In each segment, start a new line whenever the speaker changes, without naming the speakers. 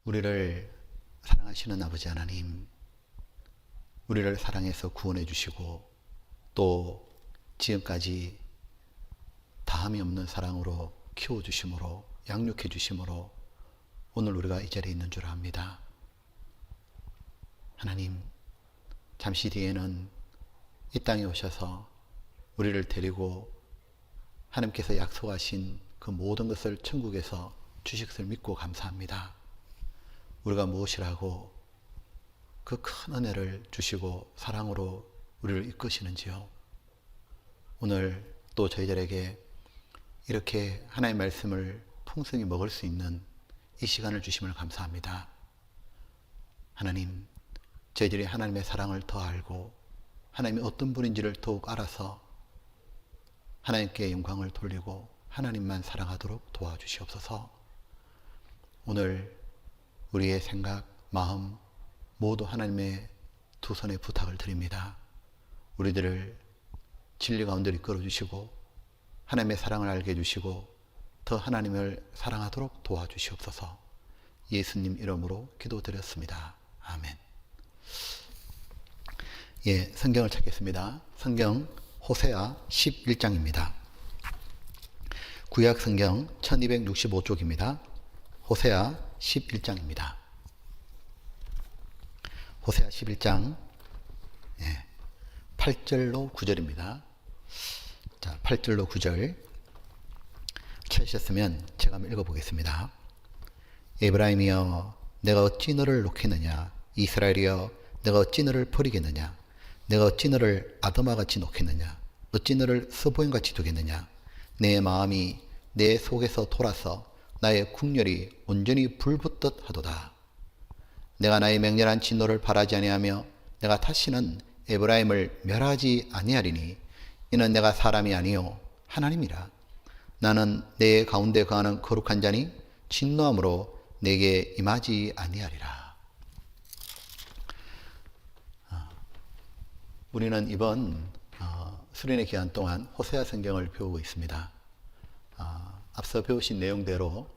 우리를 사랑하시는 아버지 하나님, 우리를 사랑해서 구원해 주시고 또 지금까지 다함이 없는 사랑으로 키워주심으로 양육해 주심으로 오늘 우리가 이 자리에 있는 줄 압니다. 하나님, 잠시 뒤에는 이 땅에 오셔서 우리를 데리고 하나님께서 약속하신 그 모든 것을 천국에서 주실 것을 믿고 감사합니다. 우리가 무엇이라고 그 큰 은혜를 주시고 사랑으로 우리를 이끄시는지요. 오늘 또 저희들에게 이렇게 하나님의 말씀을 풍성히 먹을 수 있는 이 시간을 주심을 감사합니다. 하나님, 저희들이 하나님의 사랑을 더 알고 하나님이 어떤 분인지를 더욱 알아서 하나님께 영광을 돌리고 하나님만 사랑하도록 도와주시옵소서. 오늘 우리의 생각, 마음 모두 하나님의 두 손에 부탁을 드립니다. 우리들을 진리 가운데로 이끌어 주시고 하나님의 사랑을 알게 해주시고 더 하나님을 사랑하도록 도와주시옵소서. 예수님 이름으로 기도드렸습니다. 아멘. 성경을 찾겠습니다. 성경 호세아 11장입니다. 구약 성경 1265쪽입니다. 호세아 11장입니다. 호세아 11장 8절로 9절입니다. 자, 8절로 9절 찾으셨으면 제가 한번 읽어보겠습니다. 에브라임이여, 내가 어찌 너를 놓겠느냐? 이스라엘이여, 내가 어찌 너를 버리겠느냐? 내가 어찌 너를 아드마같이 놓겠느냐? 어찌 너를 스보임같이 두겠느냐? 내 마음이 내 속에서 돌아서 나의 국렬이 온전히 불붙듯 하도다. 내가 나의 맹렬한 진노를 바라지 아니하며 내가 다시는 에브라임을 멸하지 아니하리니 이는 내가 사람이 아니요 하나님이라. 나는 내 가운데 거하는 거룩한 자니 진노함으로 내게 임하지 아니하리라. 우리는 이번 수련의 기간 동안 호세아 성경을 배우고 있습니다. 앞서 배우신 내용대로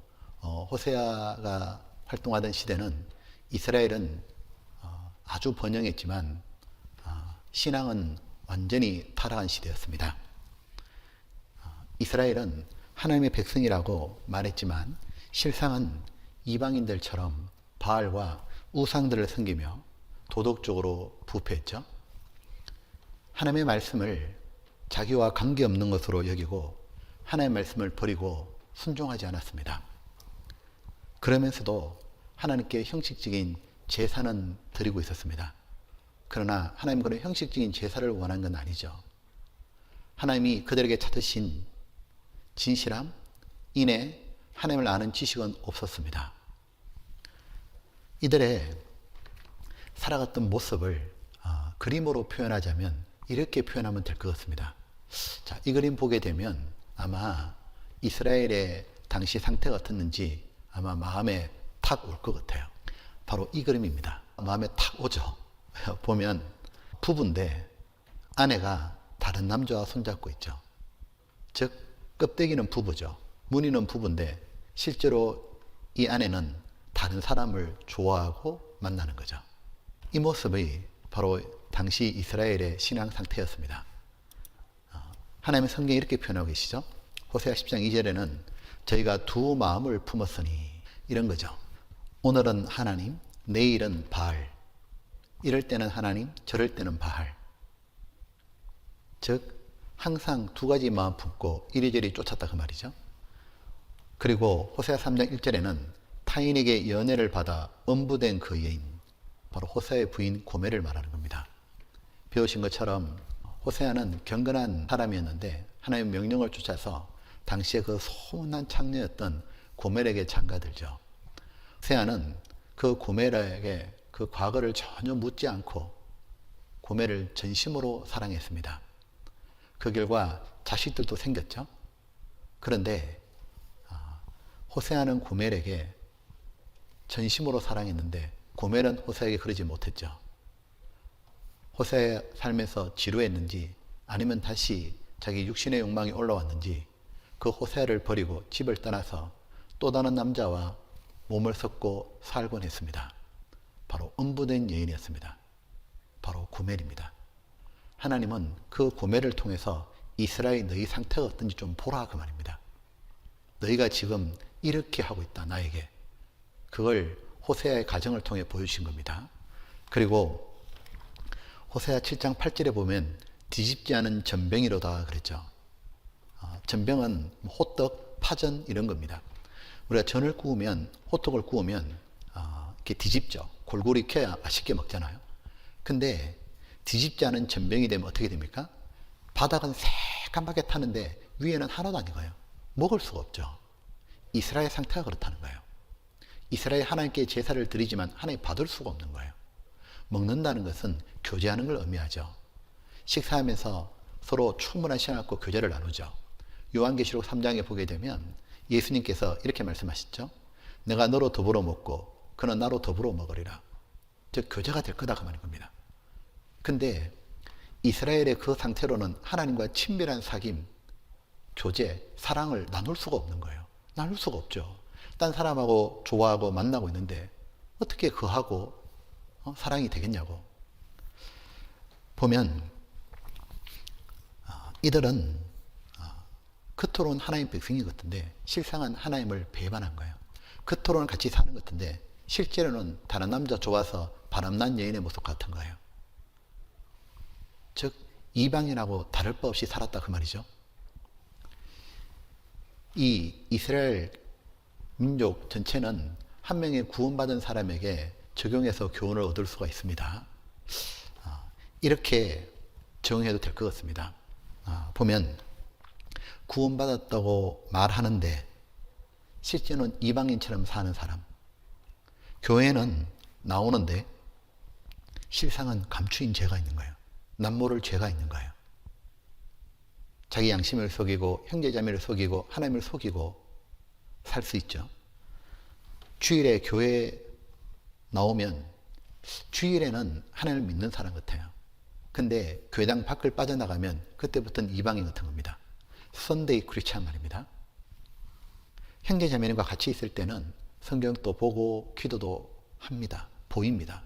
호세아가 활동하던 시대는 이스라엘은 아주 번영했지만 신앙은 완전히 타락한 시대였습니다. 이스라엘은 하나님의 백성이라고 말했지만 실상은 이방인들처럼 바알과 우상들을 섬기며 도덕적으로 부패했죠. 하나님의 말씀을 자기와 관계없는 것으로 여기고 하나님의 말씀을 버리고 순종하지 않았습니다. 그러면서도 하나님께 형식적인 제사는 드리고 있었습니다. 그러나 하나님은 그런 형식적인 제사를 원한 건 아니죠. 하나님이 그들에게 찾으신 진실함, 인내, 하나님을 아는 지식은 없었습니다. 이들의 살아갔던 모습을 그림으로 표현하자면 이렇게 표현하면 될 것 같습니다. 자, 이 그림 보게 되면 아마 이스라엘의 당시 상태가 어떻는지 아마 마음에 탁 올 것 같아요. 바로 이 그림입니다. 마음에 탁 오죠. 보면 부부인데 아내가 다른 남자와 손잡고 있죠. 즉 껍데기는 부부죠. 무늬는 부부인데 실제로 이 아내는 다른 사람을 좋아하고 만나는 거죠. 이 모습이 바로 당시 이스라엘의 신앙 상태였습니다. 하나님의 성경이 이렇게 표현하고 계시죠. 호세아 10장 2절에는 저희가 두 마음을 품었으니 이런 거죠. 오늘은 하나님, 내일은 바알. 이럴 때는 하나님, 저럴 때는 바알. 즉 항상 두 가지 마음 품고 이리저리 쫓았다 그 말이죠. 그리고 호세아 3장 1절에는 타인에게 연애를 받아 음부된 그 여인, 바로 호세아의 부인 고멜을 말하는 겁니다. 배우신 것처럼 호세아는 경건한 사람이었는데 하나님의 명령을 쫓아서 당시에 그 소문난 창녀였던 고멜에게 장가들죠. 호세아는 그 고멜에게 그 과거를 전혀 묻지 않고 고멜을 전심으로 사랑했습니다. 그 결과 자식들도 생겼죠. 그런데 호세아는 고멜에게 전심으로 사랑했는데 고멜은 호세아에게 그러지 못했죠. 호세아의 삶에서 지루했는지 아니면 다시 자기 육신의 욕망이 올라왔는지 그 호세아를 버리고 집을 떠나서 또 다른 남자와 몸을 섞고 살곤 했습니다. 바로 음부된 여인이었습니다. 바로 고멜입니다. 하나님은 그 고멜을 통해서 이스라엘 너희 상태가 어떤지 좀 보라 그 말입니다. 너희가 지금 이렇게 하고 있다 나에게. 그걸 호세아의 가정을 통해 보여주신 겁니다. 그리고 호세아 7장 8절에 보면 뒤집지 않은 전병이로다 그랬죠. 전병은 호떡, 파전 이런 겁니다. 우리가 전을 구우면, 호떡을 구우면 이렇게 뒤집죠. 골고루 익혀야 맛있게 먹잖아요. 근데 뒤집지 않은 전병이 되면 어떻게 됩니까? 바닥은 새까맣게 타는데 위에는 하나도 안 익어요. 먹을 수가 없죠. 이스라엘 상태가 그렇다는 거예요. 이스라엘 하나님께 제사를 드리지만 하나님 받을 수가 없는 거예요. 먹는다는 것은 교제하는 걸 의미하죠. 식사하면서 서로 충분한 시간을 갖고 교제를 나누죠. 요한계시록 3장에 보게 되면 예수님께서 이렇게 말씀하셨죠. 내가 너로 더불어 먹고 그는 나로 더불어 먹으리라. 즉 교제가 될 거다 그 말인 겁니다. 근데 이스라엘의 그 상태로는 하나님과 친밀한 사귐, 교제, 사랑을 나눌 수가 없는 거예요. 나눌 수가 없죠. 딴 사람하고 좋아하고 만나고 있는데 어떻게 그하고 사랑이 되겠냐고. 보면 이들은 겉으로는 하나님 백성인 것 같은데 실상은 하나님을 배반한 거예요. 겉으로는 같이 사는 것 같은데 실제로는 다른 남자 좋아서 바람난 여인의 모습 같은 거예요. 즉 이방인하고 다를 바 없이 살았다 그 말이죠. 이 이스라엘 민족 전체는 한 명의 구원받은 사람에게 적용해서 교훈을 얻을 수가 있습니다. 이렇게 적용해도 될 것 같습니다. 보면 구원받았다고 말하는데 실제는 이방인처럼 사는 사람, 교회는 나오는데 실상은 감추인 죄가 있는 거예요. 남모를 죄가 있는 거예요. 자기 양심을 속이고 형제자매를 속이고 하나님을 속이고 살 수 있죠. 주일에 교회에 나오면 주일에는 하나님을 믿는 사람 같아요. 근데 교회당 밖을 빠져나가면 그때부터는 이방인 같은 겁니다. 선데이 크리스찬 말입니다. 형제자매님과 같이 있을 때는 성경도 보고 기도도 합니다. 보입니다.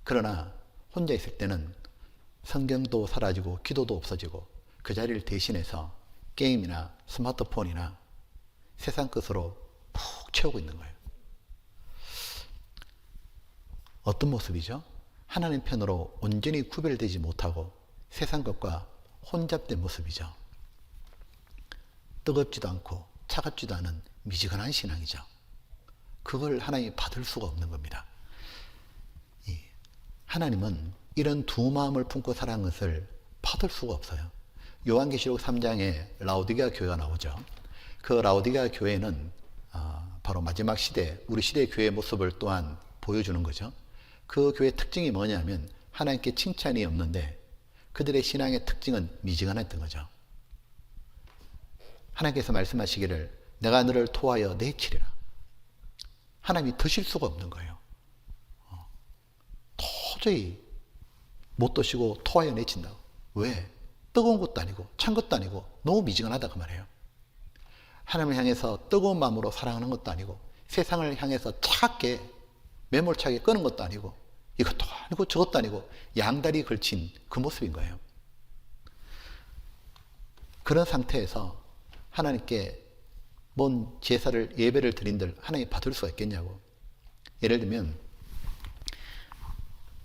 그러나 혼자 있을 때는 성경도 사라지고 기도도 없어지고 그 자리를 대신해서 게임이나 스마트폰이나 세상 것으로 푹 채우고 있는 거예요. 어떤 모습이죠? 하나님 편으로 온전히 구별되지 못하고 세상 것과 혼잡된 모습이죠. 뜨겁지도 않고 차갑지도 않은 미지근한 신앙이죠. 그걸 하나님이 받을 수가 없는 겁니다. 하나님은 이런 두 마음을 품고 살아간 것을 받을 수가 없어요. 요한계시록 3장에 라오디게아 교회가 나오죠. 그 라오디게아 교회는 바로 마지막 시대, 우리 시대의 교회의 모습을 또한 보여주는 거죠. 그 교회의 특징이 뭐냐면 하나님께 칭찬이 없는데 그들의 신앙의 특징은 미지근했던 거죠. 하나님께서 말씀하시기를 내가 너를 토하여 내치리라. 하나님이 드실 수가 없는 거예요. 도저히 못 드시고 토하여 내친다고. 왜? 뜨거운 것도 아니고 찬 것도 아니고 너무 미지근하다 그 말이에요. 하나님을 향해서 뜨거운 마음으로 사랑하는 것도 아니고 세상을 향해서 차갑게 매몰차게 끄는 것도 아니고 이것도 아니고 저것도 아니고 양다리 걸친 그 모습인 거예요. 그런 상태에서 하나님께 뭔 제사를 예배를 드린들 하나님이 받을 수가 있겠냐고. 예를 들면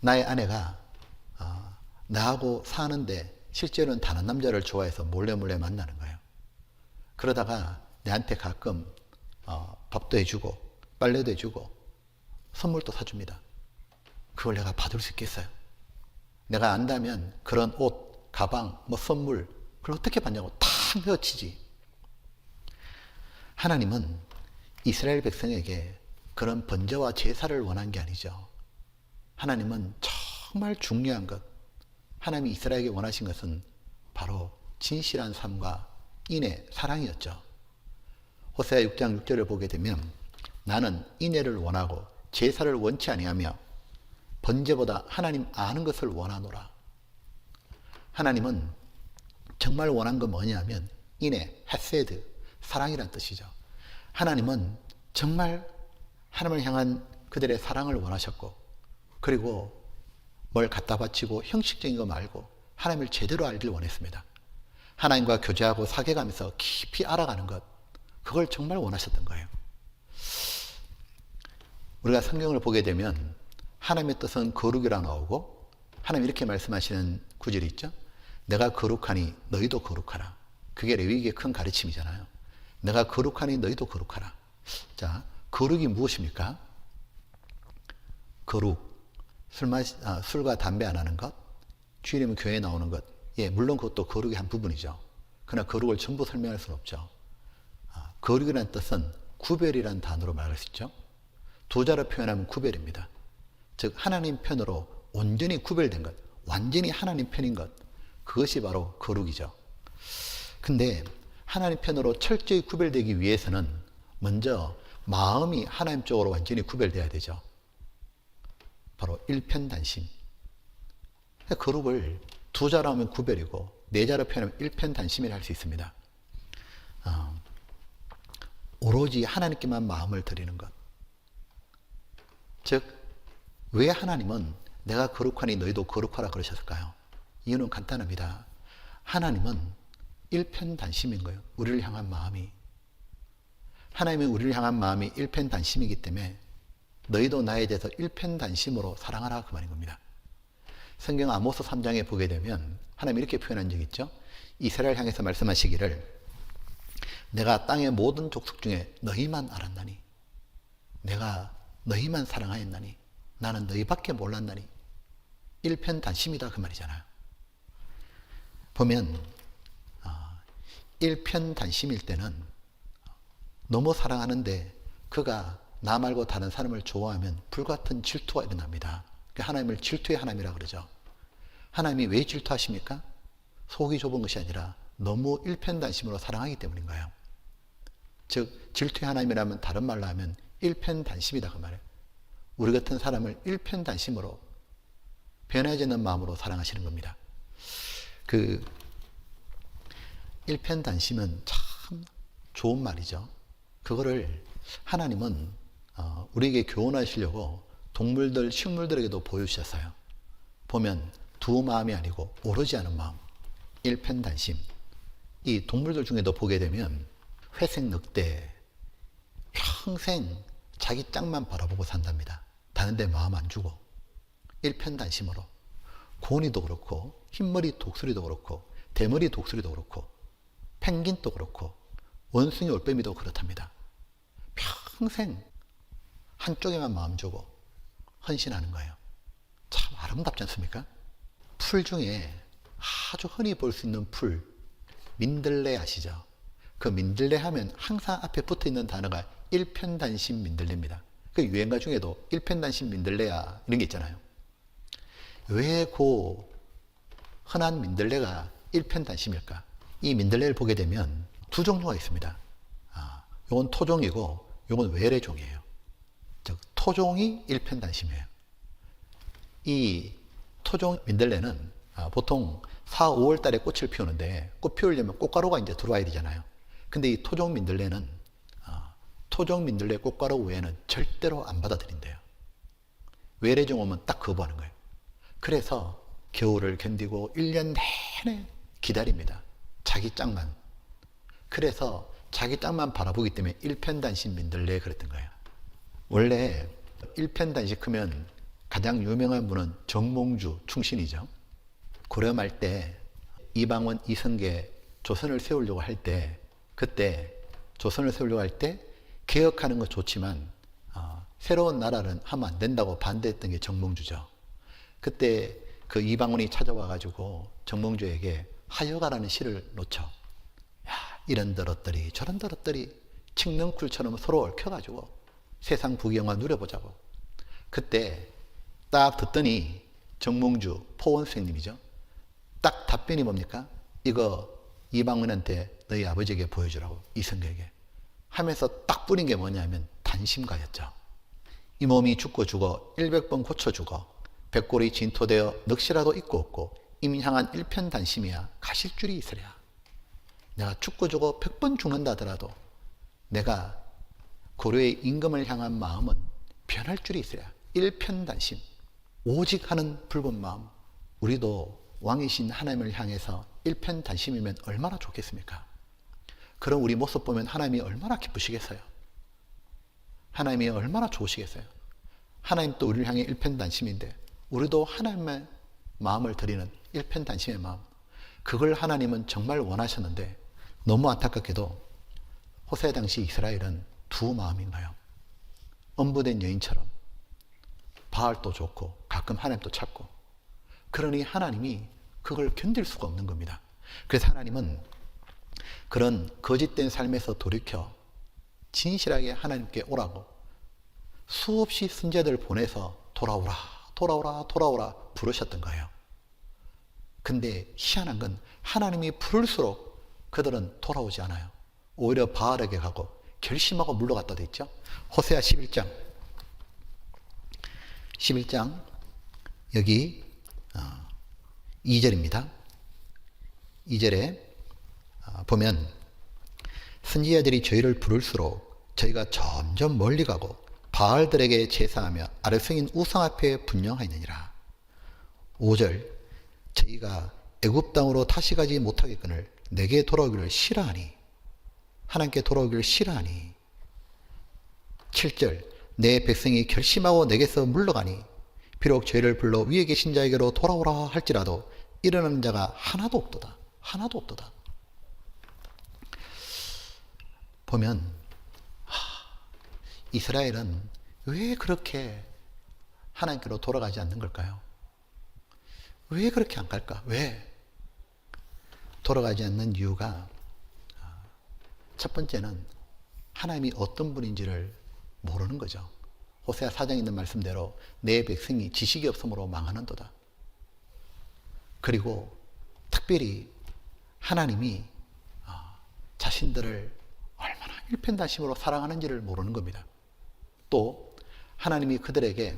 나의 아내가 나하고 사는데 실제로는 다른 남자를 좋아해서 몰래 만나는 거예요. 그러다가 내한테 가끔 밥도 해주고 빨래도 해주고 선물도 사줍니다. 그걸 내가 받을 수 있겠어요? 내가 안다면 그런 옷, 가방, 선물 그걸 어떻게 받냐고 탁 헤어치지. 하나님은 이스라엘 백성에게 그런 번제와 제사를 원한 게 아니죠. 하나님은 정말 중요한 것, 하나님이 이스라엘에게 원하신 것은 바로 진실한 삶과 인애, 사랑이었죠. 호세아 6장 6절을 보게 되면 나는 인애를 원하고 제사를 원치 아니하며 번제보다 하나님 아는 것을 원하노라. 하나님은 정말 원한 건 뭐냐면 인애, 헤세드, 사랑이란 뜻이죠. 하나님은 정말 하나님을 향한 그들의 사랑을 원하셨고, 그리고 뭘 갖다 바치고 형식적인 거 말고 하나님을 제대로 알길 원했습니다. 하나님과 교제하고 사귀어가면서 깊이 알아가는 것, 그걸 정말 원하셨던 거예요. 우리가 성경을 보게 되면 하나님의 뜻은 거룩이라 나오고, 하나님 이렇게 말씀하시는 구절이 있죠. 내가 거룩하니 너희도 거룩하라. 그게 레위기의 큰 가르침이잖아요. 내가 거룩하니 너희도 거룩하라. 자, 거룩이 무엇입니까? 거룩, 술과 담배 안 하는 것, 주일이면 교회에 나오는 것. 예, 물론 그것도 거룩의 한 부분이죠. 그러나 거룩을 전부 설명할 수는 없죠. 거룩이라는 뜻은 구별이라는 단어로 말할 수 있죠. 두 자로 표현하면 구별입니다. 즉 하나님 편으로 온전히 구별된 것, 완전히 하나님 편인 것, 그것이 바로 거룩이죠. 근데 하나님 편으로 철저히 구별되기 위해서는 먼저 마음이 하나님 쪽으로 완전히 구별돼야 되죠. 바로 일편단심. 거룩을 두 자로 하면 구별이고 네 자로 표현하면 일편단심이라 할 수 있습니다. 오로지 하나님께만 마음을 드리는 것. 즉, 왜 하나님은 내가 거룩하니 너희도 거룩하라 그러셨을까요? 이유는 간단합니다. 하나님은 일편단심인 거예요. 우리를 향한 마음이. 하나님이 우리를 향한 마음이 일편단심이기 때문에 너희도 나에 대해서 일편단심으로 사랑하라 그 말인 겁니다. 성경 아모스 3장에 보게 되면 하나님이 이렇게 표현한 적이 있죠. 이스라엘 향해서 말씀하시기를 내가 땅의 모든 족속 중에 너희만 알았나니, 내가 너희만 사랑하였나니, 나는 너희밖에 몰랐나니, 일편단심이다 그 말이잖아요. 보면 일편단심일 때는 너무 사랑하는데 그가 나 말고 다른 사람을 좋아하면 불같은 질투가 일어납니다. 하나님을 질투의 하나님이라 그러죠. 하나님이 왜 질투하십니까? 속이 좁은 것이 아니라 너무 일편단심으로 사랑하기 때문인 거예요. 즉 질투의 하나님이라면 다른 말로 하면 일편단심이다 그 말이에요. 우리 같은 사람을 일편단심으로 변하지 않는 마음으로 사랑하시는 겁니다. 그 일편단심은 참 좋은 말이죠. 그거를 하나님은 우리에게 교훈하시려고 동물들, 식물들에게도 보여주셨어요. 보면 두 마음이 아니고 오르지 않은 마음, 일편단심. 이 동물들 중에도 보게 되면 회색 늑대, 평생 자기 짝만 바라보고 산답니다. 다른 데 마음 안 주고 일편단심으로. 고니도 그렇고 흰머리 독수리도 그렇고 대머리 독수리도 그렇고 펭귄도 그렇고 원숭이 올빼미도 그렇답니다. 평생 한쪽에만 마음 주고 헌신하는 거예요. 참 아름답지 않습니까? 풀 중에 아주 흔히 볼 수 있는 풀, 민들레 아시죠? 그 민들레 하면 항상 앞에 붙어 있는 단어가 일편단심 민들레입니다. 그 유행가 중에도 일편단심 민들레야 이런 게 있잖아요. 왜 그 흔한 민들레가 일편단심일까? 이 민들레를 보게 되면 두 종류가 있습니다. 요건 토종이고 요건 외래종이에요. 즉 토종이 일편단심이에요. 이 토종 민들레는 보통 4, 5월 달에 꽃을 피우는데 꽃 피우려면 꽃가루가 이제 들어와야 되잖아요. 근데 이 토종 민들레는 토종 민들레 꽃가루 외에는 절대로 안 받아들인대요. 외래종 오면 딱 거부하는 거예요. 그래서 겨울을 견디고 1년 내내 기다립니다. 자기 짝만. 그래서 자기 짝만 바라보기 때문에 일편단심 민들레 그랬던 거예요. 원래 일편단심 하면 가장 유명한 분은 정몽주 충신이죠. 고려 말 때 이방원 이성계 조선을 세우려고 할 때, 그때 조선을 세우려고 할 때 개혁하는 건 좋지만 새로운 나라는 하면 안 된다고 반대했던 게 정몽주죠. 그때 그 이방원이 찾아와 가지고 정몽주에게 하여가라는 시를 놓죠. 야, 이런 더럽더리 저런 더럽더리 칡넝쿨처럼 서로 얽혀가지고 세상 부귀영화 누려보자고. 그때 딱 듣더니 정몽주 포원 선생님이죠. 딱 답변이 뭡니까? 이거 이방원한테 너희 아버지에게 보여주라고, 이성계에게 하면서 딱 뿌린 게 뭐냐면 단심가였죠. 이 몸이 죽고 죽어 100번 고쳐 죽어 백골이 진토되어 넋이라도 있고 없고 임향한 일편단심이야 가실 줄이 있으랴. 내가 죽고 죽어 100번 죽는다 하더라도 내가 고려의 임금을 향한 마음은 변할 줄이 있어야 일편단심, 오직 하는 붉은 마음. 우리도 왕이신 하나님을 향해서 일편단심이면 얼마나 좋겠습니까? 그럼 우리 모습 보면 하나님이 얼마나 기쁘시겠어요? 하나님이 얼마나 좋으시겠어요? 하나님 또 우리를 향해 일편단심인데 우리도 하나님의 마음을 드리는 일편단심의 마음, 그걸 하나님은 정말 원하셨는데 너무 안타깝게도 호세 당시 이스라엘은 두 마음인 거예요. 엄부된 여인처럼 바알도 좋고 가끔 하나님도 찾고, 그러니 하나님이 그걸 견딜 수가 없는 겁니다. 그래서 하나님은 그런 거짓된 삶에서 돌이켜 진실하게 하나님께 오라고 수없이 선지자들을 보내서 돌아오라 돌아오라 돌아오라 부르셨던 거예요. 근데 희한한 건 하나님이 부를수록 그들은 돌아오지 않아요. 오히려 바알에게 가고 결심하고 물러갔다 돼 있죠. 호세아 11장 여기 2절입니다. 2절에 보면 선지자들이 저희를 부를수록 저희가 점점 멀리 가고 바알들에게 제사하며 아래 승인 우상 앞에 분영하였느니라. 5절 저희가 애굽 땅으로 다시 가지 못하겠거늘 내게 돌아오기를 싫어하니, 하나님께 돌아오기를 싫어하니. 7절 내 백성이 결심하고 내게서 물러가니 비록 죄를 불러 위에 계신 자에게로 돌아오라 할지라도 일어나는 자가 하나도 없도다. 하나도 없도다. 보면 이스라엘은 왜 그렇게 하나님께로 돌아가지 않는 걸까요? 왜 그렇게 안 갈까? 왜 돌아가지 않는 이유가, 첫 번째는 하나님이 어떤 분인지를 모르는 거죠. 호세아 4장에 있는 말씀대로 내 백성이 지식이 없으므로 망하는도다. 그리고 특별히 하나님이 자신들을 얼마나 일편단심으로 사랑하는지를 모르는 겁니다. 또 하나님이 그들에게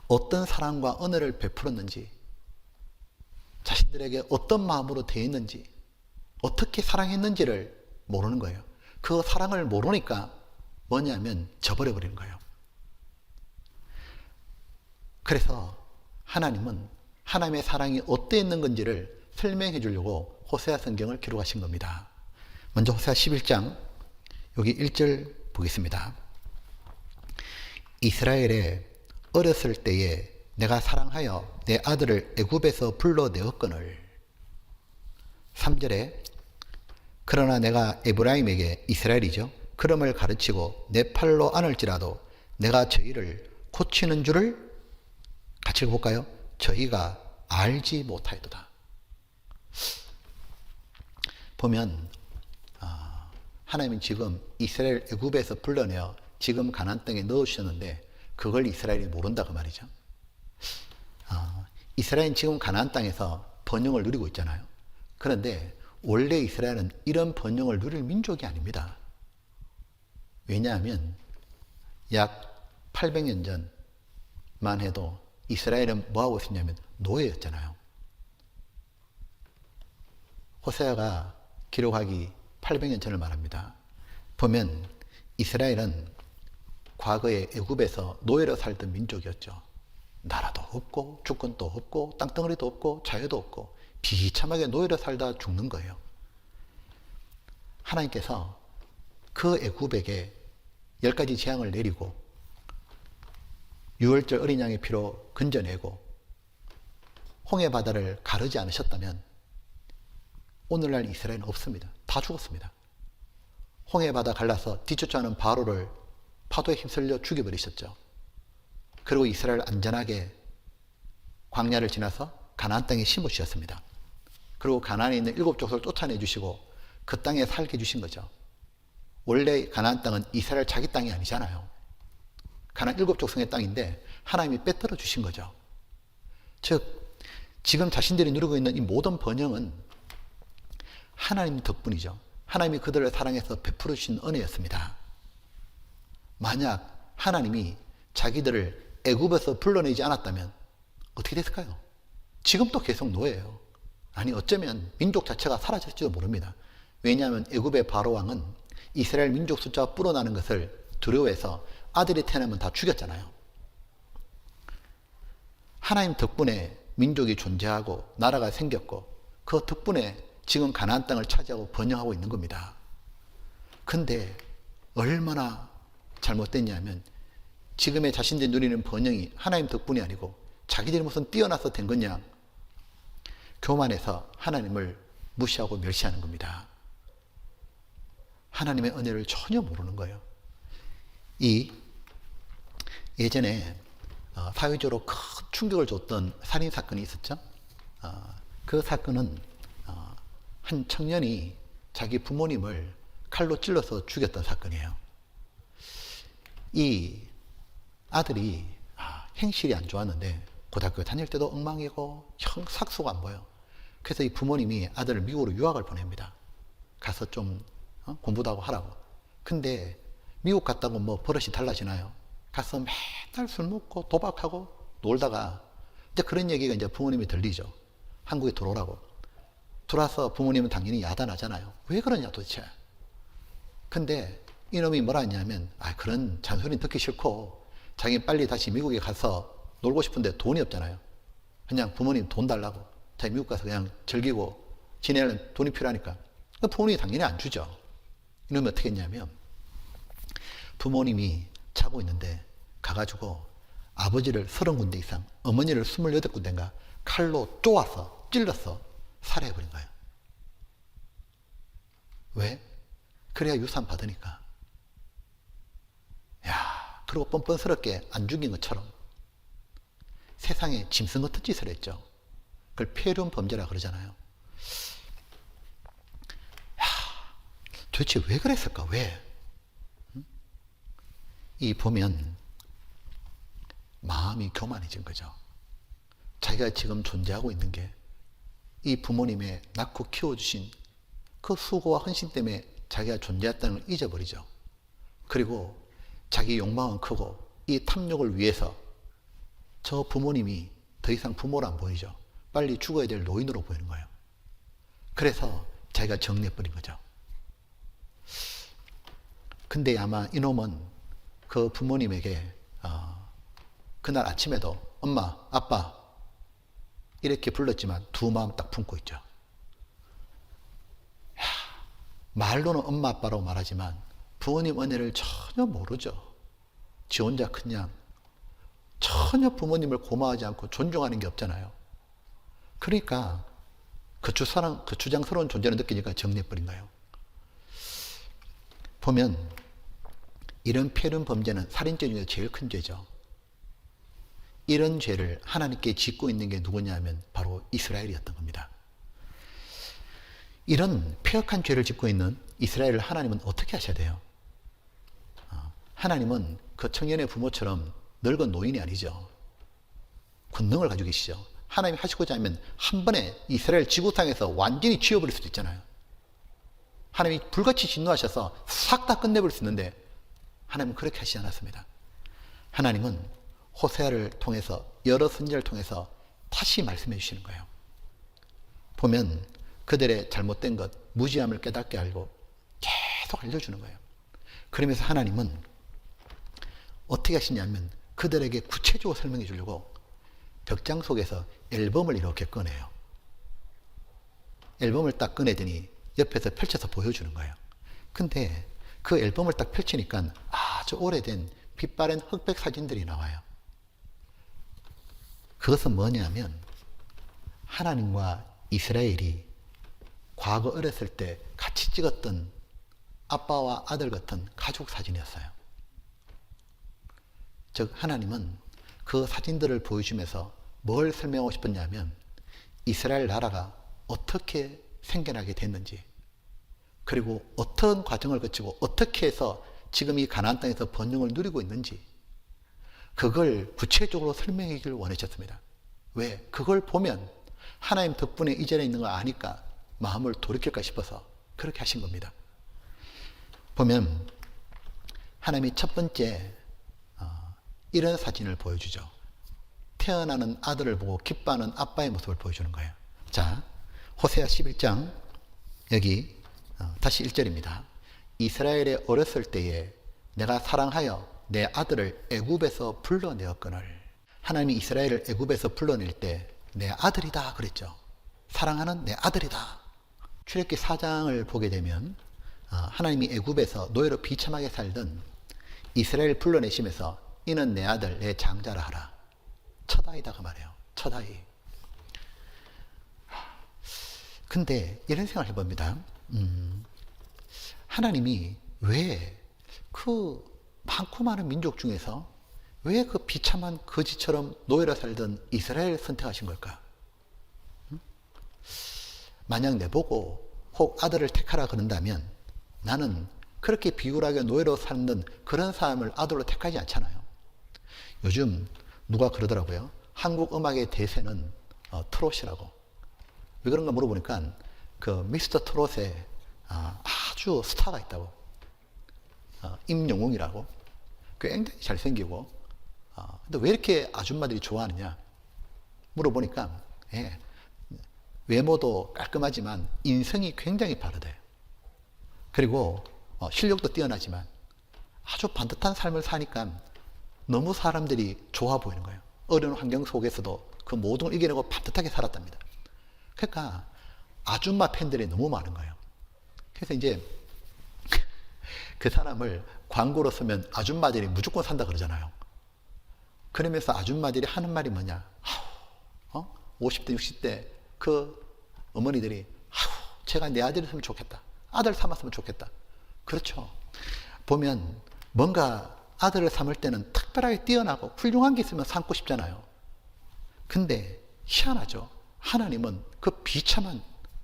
어떤 사랑과 은혜를 베풀었는지, 자신들에게 어떤 마음으로 대했는지, 어떻게 사랑했는지를 모르는 거예요. 그 사랑을 모르니까 뭐냐면 저버려 버리는 거예요. 그래서 하나님은 하나님의 사랑이 어떠했는 건지를 설명해 주려고 호세아 성경을 기록하신 겁니다. 먼저 호세아 11장 여기 1절 보겠습니다. 이스라엘에 어렸을 때에 내가 사랑하여 내 아들을 애굽에서 불러내었거늘. 3절에 그러나 내가 에브라임에게, 이스라엘이죠, 그름을 가르치고 내 팔로 안을지라도 내가 저희를 고치는 줄을 같이 볼까요? 저희가 알지 못하였도다. 보면 하나님은 지금 이스라엘 애굽에서 불러내어 지금 가나안 땅에 넣으셨는데 그걸 이스라엘이 모른다고 말이죠. 이스라엘은 지금 가나안 땅에서 번영을 누리고 있잖아요. 그런데 원래 이스라엘은 이런 번영을 누릴 민족이 아닙니다. 왜냐하면 약 800년 전만 해도 이스라엘은 뭐하고 있었냐면 노예였잖아요. 호세아가 기록하기 800년 전을 말합니다. 보면 이스라엘은 과거에 애굽에서 노예로 살던 민족이었죠. 나라도 없고 주권도 없고 땅덩어리도 없고 자유도 없고 비참하게 노예로 살다 죽는 거예요. 하나님께서 그 애굽에게 10가지 재앙을 내리고 유월절 어린 양의 피로 건져내고 홍해 바다를 가르지 않으셨다면 오늘날 이스라엘은 없습니다. 다 죽었습니다. 홍해 바다 갈라서 뒤쫓아오는 바로를 파도에 휩쓸려 죽여버리셨죠. 그리고 이스라엘 안전하게 광야를 지나서 가나안 땅에 심으셨습니다. 그리고 가나안에 있는 7족속을 쫓아내 주시고 그 땅에 살게 해주신 거죠. 원래 가나안 땅은 이스라엘 자기 땅이 아니잖아요. 가나안 7족속의 땅인데 하나님이 빼들어 주신 거죠. 즉 지금 자신들이 누리고 있는 이 모든 번영은 하나님 덕분이죠. 하나님이 그들을 사랑해서 베풀어 주신 은혜였습니다. 만약 하나님이 자기들을 애굽에서 불러내지 않았다면 어떻게 됐을까요? 지금도 계속 노예예요. 아니 어쩌면 민족 자체가 사라졌을지도 모릅니다. 왜냐하면 애굽의 바로 왕은 이스라엘 민족 숫자가 불어나는 것을 두려워해서 아들이 태어나면 다 죽였잖아요. 하나님 덕분에 민족이 존재하고 나라가 생겼고 그 덕분에 지금 가나안 땅을 차지하고 번영하고 있는 겁니다. 근데 얼마나 잘못됐냐면 지금의 자신들이 누리는 번영이 하나님 덕분이 아니고 자기들이 무슨 뛰어나서 된 거냐, 교만해서 하나님을 무시하고 멸시하는 겁니다. 하나님의 은혜를 전혀 모르는 거예요. 예전에 사회적으로 큰 충격을 줬던 살인사건이 있었죠. 그 사건은 한 청년이 자기 부모님을 칼로 찔러서 죽였던 사건이에요. 이 아들이 행실이 안 좋았는데 고등학교 다닐 때도 엉망이고 삭수가 안 보여. 그래서 이 부모님이 아들을 미국으로 유학을 보냅니다. 가서 좀 공부도 하고 하라고. 근데 미국 갔다고 뭐 버릇이 달라지나요? 가서 맨날 술 먹고 도박하고 놀다가 이제 그런 얘기가 이제 부모님이 들리죠. 한국에 들어오라고. 들어와서 부모님은 당연히 야단하잖아요. 왜 그러냐 도대체. 근데 이놈이 뭐라 했냐면 그런 잔소리는 듣기 싫고 자기 빨리 다시 미국에 가서 놀고 싶은데 돈이 없잖아요. 그냥 부모님 돈 달라고. 자기 미국 가서 그냥 즐기고 지내려면 돈이 필요하니까. 부모님이 당연히 안 주죠. 이놈이 어떻게 했냐면 부모님이 자고 있는데 가가지고 아버지를 30군데 이상, 어머니를 28군데인가 칼로 쪼아서 찔러서 살해해버린 거예요. 왜? 그래야 유산 받으니까. 야, 그리고 뻔뻔스럽게 안 죽인 것처럼 세상에 짐승 같은 짓을 했죠. 그걸 폐륜 범죄라 그러잖아요. 야, 도대체 왜 그랬을까? 왜? 이 보면 마음이 교만해진 거죠. 자기가 지금 존재하고 있는 게 이 부모님의 낳고 키워주신 그 수고와 헌신 때문에 자기가 존재했다는 걸 잊어버리죠. 그리고 자기 욕망은 크고 이 탐욕을 위해서 저 부모님이 더 이상 부모로 안 보이죠. 빨리 죽어야 될 노인으로 보이는 거예요. 그래서 자기가 정리해버린 거죠. 근데 아마 이놈은 그 부모님에게 그날 아침에도 엄마, 아빠 이렇게 불렀지만 두 마음 딱 품고 있죠. 야, 말로는 엄마, 아빠라고 말하지만 부모님 은혜를 전혀 모르죠. 지 혼자 큰 양. 전혀 부모님을 고마워하지 않고 존중하는 게 없잖아요. 그러니까 거추장스러운 존재를 느끼니까 정리해버린 거예요. 보면 이런 폐륜 범죄는 살인죄 중에 제일 큰 죄죠. 이런 죄를 하나님께 짓고 있는 게 누구냐면 바로 이스라엘이었던 겁니다. 이런 폐역한 죄를 짓고 있는 이스라엘을 하나님은 어떻게 하셔야 돼요? 하나님은 그 청년의 부모처럼 늙은 노인이 아니죠. 권능을 가지고 계시죠. 하나님이 하시고자 하면 한 번에 이스라엘 지구상에서 완전히 지워버릴 수도 있잖아요. 하나님이 불같이 진노하셔서 싹 다 끝내버릴 수 있는데 하나님은 그렇게 하시지 않았습니다. 하나님은 호세아를 통해서 여러 선지자를 통해서 다시 말씀해 주시는 거예요. 보면 그들의 잘못된 것, 무지함을 깨닫게 알고 계속 알려주는 거예요. 그러면서 하나님은 어떻게 하시냐면 그들에게 구체적으로 설명해 주려고 벽장 속에서 앨범을 이렇게 꺼내요. 앨범을 딱 꺼내더니 옆에서 펼쳐서 보여주는 거예요. 근데 그 앨범을 딱 펼치니까 아주 오래된 빛바랜 흑백 사진들이 나와요. 그것은 뭐냐면 하나님과 이스라엘이 과거 어렸을 때 같이 찍었던 아빠와 아들 같은 가족 사진이었어요. 즉 하나님은 그 사진들을 보여주면서 뭘 설명하고 싶었냐면 이스라엘 나라가 어떻게 생겨나게 됐는지, 그리고 어떤 과정을 거치고 어떻게 해서 지금 이 가나안 땅에서 번영을 누리고 있는지 그걸 구체적으로 설명해 주기를 원하셨습니다. 왜? 그걸 보면 하나님 덕분에 이 자리에 있는 걸 아니까 마음을 돌이킬까 싶어서 그렇게 하신 겁니다. 보면 하나님이 첫 번째 이런 사진을 보여주죠. 태어나는 아들을 보고 기뻐하는 아빠의 모습을 보여주는 거예요. 자, 호세아 11장 여기 다시 1절입니다. 이스라엘에 어렸을 때에 내가 사랑하여 내 아들을 애굽에서 불러내었거늘. 하나님이 이스라엘을 애굽에서 불러낼 때 내 아들이다 그랬죠. 사랑하는 내 아들이다. 출애굽기 4장을 보게 되면 하나님이 애굽에서 노예로 비참하게 살던 이스라엘을 불러내시면서 이는 내 아들 내 장자라 하라. 첫 아이다 그 말이에요. 첫 아이. 근데 이런 생각을 해봅니다. 하나님이 왜 그 많고 많은 민족 중에서 왜 그 비참한 거지처럼 노예로 살던 이스라엘을 선택하신 걸까? 만약 내보고 혹 아들을 택하라 그런다면 나는 그렇게 비굴하게 노예로 살던 그런 사람을 아들로 택하지 않잖아요. 요즘 누가 그러더라고요. 한국 음악의 대세는 트롯이라고. 왜 그런가 물어보니까 그 미스터 트롯에 아주 스타가 있다고. 임영웅이라고. 굉장히 잘생기고. 근데 왜 이렇게 아줌마들이 좋아하느냐? 물어보니까 외모도 깔끔하지만 인성이 굉장히 바르대요. 그리고 실력도 뛰어나지만 아주 반듯한 삶을 사니까 너무 사람들이 좋아 보이는 거예요. 어려운 환경 속에서도 그 모든 걸 이겨내고 반듯하게 살았답니다. 그러니까 아줌마 팬들이 너무 많은 거예요. 그래서 이제 그 사람을 광고로 쓰면 아줌마들이 무조건 산다 그러잖아요. 그러면서 아줌마들이 하는 말이 뭐냐? 50대, 60대 그 어머니들이 제가 내 아들이 있으면 좋겠다. 아들 삼았으면 좋겠다. 그렇죠. 보면 뭔가 아들을 삼을 때는 특별하게 뛰어나고 훌륭한 게 있으면 삼고 싶잖아요. 근데 희한하죠. 하나님은 그 비참한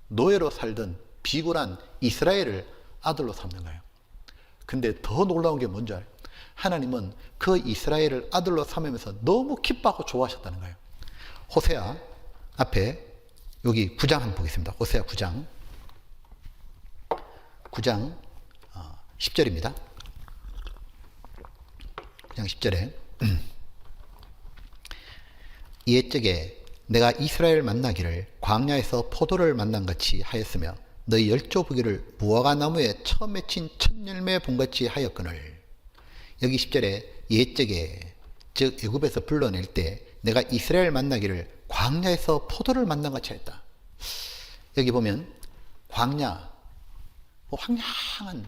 노예로 살던 비굴한 이스라엘을 아들로 삼는 거예요. 근데 더 놀라운 게 뭔지 알아요? 하나님은 그 이스라엘을 아들로 삼으면서 너무 기뻐하고 좋아하셨다는 거예요. 호세아 앞에 여기 9장 한번 보겠습니다. 호세아 9장 10절입니다. 9장 10절에 이에적에 내가 이스라엘 만나기를 광야에서 포도를 만난 같이 하였으며 너희 열조 부기를 무화과 나무에 처음 맺힌 첫 열매 본같이 하였거늘. 여기 10절에 옛적에 즉 애굽에서 불러낼 때 내가 이스라엘 만나기를 광야에서 포도를 만난 같이 했다. 여기 보면 광야, 황량한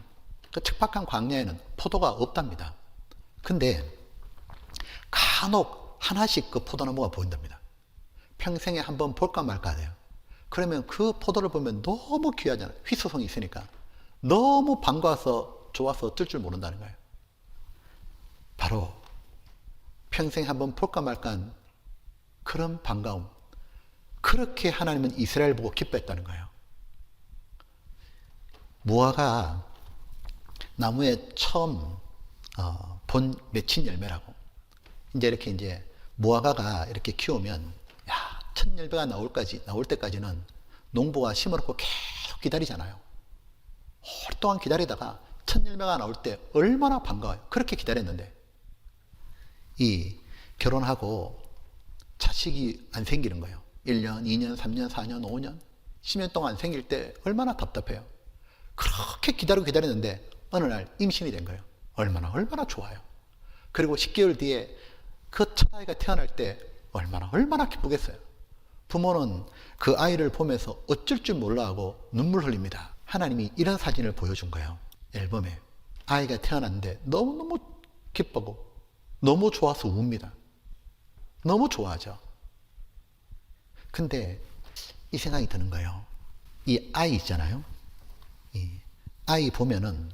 그 척박한 광야에는 포도가 없답니다. 근데 간혹 하나씩 그 포도나무가 보인답니다. 평생에 한번 볼까 말까 돼요. 그러면 그 포도를 보면 너무 귀하잖아요. 휘소성이 있으니까. 너무 반가워서 좋아서 어쩔 줄 모른다는 거예요. 바로 평생에 한번 볼까 말까 한 그런 반가움. 그렇게 하나님은 이스라엘 보고 기뻐했다는 거예요. 무화과 나무에 처음 본 맺힌 열매라고. 이제 무화과가 이렇게 키우면 첫 열매가 나올 때까지는 농부가 심어놓고 계속 기다리잖아요. 오랫동안 기다리다가 첫 열매가 나올 때 얼마나 반가워요. 그렇게 기다렸는데 이 결혼하고 자식이 안 생기는 거예요. 1년, 2년, 3년, 4년, 5년, 10년 동안 안 생길 때 얼마나 답답해요. 그렇게 기다렸는데 어느 날 임신이 된 거예요. 얼마나 좋아요. 그리고 10개월 뒤에 그 첫 아이가 태어날 때 얼마나 기쁘겠어요. 부모는 그 아이를 보면서 어쩔 줄 몰라 하고 눈물 흘립니다. 하나님이 이런 사진을 보여준 거예요. 앨범에 아이가 태어났는데 너무너무 기쁘고 너무 좋아서 웁니다. 너무 좋아하죠. 근데 이 생각이 드는 거예요. 이 아이 있잖아요. 이 아이 보면은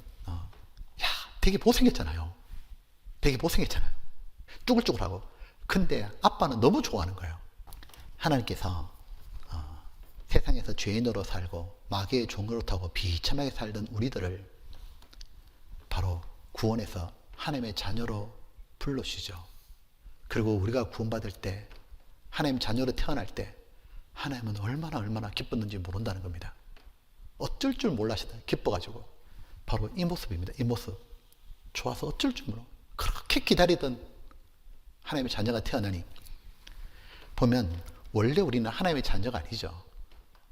되게 못생겼잖아요. 쭈글쭈글하고. 근데 아빠는 너무 좋아하는 거예요. 하나님께서 세상에서 죄인으로 살고 마귀의 종으로 타고 비참하게 살던 우리들을 바로 구원해서 하나님의 자녀로 불러주시죠. 그리고 우리가 구원받을 때 하나님 자녀로 태어날 때 하나님은 얼마나 기뻤는지 모른다는 겁니다. 어쩔 줄 몰라시다. 기뻐가지고. 바로 이 모습입니다. 이 모습. 좋아서 어쩔 줄 몰라. 그렇게 기다리던 하나님의 자녀가 태어나니 보면 원래 우리는 하나님의 자녀가 아니죠.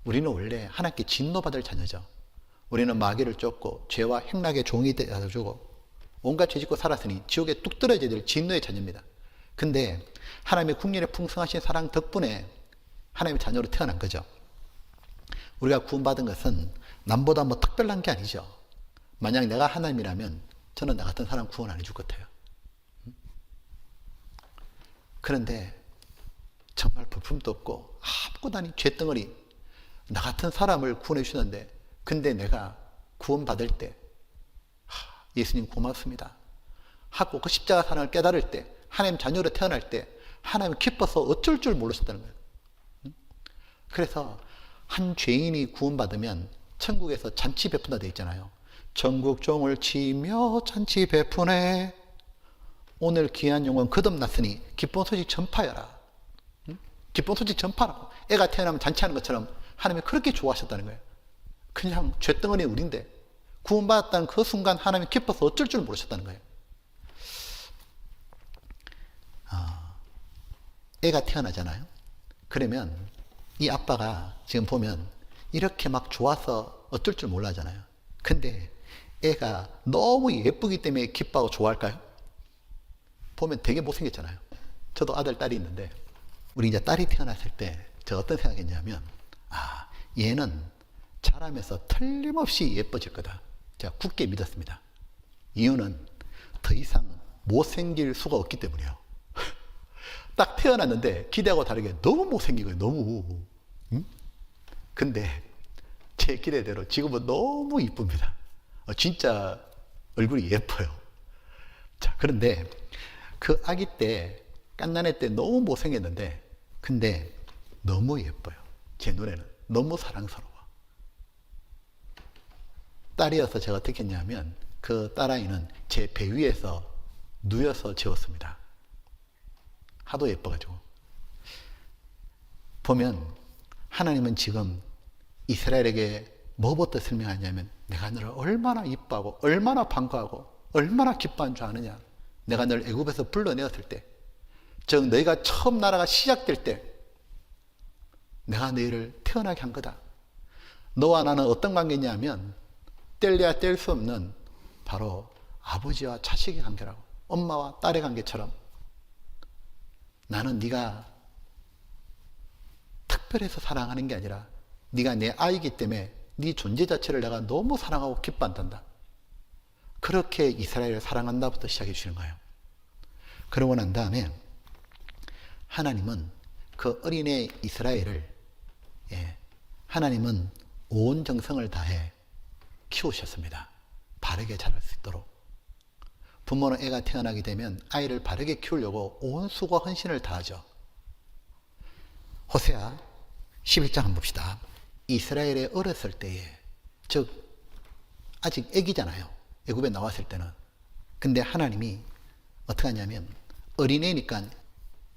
우리는 원래 하나님께 진노받을 자녀죠. 우리는 마귀를 쫓고 죄와 행락의 종이 되어주고 온갖 죄 짓고 살았으니 지옥에 뚝 떨어져야 될 진노의 자녀입니다. 근데 하나님의 국률의 풍성하신 사랑 덕분에 하나님의 자녀로 태어난 거죠. 우리가 구원받은 것은 남보다 뭐 특별한 게 아니죠. 만약 내가 하나님이라면 저는 나 같은 사람 구원 안 해줄 것 같아요. 그런데 정말 볼품도 없고 아무것도 아닌 죄덩어리 나 같은 사람을 구원해 주셨는데, 근데 내가 구원받을 때 예수님 고맙습니다 하고 그 십자가 사랑을 깨달을 때, 하나님 자녀로 태어날 때 하나님 기뻐서 어쩔 줄 모르셨다는 거예요. 그래서 한 죄인이 구원받으면 천국에서 잔치 베푼다 되어 있잖아요. 전국 종을 치며 잔치 베푸네. 오늘 귀한 영혼 거듭났으니 기쁜 소식 전파하라. 기쁜 소식 전파라고. 애가 태어나면 잔치하는 것처럼 하나님이 그렇게 좋아하셨다는 거예요. 그냥 죄덩어리 우린데 구원받았다는 그 순간 하나님이 기뻐서 어쩔 줄 모르셨다는 거예요. 애가 태어나잖아요. 그러면 이 아빠가 지금 보면 이렇게 막 좋아서 어쩔 줄 몰라 하잖아요. 근데 애가 너무 예쁘기 때문에 기뻐하고 좋아할까요? 보면 되게 못생겼잖아요. 저도 아들, 딸이 있는데 우리 이제 딸이 태어났을 때 제가 어떤 생각했냐면, 얘는 자라면서 틀림없이 예뻐질 거다. 제가 굳게 믿었습니다. 이유는 더 이상 못생길 수가 없기 때문이에요. 딱 태어났는데 기대하고 다르게 너무 못생긴 거예요. 너무. 근데 제 기대대로 지금은 너무 이쁩니다. 진짜 얼굴이 예뻐요. 자, 그런데 그 아기 때, 갓난애 때 너무 못생겼는데, 근데 너무 예뻐요. 제 눈에는. 너무 사랑스러워. 딸이어서 제가 어떻게 했냐면, 그 딸아이는 제 배 위에서 누워서 재웠습니다. 하도 예뻐가지고. 보면 하나님은 지금 이스라엘에게 뭐부터 설명하냐면, 내가 너를 얼마나 이뻐하고 얼마나 반가워하고 얼마나 기뻐한 줄 아느냐. 내가 너를 애굽에서 불러내었을 때, 즉 너희가 처음 나라가 시작될 때 내가 너희를 태어나게 한 거다. 너와 나는 어떤 관계냐면 뗄래야 뗄 수 없는 바로 아버지와 자식의 관계라고. 엄마와 딸의 관계처럼. 나는 네가 특별해서 사랑하는 게 아니라 네가 내 아이기 때문에 네 존재 자체를 내가 너무 사랑하고 기뻐한단다. 그렇게 이스라엘을 사랑한다부터 시작해 주시는 거예요. 그러고 난 다음에 하나님은 그 어린애 이스라엘을, 하나님은 온 정성을 다해 키우셨습니다. 바르게 자랄 수 있도록. 부모는 애가 태어나게 되면 아이를 바르게 키우려고 온 수고 헌신을 다하죠. 호세아 11장 한번 봅시다. 이스라엘에 어렸을 때에, 즉 아직 애기잖아요. 애굽에 나왔을 때는. 근데 하나님이 어떻게 하냐면 어린애니까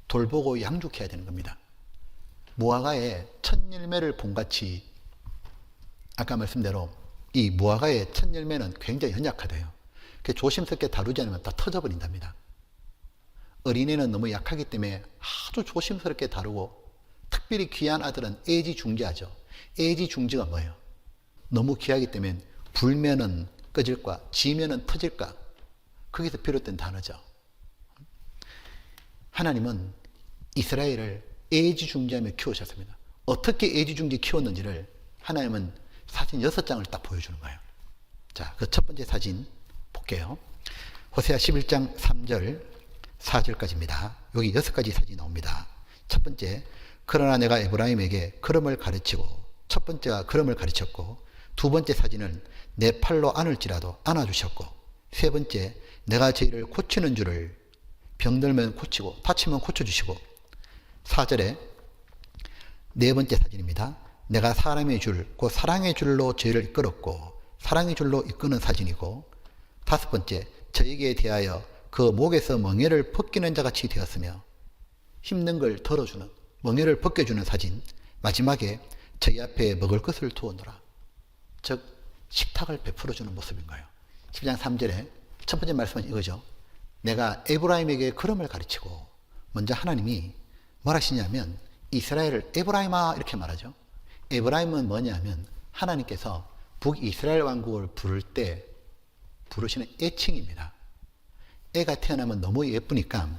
돌보고 양육해야 되는 겁니다. 무화과의 첫 열매를 본같이, 아까 말씀대로 이 무화과의 첫 열매는 굉장히 연약하대요. 조심스럽게 다루지 않으면 다 터져버린답니다. 어린애는 너무 약하기 때문에 아주 조심스럽게 다루고, 특별히 귀한 아들은 애지중지하죠. 애지중지가 뭐예요? 너무 귀하기 때문에 불면은 꺼질까, 지면은 터질까, 거기서 비롯된 단어죠. 하나님은 이스라엘을 애지중지하며 키우셨습니다. 어떻게 애지중지 키웠는지를 하나님은 사진 6장을 딱 보여주는 거예요. 자, 그 첫 번째 사진 볼게요. 호세아 11장 3절 4절까지입니다. 여기 6가지 사진이 나옵니다. 첫 번째, 그러나 내가 에브라임에게 걸음을 가르치고, 첫 번째가 걸음을 가르쳤고, 두 번째 사진은 내 팔로 안을지라도 안아주셨고, 세 번째, 내가 저희를 고치는 줄을, 병들면 고치고 다치면 고쳐주시고, 4절에 네 번째 사진입니다. 내가 사람의 줄, 곧 사랑의 줄로 저희를 이끌었고, 사랑의 줄로 이끄는 사진이고, 다섯 번째, 저에게 대하여 그 목에서 멍에를 벗기는 자같이 되었으며, 힘든 걸 덜어주는, 멍에를 벗겨주는 사진. 마지막에 저희 앞에 먹을 것을 두어놓으라. 즉 식탁을 베풀어주는 모습인 거예요. 10장 3절에 첫 번째 말씀은 이거죠. 내가 에브라임에게 걸음을 가르치고, 먼저 하나님이 뭐라 하시냐면 이스라엘을 에브라임아 이렇게 말하죠. 에브라임은 뭐냐면 하나님께서 북이스라엘 왕국을 부를 때 부르시는 애칭입니다. 애가 태어나면 너무 예쁘니까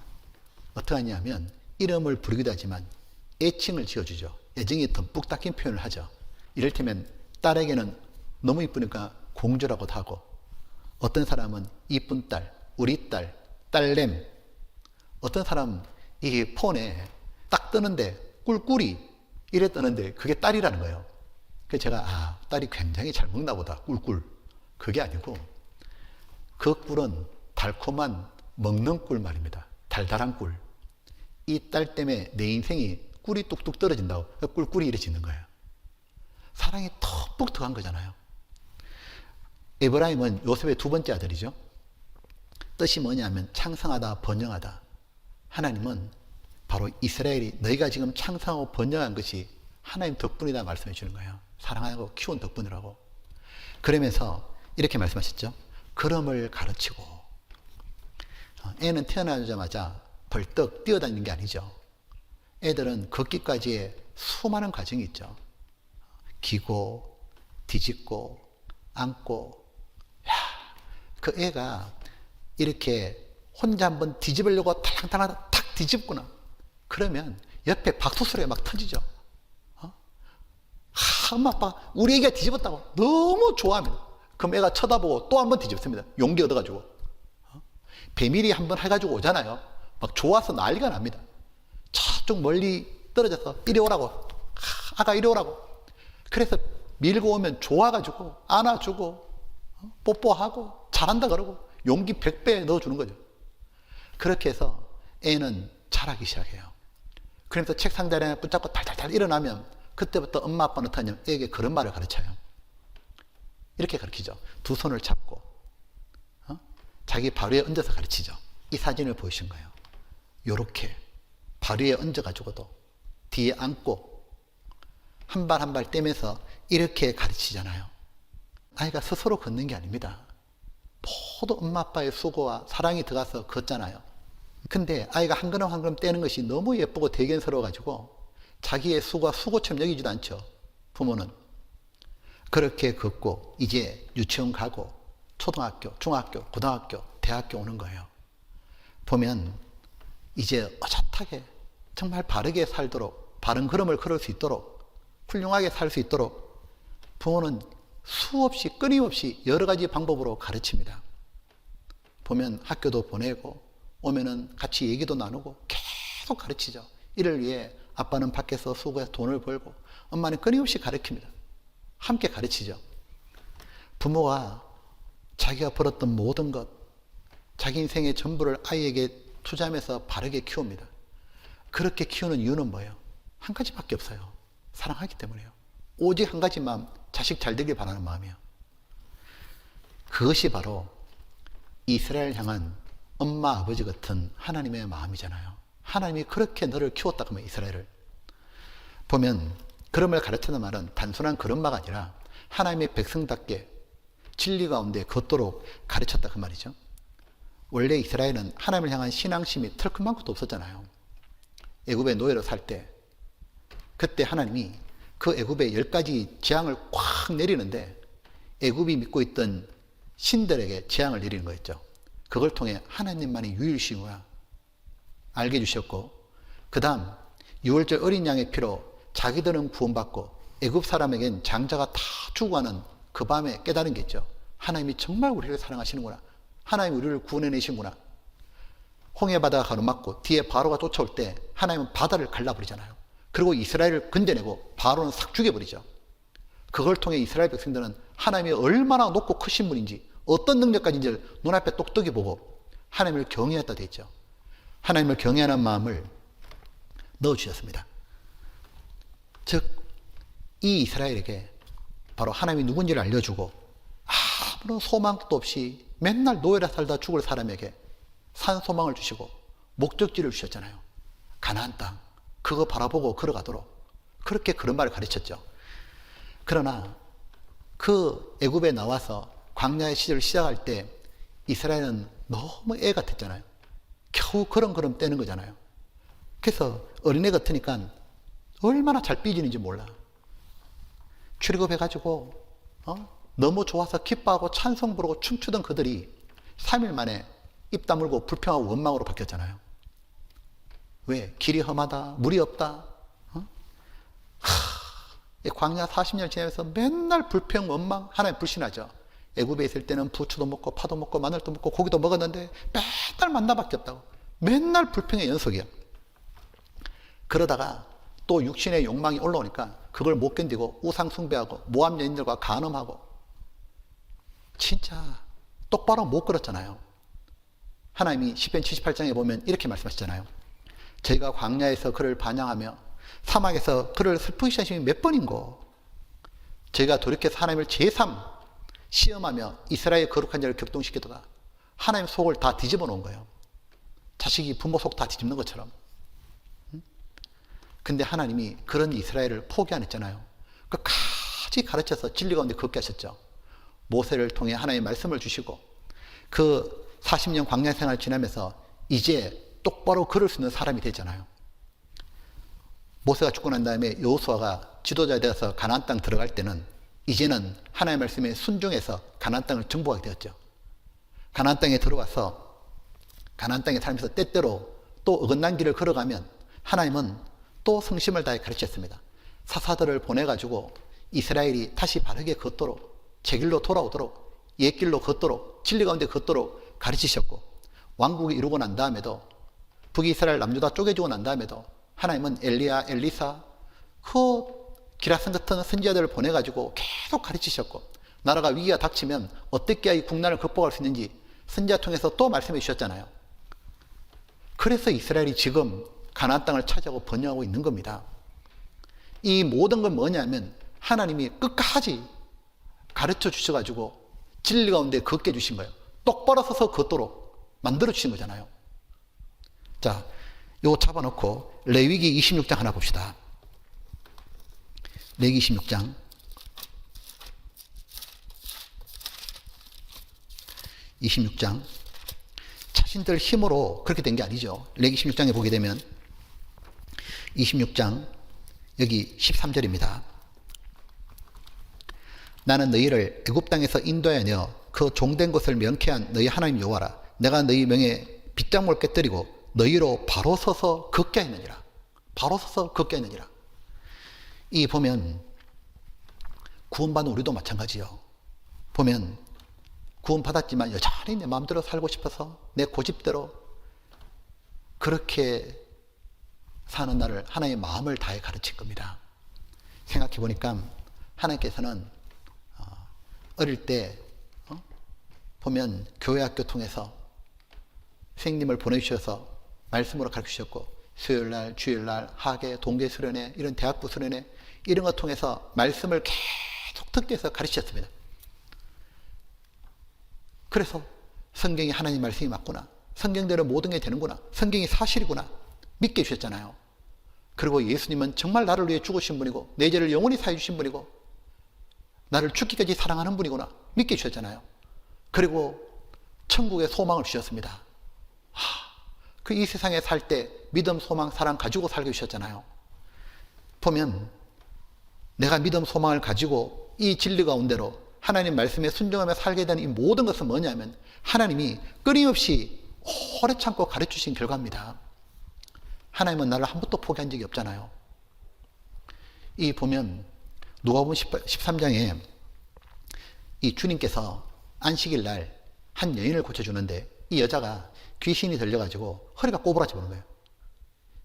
어떻게 하냐면 이름을 부르기도 하지만 애칭을 지어주죠. 애정이 듬뿍 닦인 표현을 하죠. 이를테면 딸에게는 너무 이쁘니까 공주라고도 하고, 어떤 사람은 이쁜 딸, 우리 딸, 딸냄, 어떤 사람은 이 폰에 딱 뜨는데 꿀꿀이 이래 뜨는데 그게 딸이라는 거예요. 그래서 제가 딸이 굉장히 잘 먹나 보다, 꿀꿀. 그게 아니고 그 꿀은 달콤한 먹는 꿀 말입니다. 달달한 꿀. 이 딸 때문에 내 인생이 꿀이 뚝뚝 떨어진다고 꿀꿀이 이래 짓는 거예요. 사랑이 턱 들어간 거잖아요. 에브라임은 요셉의 두 번째 아들이죠. 뜻이 뭐냐면 창성하다, 번영하다. 하나님은 바로 이스라엘이 너희가 지금 창성하고 번영한 것이 하나님 덕분이다 말씀해 주는 거예요. 사랑하고 키운 덕분이라고. 그러면서 이렇게 말씀하셨죠. 걸음을 가르치고. 애는 태어나자마자 벌떡 뛰어다니는 게 아니죠. 애들은 걷기까지의 수많은 과정이 있죠. 기고, 뒤집고, 안고. 그 애가 이렇게 혼자 한번 뒤집으려고 탈랑탈랑 탁 뒤집구나. 그러면 옆에 박수 소리가 막 터지죠. 엄마 아빠 우리 애가 뒤집었다고 너무 좋아합니다. 그럼 애가 쳐다보고 또 한번 뒤집습니다. 용기 얻어가지고. 배밀이 한번 해가지고 오잖아요. 막 좋아서 난리가 납니다. 저쪽 멀리 떨어져서 이리 오라고. 아가 이리 오라고. 그래서 밀고 오면 좋아가지고 안아주고 뽀뽀하고 잘한다 그러고 용기 100배 넣어주는 거죠. 그렇게 해서 애는 자라기 시작해요. 그러면서 책상 자리에 붙잡고 달달달 일어나면 그때부터 엄마 아빠는 어떠냐 애에게 그런 말을 가르쳐요. 이렇게 가르치죠. 두 손을 잡고 자기 발 위에 얹어서 가르치죠. 이 사진을 보여주신 거예요. 요렇게 발 위에 얹어가지고도 뒤에 안고 한 발 한 발 떼면서 이렇게 가르치잖아요. 아이가 스스로 걷는 게 아닙니다. 모두 엄마 아빠의 수고와 사랑이 들어가서 걷잖아요. 근데 아이가 한 걸음 한 걸음 떼는 것이 너무 예쁘고 대견스러워가지고 자기의 수고가 수고처럼 여기지도 않죠. 부모는. 그렇게 걷고 이제 유치원 가고 초등학교, 중학교, 고등학교, 대학교 오는 거예요. 보면 이제 어젓하게 정말 바르게 살도록 바른 걸음을 걸을 수 있도록 훌륭하게 살 수 있도록 부모는 수없이 끊임없이 여러 가지 방법으로 가르칩니다. 보면 학교도 보내고 오면은 같이 얘기도 나누고 계속 가르치죠. 이를 위해 아빠는 밖에서 수고해서 돈을 벌고 엄마는 끊임없이 가르칩니다. 함께 가르치죠. 부모가 자기가 벌었던 모든 것, 자기 인생의 전부를 아이에게 투자하면서 바르게 키웁니다. 그렇게 키우는 이유는 뭐예요? 한 가지밖에 없어요. 사랑하기 때문이에요. 오직 한 가지 마음, 자식 잘 되길 바라는 마음이에요. 그것이 바로 이스라엘 향한 엄마 아버지 같은 하나님의 마음이잖아요. 하나님이 그렇게 너를 키웠다 그러면 이스라엘을 보면 걸음을 가르치는 말은 단순한 걸음마가 아니라 하나님의 백성답게 진리 가운데 걷도록 가르쳤다 그 말이죠. 원래 이스라엘은 하나님을 향한 신앙심이 털큰만큼도 없었잖아요. 애굽의 노예로 살 때 그때 하나님이 그 애굽의 10가지 재앙을 꽉 내리는데 애굽이 믿고 있던 신들에게 재앙을 내리는 거였죠. 그걸 통해 하나님만이 유일신이구나 알게 해주셨고 그 다음 6월절 어린 양의 피로 자기들은 구원받고 애굽 사람에겐 장자가 다 죽어가는 그 밤에 깨달은 게 있죠. 하나님이 정말 우리를 사랑하시는구나. 하나님이 우리를 구원해내시는구나. 홍해바다가 가로막고 뒤에 바로가 쫓아올 때 하나님은 바다를 갈라버리잖아요. 그리고 이스라엘을 건져내고 바로는 싹 죽여버리죠. 그걸 통해 이스라엘 백성들은 하나님이 얼마나 높고 크신 분인지 어떤 능력까지인지 눈앞에 똑똑히 보고 하나님을 경외했다 돼 있죠. 하나님을 경외하는 마음을 넣어주셨습니다. 즉 이 이스라엘에게 바로 하나님이 누군지를 알려주고 아무런 소망도 없이 맨날 노예라 살다 죽을 사람에게 산 소망을 주시고 목적지를 주셨잖아요. 가나안 땅 그거 바라보고 걸어가도록 그렇게 그런 말을 가르쳤죠. 그러나 그 애굽에 나와서 광야의 시절을 시작할 때 이스라엘은 너무 애 같았잖아요. 겨우 걸음 떼는 거잖아요. 그래서 어린애 같으니까 얼마나 잘 삐지는지 몰라. 출애굽해가지고 너무 좋아서 기뻐하고 찬송 부르고 춤추던 그들이 3일 만에 입 다물고 불평하고 원망으로 바뀌었잖아요. 왜? 길이 험하다, 물이 없다. 광야 40년 지나면서 맨날 불평, 원망, 하나님 불신하죠. 애굽에 있을 때는 부추도 먹고 파도 먹고 마늘도 먹고 고기도 먹었는데 맨날 만나밖에 없다고. 맨날 불평의 연속이야. 그러다가 또 육신의 욕망이 올라오니까 그걸 못 견디고 우상 숭배하고 모함 여인들과 간음하고 진짜 똑바로 못 걸었잖아요. 하나님이 시편 78장에 보면 이렇게 말씀하시잖아요. 저희가 광야에서 그를 반향하며 사막에서 그를 슬프게 하심이 몇 번인고, 저희가 돌이켜서 하나님을 제3 시험하며 이스라엘 거룩한 자를 격동시키다가 하나님 속을 다 뒤집어 놓은 거예요. 자식이 부모 속 다 뒤집는 것처럼. 근데 하나님이 그런 이스라엘을 포기 안 했잖아요. 끝까지 가르쳐서 진리 가운데 걷게 하셨죠. 모세를 통해 하나님의 말씀을 주시고 그 40년 광야 생활을 지나면서 이제 똑바로 걸을 수 있는 사람이 되잖아요. 모세가 죽고 난 다음에 여호수아가 지도자에 되어서 가나안 땅 들어갈 때는 이제는 하나님의 말씀에 순종해서 가나안 땅을 정복하게 되었죠. 가나안 땅에 들어와서 가나안 땅에 살면서 때때로 또 어긋난 길을 걸어가면 하나님은 또 성심을 다해 가르쳤습니다. 사사들을 보내가지고 이스라엘이 다시 바르게 걷도록, 제 길로 돌아오도록, 옛 길로 걷도록, 진리 가운데 걷도록 가르치셨고, 왕국이 이루고 난 다음에도, 북이스라엘 남유다 쪼개지고 난 다음에도 하나님은 엘리야, 엘리사, 그 기라성 같은 선지자들을 보내가지고 계속 가르치셨고, 나라가 위기가 닥치면 어떻게 이 국난을 극복할 수 있는지 선지자 통해서 또 말씀해 주셨잖아요. 그래서 이스라엘이 지금 가나안 땅을 차지하고 번영하고 있는 겁니다. 이 모든 건 뭐냐면 하나님이 끝까지 가르쳐 주셔가지고 진리 가운데 걷게 해주신 거예요. 똑바로 서서 걷도록 만들어 주신 거잖아요. 자, 요거 잡아놓고 레위기 26장 하나 봅시다. 레위기 26장. 자신들 힘으로 그렇게 된 게 아니죠. 레위기 16장에 보게 되면 26장 여기 13절입니다. 나는 너희를 애굽 땅에서 인도하여 내어 그 종된 곳을 명쾌한 너희 하나님 여호와라. 내가 너희 명에 빗장mol을 깨뜨리고 너희로 바로 서서 걷게 하였느니라. 바로 서서 걷게 하였느니라. 이 보면 구원받은 우리도 마찬가지요. 보면 구원받았지만 여전히 내 마음대로 살고 싶어서 내 고집대로 그렇게 사는 나를 하나님의 마음을 다해 가르친 겁니다. 생각해 보니까 하나님께서는 어릴 때 보면 교회 학교 통해서 선생님을 보내주셔서 말씀으로 가르치셨고, 수요일날, 주일날, 학예, 동계 수련회, 이런 대학부 수련회 이런 거 통해서 말씀을 계속 듣게 해서 가르치셨습니다. 그래서 성경이 하나님 말씀이 맞구나, 성경대로 모든 게 되는구나, 성경이 사실이구나 믿게 해주셨잖아요. 그리고 예수님은 정말 나를 위해 죽으신 분이고 내 죄를 영원히 사해 주신 분이고 나를 죽기까지 사랑하는 분이구나 믿게 해주셨잖아요. 그리고 천국의 소망을 주셨습니다. 그 이 세상에 살 때 믿음, 소망, 사랑 가지고 살게 해주셨잖아요. 보면 내가 믿음, 소망을 가지고 이 진리 가운데로 하나님 말씀에 순종하며 살게 되는 이 모든 것은 뭐냐면 하나님이 끊임없이 오래 참고 가르치신 결과입니다. 하나님은 나를 한 번도 포기한 적이 없잖아요. 이 보면 누가복음 13장에 이 주님께서 안식일 날 한 여인을 고쳐주는데 이 여자가 귀신이 들려가지고 허리가 꼬부라져 보는 거예요.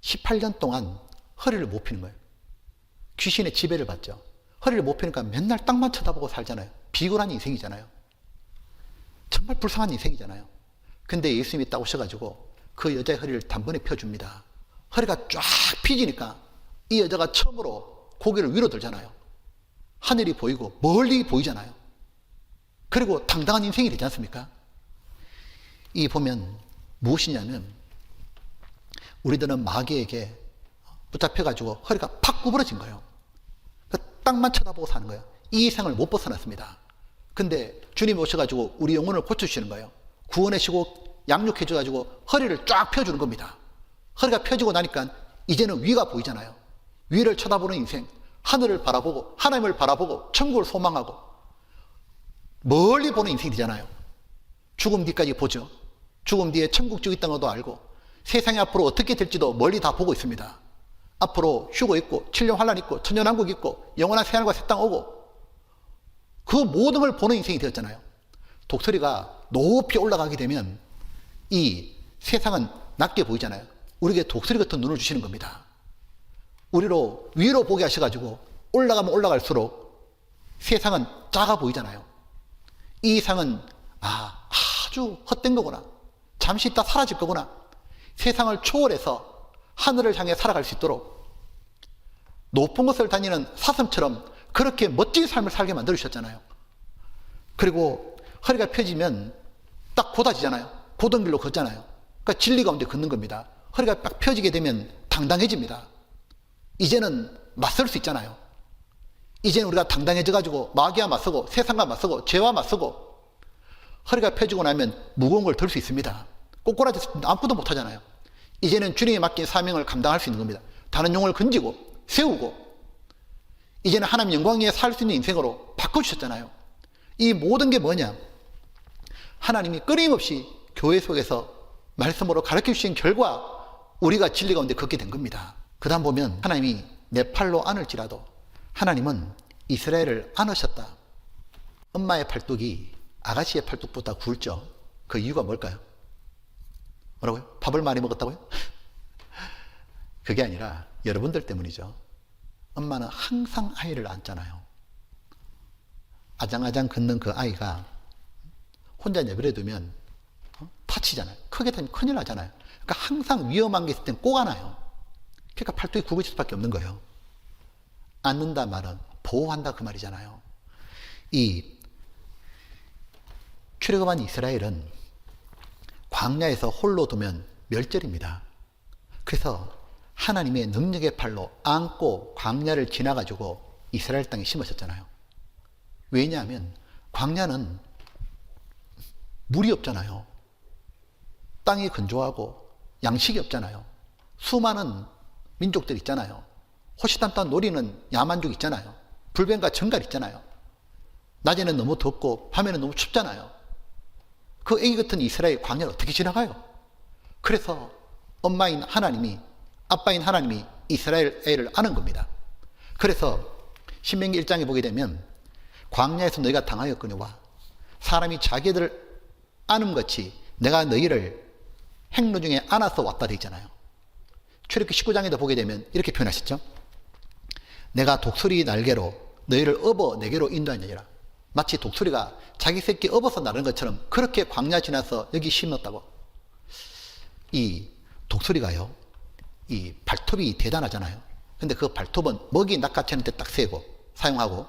18년 동안 허리를 못 피는 거예요. 귀신의 지배를 받죠. 허리를 못 피니까 맨날 땅만 쳐다보고 살잖아요. 비굴한 인생이잖아요. 정말 불쌍한 인생이잖아요. 근데 예수님이 딱 오셔가지고 그 여자의 허리를 단번에 펴줍니다. 허리가 쫙 펴지니까 이 여자가 처음으로 고개를 위로 들잖아요. 하늘이 보이고 멀리 보이잖아요. 그리고 당당한 인생이 되지 않습니까? 이 보면 무엇이냐면 우리들은 마귀에게 붙잡혀가지고 허리가 팍 구부러진 거예요. 그 땅만 쳐다보고 사는 거예요. 이 생을 못 벗어났습니다. 근데 주님이 오셔가지고 우리 영혼을 고쳐주시는 거예요. 구원해주고 양육해줘가지고 허리를 쫙 펴주는 겁니다. 허리가 펴지고 나니까 이제는 위가 보이잖아요. 위를 쳐다보는 인생, 하늘을 바라보고 하나님을 바라보고 천국을 소망하고 멀리 보는 인생이 되잖아요. 죽음 뒤까지 보죠. 죽음 뒤에 천국주가 있다는 것도 알고 세상이 앞으로 어떻게 될지도 멀리 다 보고 있습니다. 앞으로 휴거 있고 천년환란 있고 천년왕국 있고 영원한 새하늘과 새 땅 오고 그 모든 걸 보는 인생이 되었잖아요. 독수리가 높이 올라가게 되면 이 세상은 낮게 보이잖아요. 우리에게 독수리 같은 눈을 주시는 겁니다. 우리로 위로 보게 하셔가지고 올라가면 올라갈수록 세상은 작아 보이잖아요. 이 이상은 아주 헛된 거구나. 잠시 있다 사라질 거구나. 세상을 초월해서 하늘을 향해 살아갈 수 있도록 높은 곳을 다니는 사슴처럼 그렇게 멋진 삶을 살게 만들어주셨잖아요. 그리고 허리가 펴지면 딱 곧아지잖아요. 고든 길로 걷잖아요. 그러니까 진리 가운데 걷는 겁니다. 허리가 딱 펴지게 되면 당당해집니다. 이제는 맞설 수 있잖아요. 이제는 우리가 당당해져가지고 마귀와 맞서고 세상과 맞서고 죄와 맞서고 허리가 펴지고 나면 무거운 걸 들 수 있습니다. 꼬꾸라져서 아무것도 못하잖아요. 이제는 주님이 맡긴 사명을 감당할 수 있는 겁니다. 다른 영혼을 건지고 세우고 이제는 하나님 영광 위에 살 수 있는 인생으로 바꿔주셨잖아요. 이 모든 게 뭐냐? 하나님이 끊임없이 교회 속에서 말씀으로 가르쳐 주신 결과 우리가 진리 가운데 걷게 된 겁니다. 그 다음 보면 하나님이 내 팔로 안을지라도 하나님은 이스라엘을 안으셨다. 엄마의 팔뚝이 아가씨의 팔뚝보다 굵죠. 그 이유가 뭘까요? 뭐라고요? 밥을 많이 먹었다고요? 그게 아니라 여러분들 때문이죠. 엄마는 항상 아이를 안잖아요. 아장아장 걷는 그 아이가 혼자 내버려두면 다치잖아요. 크게 되면 큰일 나잖아요. 그러니까 항상 위험한 게 있을 땐 꼭 안아요. 그러니까 팔뚝이 굵어질 수밖에 없는 거예요. 안는다 말은 보호한다 그 말이잖아요. 이 출애굽한 이스라엘은 광야에서 홀로 두면 멸절입니다. 그래서 하나님의 능력의 팔로 안고 광야를 지나가지고 이스라엘 땅에 심으셨잖아요. 왜냐하면 광야는 물이 없잖아요. 땅이 건조하고 양식이 없잖아요. 수많은 민족들 있잖아요. 호시탐탐 노리는 야만족 있잖아요. 불뱀과 정갈 있잖아요. 낮에는 너무 덥고 밤에는 너무 춥잖아요. 그 애기 같은 이스라엘 광야를 어떻게 지나가요? 그래서 엄마인 하나님이 아빠인 하나님이 이스라엘 애를 안은 겁니다. 그래서 신명기 1장에 보게 되면 광야에서 너희가 당하였거니와 사람이 자기들 안음같이 내가 너희를 행로 중에 안아서 왔다 돼 있잖아요. 출애굽기 19장에도 보게 되면 이렇게 표현하셨죠. 내가 독수리 날개로 너희를 업어 내게로 인도하느니라. 마치 독수리가 자기 새끼 업어서 나르는 것처럼 그렇게 광야 지나서 여기 심었다고. 이 독수리가요, 이 발톱이 대단하잖아요. 근데 그 발톱은 먹이 낚아채는 데 딱 세고 사용하고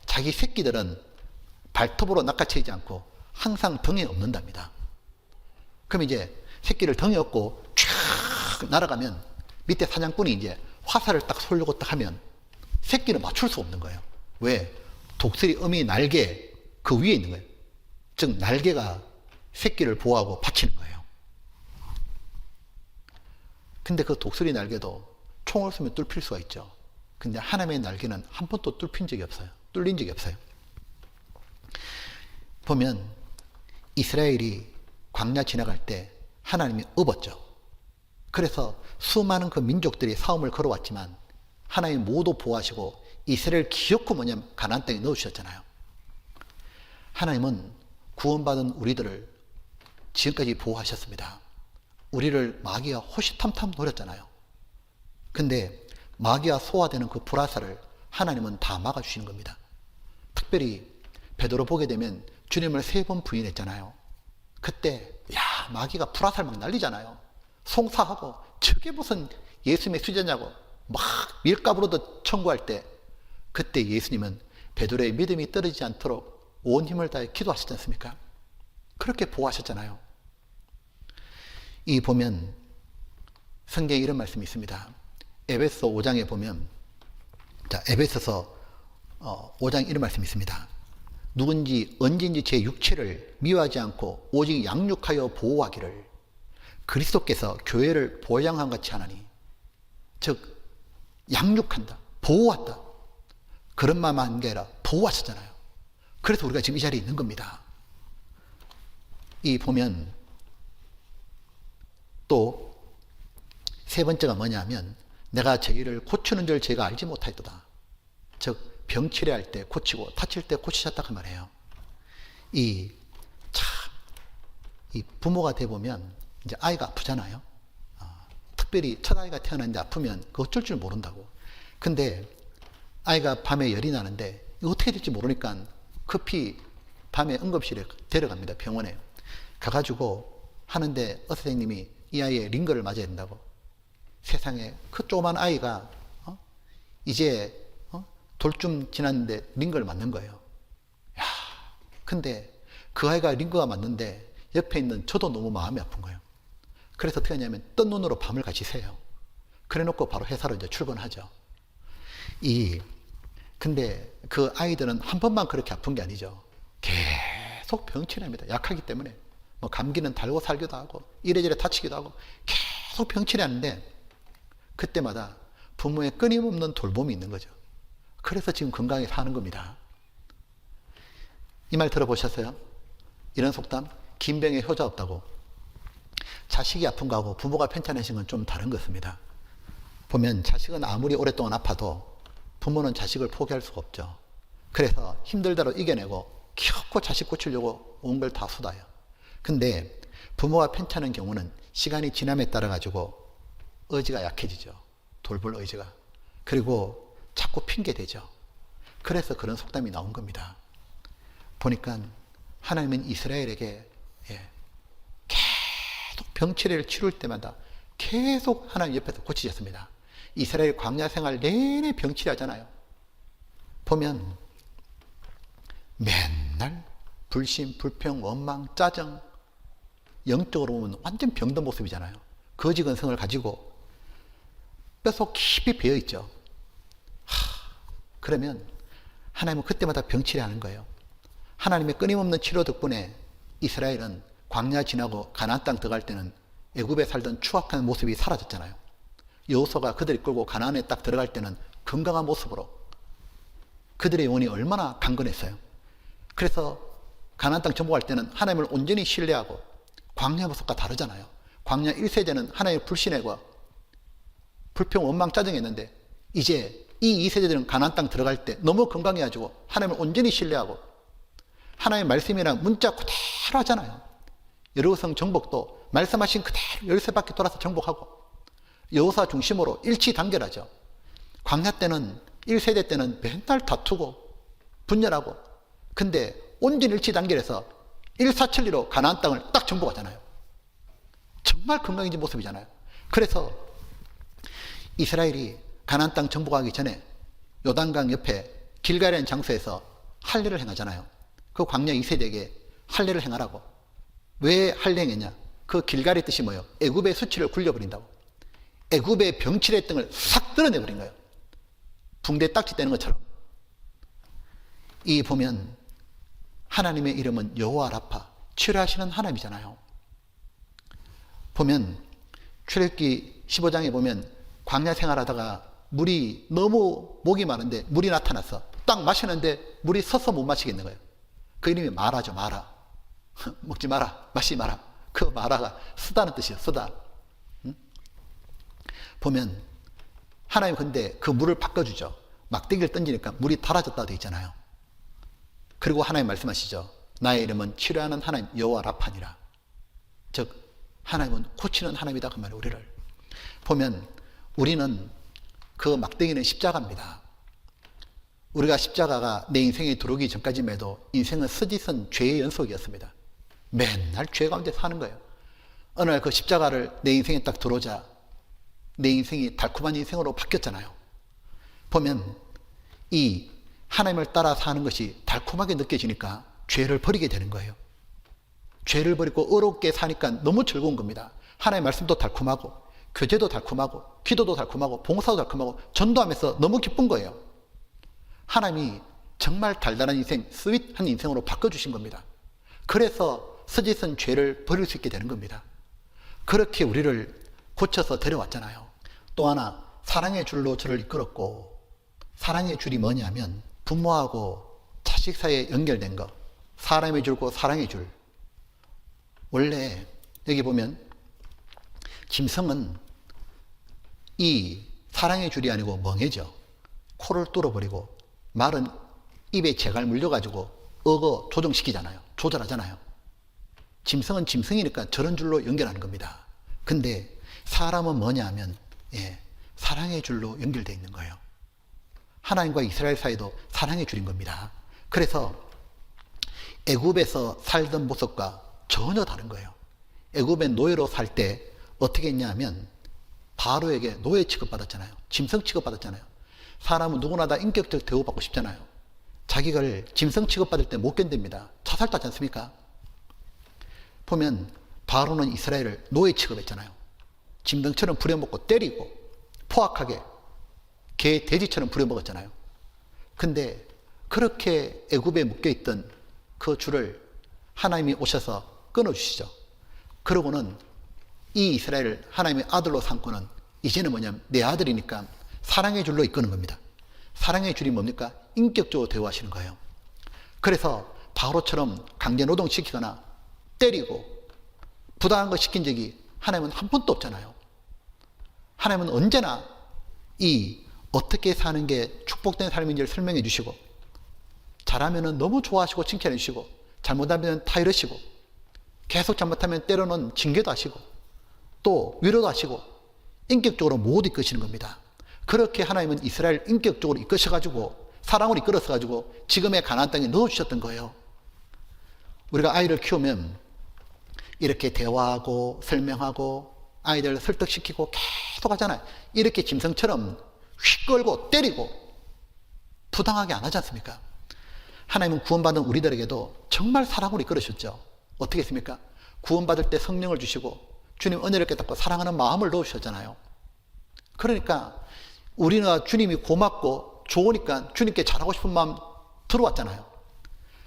자기 새끼들은 발톱으로 낚아채지 않고 항상 등에 엎는답니다. 그럼 이제 새끼를 등에 엎고 쫙 날아가면 밑에 사냥꾼이 이제 화살을 딱 쏘려고 딱 하면 새끼를 맞출 수 없는 거예요. 왜? 독수리 어미 날개 그 위에 있는 거예요. 즉 날개가 새끼를 보호하고 받치는 거예요. 근데 그 독수리 날개도 총을 쏘면 뚫힐 수가 있죠. 근데 하나님의 날개는 한 번도 뚫린 적이 없어요. 보면 이스라엘이 광야 지나갈 때 하나님이 업었죠. 그래서 수많은 그 민족들이 싸움을 걸어왔지만 하나님 모두 보호하시고 이스라엘 기어코 뭐냐면 가나안 땅에 넣어주셨잖아요. 하나님은 구원받은 우리들을 지금까지 보호하셨습니다. 우리를 마귀가 호시탐탐 노렸잖아요. 근데 마귀가 소화되는 그 불화살을 하나님은 다 막아주시는 겁니다. 특별히 베드로 보게 되면 주님을 3번 부인했잖아요. 그때 마귀가 불화살 막 날리잖아요. 송사하고 저게 무슨 예수님의 수제냐고 막 밀가부로도 청구할 때 그때 예수님은 베드로의 믿음이 떨어지지 않도록 온 힘을 다해 기도하셨지 않습니까? 그렇게 보호하셨잖아요. 이 보면 성경에 이런 말씀이 있습니다. 에베소 5장에 보면 에베소서 5장 이런 말씀이 있습니다. 누군지 언제든지 제 육체를 미워하지 않고 오직 양육하여 보호하기를 그리스도께서 교회를 보양한 같이 하나니, 즉 양육한다, 보호한다, 그런 말만 한 게 아니라 보호하셨잖아요. 그래서 우리가 지금 이 자리에 있는 겁니다. 이 보면 또 세 번째가 뭐냐면 내가 저희를 고치는 줄 제가 알지 못하였도다. 즉 병치레할 때 고치고 다칠 때 고치셨다 그 말이에요. 이 부모가 돼 보면 이제 아이가 아프잖아요. 특별히 첫 아이가 태어났는데 아프면 그 어쩔 줄 모른다고. 근데 아이가 밤에 열이 나는데 이거 어떻게 될지 모르니까 급히 밤에 응급실에 데려갑니다. 병원에 가가지고 하는데 의사 선생님이 이 아이의 링거를 맞아야 된다고. 세상에 그 조그만 아이가 이제 돌쯤 지났는데 링거를 맞는 거예요. 야, 근데 그 아이가 링거가 맞는데 옆에 있는 저도 너무 마음이 아픈 거예요. 그래서 어떻게 하냐면 뜬 눈으로 밤을 같이 새요. 그래 놓고 바로 회사로 이제 출근하죠. 근데 그 아이들은 한 번만 그렇게 아픈 게 아니죠. 계속 병치레합니다. 약하기 때문에. 뭐 감기는 달고 살기도 하고 이래저래 다치기도 하고 계속 병치레하는데 그때마다 부모의 끊임없는 돌봄이 있는 거죠. 그래서 지금 건강하게 사는 겁니다. 이 말 들어보셨어요? 이런 속담? 긴 병에 효자 없다고. 자식이 아픈 거하고 부모가 편찮으신 건 좀 다른 것입니다. 보면 자식은 아무리 오랫동안 아파도 부모는 자식을 포기할 수가 없죠. 그래서 힘들다로 이겨내고 키웠고 자식 고치려고 온 걸 다 쏟아요. 근데 부모가 편찮은 경우는 시간이 지남에 따라 가지고 의지가 약해지죠. 돌볼 의지가. 그리고 자꾸 핑계대죠. 그래서 그런 속담이 나온 겁니다. 보니까 하나님은 이스라엘에게 계속 병치레를 치룰 때마다 계속 하나님 옆에서 고치셨습니다. 이스라엘 광야 생활 내내 병치레 하잖아요. 보면 맨날 불신, 불평, 원망, 짜증, 영적으로 보면 완전 병든 모습이잖아요. 거지근성을 가지고 뼛속 깊이 배어있죠. 그러면 하나님은 그때마다 병치레 하는 거예요. 하나님의 끊임없는 치료 덕분에 이스라엘은 광야 지나고 가나안 땅 들어갈 때는 애굽에 살던 추악한 모습이 사라졌잖아요. 여호수아가 그들이 끌고 가나안에 딱 들어갈 때는 건강한 모습으로 그들의 영혼이 얼마나 강건했어요. 그래서 가나안 땅 정복할 때는 하나님을 온전히 신뢰하고 광야 모습과 다르잖아요. 광야 1세대는 하나님을 불신하고 불평, 원망, 짜증했는데 이제 이 2세대들은 가나안 땅 들어갈 때 너무 건강해가지고 하나님을 온전히 신뢰하고 하나님의 말씀이랑 문자 그대로 하잖아요. 여리고성 정복도 말씀하신 그대로 열쇠바퀴 돌아서 정복하고 여호수아 중심으로 일치단결하죠. 광야 때는 1세대 때는 맨날 다투고 분열하고 근데 온전히 일치단결해서 일사천리로 가나안 땅을 딱 정복하잖아요. 정말 건강해진 모습이잖아요. 그래서 이스라엘이 가나안 땅 정복하기 전에 요단강 옆에 길갈이라는 장소에서 할례를 행하잖아요. 그 광야 2세대에게 할례를 행하라고. 왜 할례 행했냐? 그 길갈이 뜻이 뭐예요? 애굽의 수치를 굴려버린다고. 애굽의 병치레 등을 싹 드러내버린 거예요. 붕대 딱지 떼는 것처럼. 이 보면 하나님의 이름은 여호와 라파, 치료하시는 하나님이잖아요. 보면 출애굽기 15장에 보면 광야 생활하다가 물이 너무 목이 마른데 물이 나타났어. 딱 마시는데 물이 서서 못 마시겠는 거예요. 그 이름이 마라죠. 마라. 먹지 마라. 마시지 마라. 그 마라가 쓰다는 뜻이에요. 쓰다. 응? 보면 하나님 근데 그 물을 바꿔주죠. 막대기를 던지니까 물이 달아졌다고 되어 있잖아요. 그리고 하나님 말씀하시죠. 나의 이름은 치료하는 하나님 여호와 라파니라. 즉 하나님은 고치는 하나님이다 그 말이에요. 우리를 보면 우리는 그 막대기는 십자가입니다. 우리가 십자가가 내 인생에 들어오기 전까지만 해도 인생은 스짓은 죄의 연속이었습니다. 맨날 죄 가운데 사는 거예요. 어느 날 그 십자가를 내 인생에 딱 들어오자 내 인생이 달콤한 인생으로 바뀌었잖아요. 보면 이 하나님을 따라 사는 것이 달콤하게 느껴지니까 죄를 버리게 되는 거예요. 죄를 버리고 어렵게 사니까 너무 즐거운 겁니다. 하나님의 말씀도 달콤하고 교제도 달콤하고 기도도 달콤하고 봉사도 달콤하고 전도하면서 너무 기쁜 거예요. 하나님이 정말 달달한 인생, 스윗한 인생으로 바꿔주신 겁니다. 그래서 스짓은 죄를 버릴 수 있게 되는 겁니다. 그렇게 우리를 고쳐서 데려왔잖아요. 또 하나 사랑의 줄로 저를 이끌었고 사랑의 줄이 뭐냐면 부모하고 자식 사이에 연결된 거, 사람의 줄고 사랑의 줄. 원래 여기 보면 짐승은 이 사랑의 줄이 아니고 멍해져. 코를 뚫어버리고 말은 입에 재갈 물려가지고 어거 조정시키잖아요. 조절하잖아요. 짐승은 짐승이니까 저런 줄로 연결하는 겁니다. 근데 사람은 뭐냐 하면 사랑의 줄로 연결되어 있는 거예요. 하나님과 이스라엘 사이도 사랑의 줄인 겁니다. 그래서 애굽에서 살던 모습과 전혀 다른 거예요. 애굽의 노예로 살 때 어떻게 했냐면 바로에게 노예 취급받았잖아요. 짐승 취급받았잖아요. 사람은 누구나 다 인격적 대우받고 싶잖아요. 자기를 짐승 취급받을 때 못 견딥니다. 자살도 하지 않습니까? 보면 바로는 이스라엘을 노예 취급했잖아요. 짐승처럼 부려먹고 때리고 포악하게 개, 돼지처럼 부려먹었잖아요. 근데 그렇게 애굽에 묶여있던 그 줄을 하나님이 오셔서 끊어주시죠. 그러고는 이 이스라엘을 하나님의 아들로 삼고는 이제는 뭐냐면 내 아들이니까 사랑의 줄로 이끄는 겁니다. 사랑의 줄이 뭡니까? 인격적으로 대우하시는 거예요. 그래서 바로처럼 강제 노동시키거나 때리고 부당한 거 시킨 적이 하나님은 한 번도 없잖아요. 하나님은 언제나 이 어떻게 사는 게 축복된 삶인지를 설명해 주시고 잘하면 너무 좋아하시고 칭찬해 주시고 잘못하면 타이르시고 계속 잘못하면 때로는 징계도 하시고 또 위로도 하시고 인격적으로 모두 이끄시는 겁니다. 그렇게 하나님은 이스라엘 인격적으로 이끄셔가지고 사랑으로 이끌어서가지고 지금의 가나안 땅에 넣어주셨던 거예요. 우리가 아이를 키우면 이렇게 대화하고 설명하고 아이들 설득시키고 계속 하잖아요. 이렇게 짐승처럼 휙 끌고 때리고 부당하게 안 하지 않습니까? 하나님은 구원받은 우리들에게도 정말 사랑으로 이끌으셨죠. 어떻게 했습니까? 구원받을 때 성령을 주시고 주님 은혜를 깨닫고 사랑하는 마음을 넣으셨잖아요. 그러니까 우리는 주님이 고맙고 좋으니까 주님께 잘하고 싶은 마음 들어왔잖아요.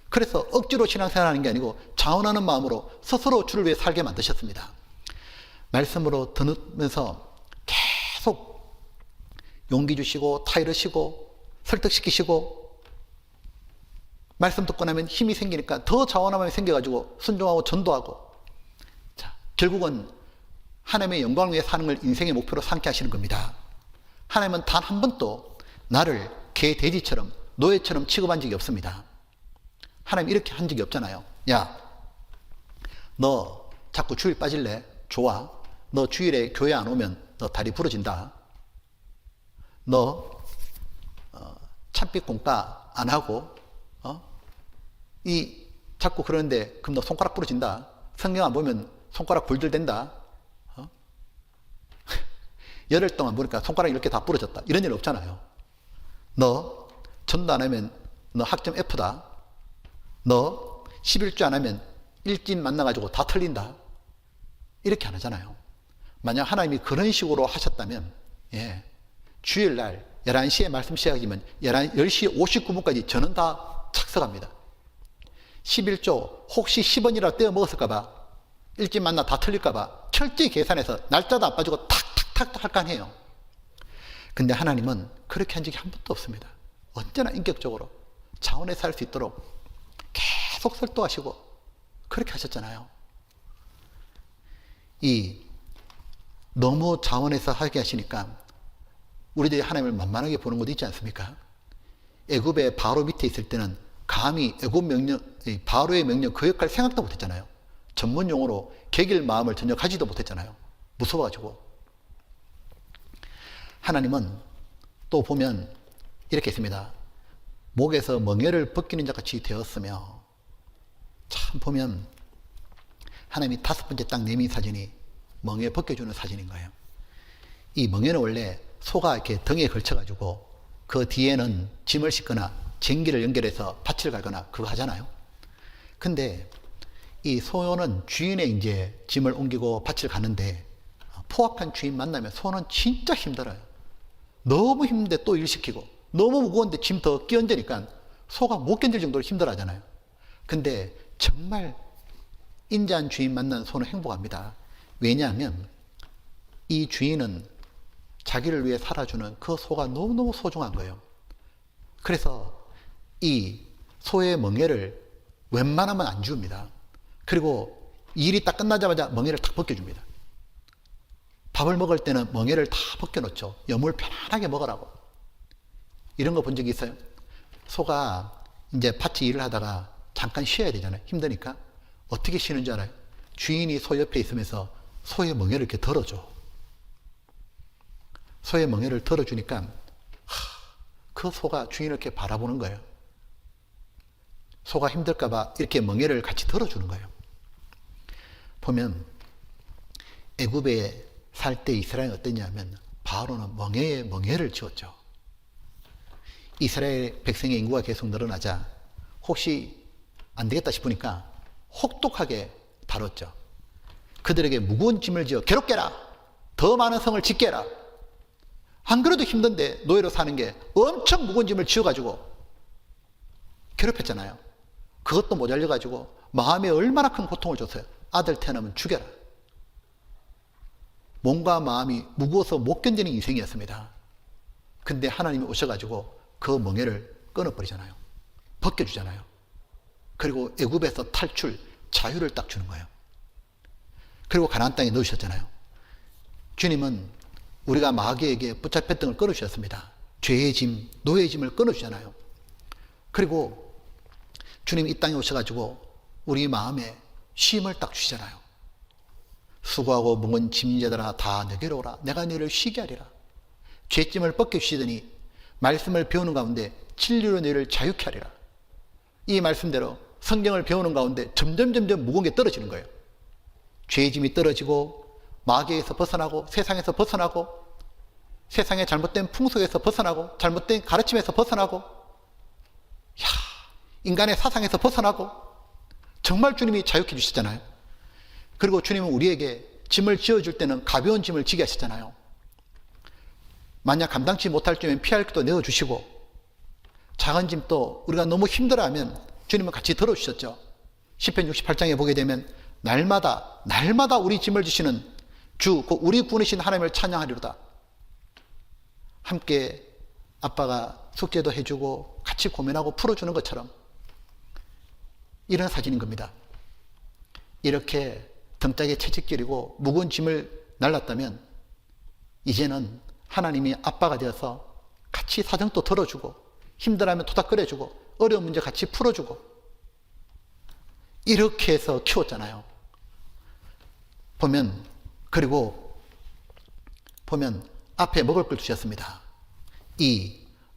그래서 억지로 신앙생활하는 게 아니고 자원하는 마음으로 스스로 주를 위해 살게 만드셨습니다. 말씀으로 들으면서 계속 용기 주시고 타이르시고 설득시키시고 말씀 듣고 나면 힘이 생기니까 더 자원함이 생겨가지고 순종하고 전도하고 자, 결국은 하나님의 영광을 위해 사는 걸 인생의 목표로 삼게 하시는 겁니다. 하나님은 단 한 번도 나를 개, 돼지처럼 노예처럼 취급한 적이 없습니다. 하나님 이렇게 한 적이 없잖아요. 야, 너 자꾸 주일 빠질래? 좋아. 너 주일에 교회 안 오면 너 다리 부러진다. 너 참빛 공과 안 하고 자꾸 그러는데 그럼 너 손가락 부러진다. 성경 안 보면 손가락 굴들댄다. 열흘 동안 보니까 손가락 이렇게 다 부러졌다. 이런 일 없잖아요. 너 전도 안 하면 너 학점 F다. 너 11주 안 하면 일진 만나가지고 다 틀린다. 이렇게 안 하잖아요. 만약 하나님이 그런 식으로 하셨다면 주일날 11시에 말씀 시작이면 10시 59분까지 저는 다 착석합니다. 11조 혹시 10원이라도 떼어 먹었을까봐 일진 만나 다 틀릴까봐 철저히 계산해서 날짜도 안 빠지고 탁탁탁 할까 해요. 근데 하나님은 그렇게 한 적이 한 번도 없습니다. 언제나 인격적으로 자원해서 살 수 있도록 계속 설득하시고 그렇게 하셨잖아요. 너무 자원해서 하게 하시니까 우리들이 하나님을 만만하게 보는 것도 있지 않습니까? 애굽의 바로 밑에 있을 때는 감히 애굽 명령, 바로의 명령 그 역할 생각도 못했잖아요. 전문 용어로 개길 마음을 전혀 가지도 못했잖아요. 무서워가지고. 하나님은 또 보면 이렇게 했습니다. 목에서 멍에를 벗기는 자 같이 되었으며 참 보면 하나님이 5번째 딱 내민 사진이 멍에 벗겨주는 사진인 거예요. 이 멍에는 원래 소가 이렇게 등에 걸쳐가지고 그 뒤에는 짐을 싣거나 쟁기를 연결해서 밭을 갈거나 그거 하잖아요. 근데 이 소는 주인의 이제 짐을 옮기고 밭을 가는데 포악한 주인 만나면 소는 진짜 힘들어요. 너무 힘든데 또 일 시키고 너무 무거운데 짐 더 끼얹으니까 소가 못 견딜 정도로 힘들어 하잖아요. 근데 정말 인자한 주인 만난 소는 행복합니다. 왜냐하면 이 주인은 자기를 위해 살아주는 그 소가 너무너무 소중한 거예요. 그래서 이 소의 멍에를 웬만하면 안 줍니다. 그리고 일이 딱 끝나자마자 멍에를 딱 벗겨줍니다. 밥을 먹을 때는 멍에를 다 벗겨놓죠. 여물 편안하게 먹으라고. 이런 거 본 적이 있어요? 소가 이제 밭에 일을 하다가 잠깐 쉬어야 되잖아요. 힘드니까. 어떻게 쉬는 줄 알아요? 주인이 소 옆에 있으면서 소의 멍에를 이렇게 덜어줘. 소의 멍에를 덜어주니까 그 소가 주인을 이렇게 바라보는 거예요. 소가 힘들까봐 이렇게 멍에를 같이 덜어주는 거예요. 보면 애굽에 살 때 이스라엘은 어땠냐면 바로는 멍에에 멍에를 지었죠. 이스라엘 백성의 인구가 계속 늘어나자 혹시 안 되겠다 싶으니까 혹독하게 다뤘죠. 그들에게 무거운 짐을 지어 괴롭게 해라. 더 많은 성을 짓게 해라. 안 그래도 힘든데 노예로 사는 게 엄청 무거운 짐을 지어가지고 괴롭혔잖아요. 그것도 모자려가지고 마음에 얼마나 큰 고통을 줬어요. 아들 태어나면 죽여라. 몸과 마음이 무거워서 못 견디는 인생이었습니다. 근데 하나님이 오셔가지고 그 멍에를 끊어버리잖아요. 벗겨주잖아요. 그리고 애굽에서 탈출, 자유를 딱 주는 거예요. 그리고 가나안 땅에 넣으셨잖아요. 주님은 우리가 마귀에게 붙잡혔던 걸 끊어주셨습니다. 죄의 짐, 노예의 짐을 끊어주잖아요. 그리고 주님이 이 땅에 오셔가지고 우리 마음에 쉼을 딱 주시잖아요. 수고하고 무거운 짐자들아 다 내게로 오라. 내가 너희를 쉬게 하리라. 죄짐을 벗겨주시더니 말씀을 배우는 가운데 진리로 너희를 자유케 하리라. 이 말씀대로 성경을 배우는 가운데 점점 무거운 게 떨어지는 거예요. 죄짐이 떨어지고 마귀에서 벗어나고 세상에서 벗어나고 세상의 잘못된 풍속에서 벗어나고 잘못된 가르침에서 벗어나고 인간의 사상에서 벗어나고 정말 주님이 자유케 주시잖아요. 그리고 주님은 우리에게 짐을 지어줄 때는 가벼운 짐을 지게 하시잖아요. 만약 감당치 못할 점에 피할 것도 내어주시고 작은 짐도 우리가 너무 힘들어하면 주님은 같이 들어주셨죠. 시편 68장에 보게 되면 날마다 우리 짐을 지시는 주, 우리 구원이신 하나님을 찬양하리로다. 함께 아빠가 숙제도 해주고 같이 고민하고 풀어주는 것처럼 이런 사진인 겁니다. 이렇게 등짝에 채찍질이고 무거운 짐을 날랐다면 이제는 하나님이 아빠가 되어서 같이 사정도 들어주고 힘들어하면 토닥거려주고 어려운 문제 같이 풀어주고 이렇게 해서 키웠잖아요. 그리고 보면 앞에 먹을 걸 주셨습니다.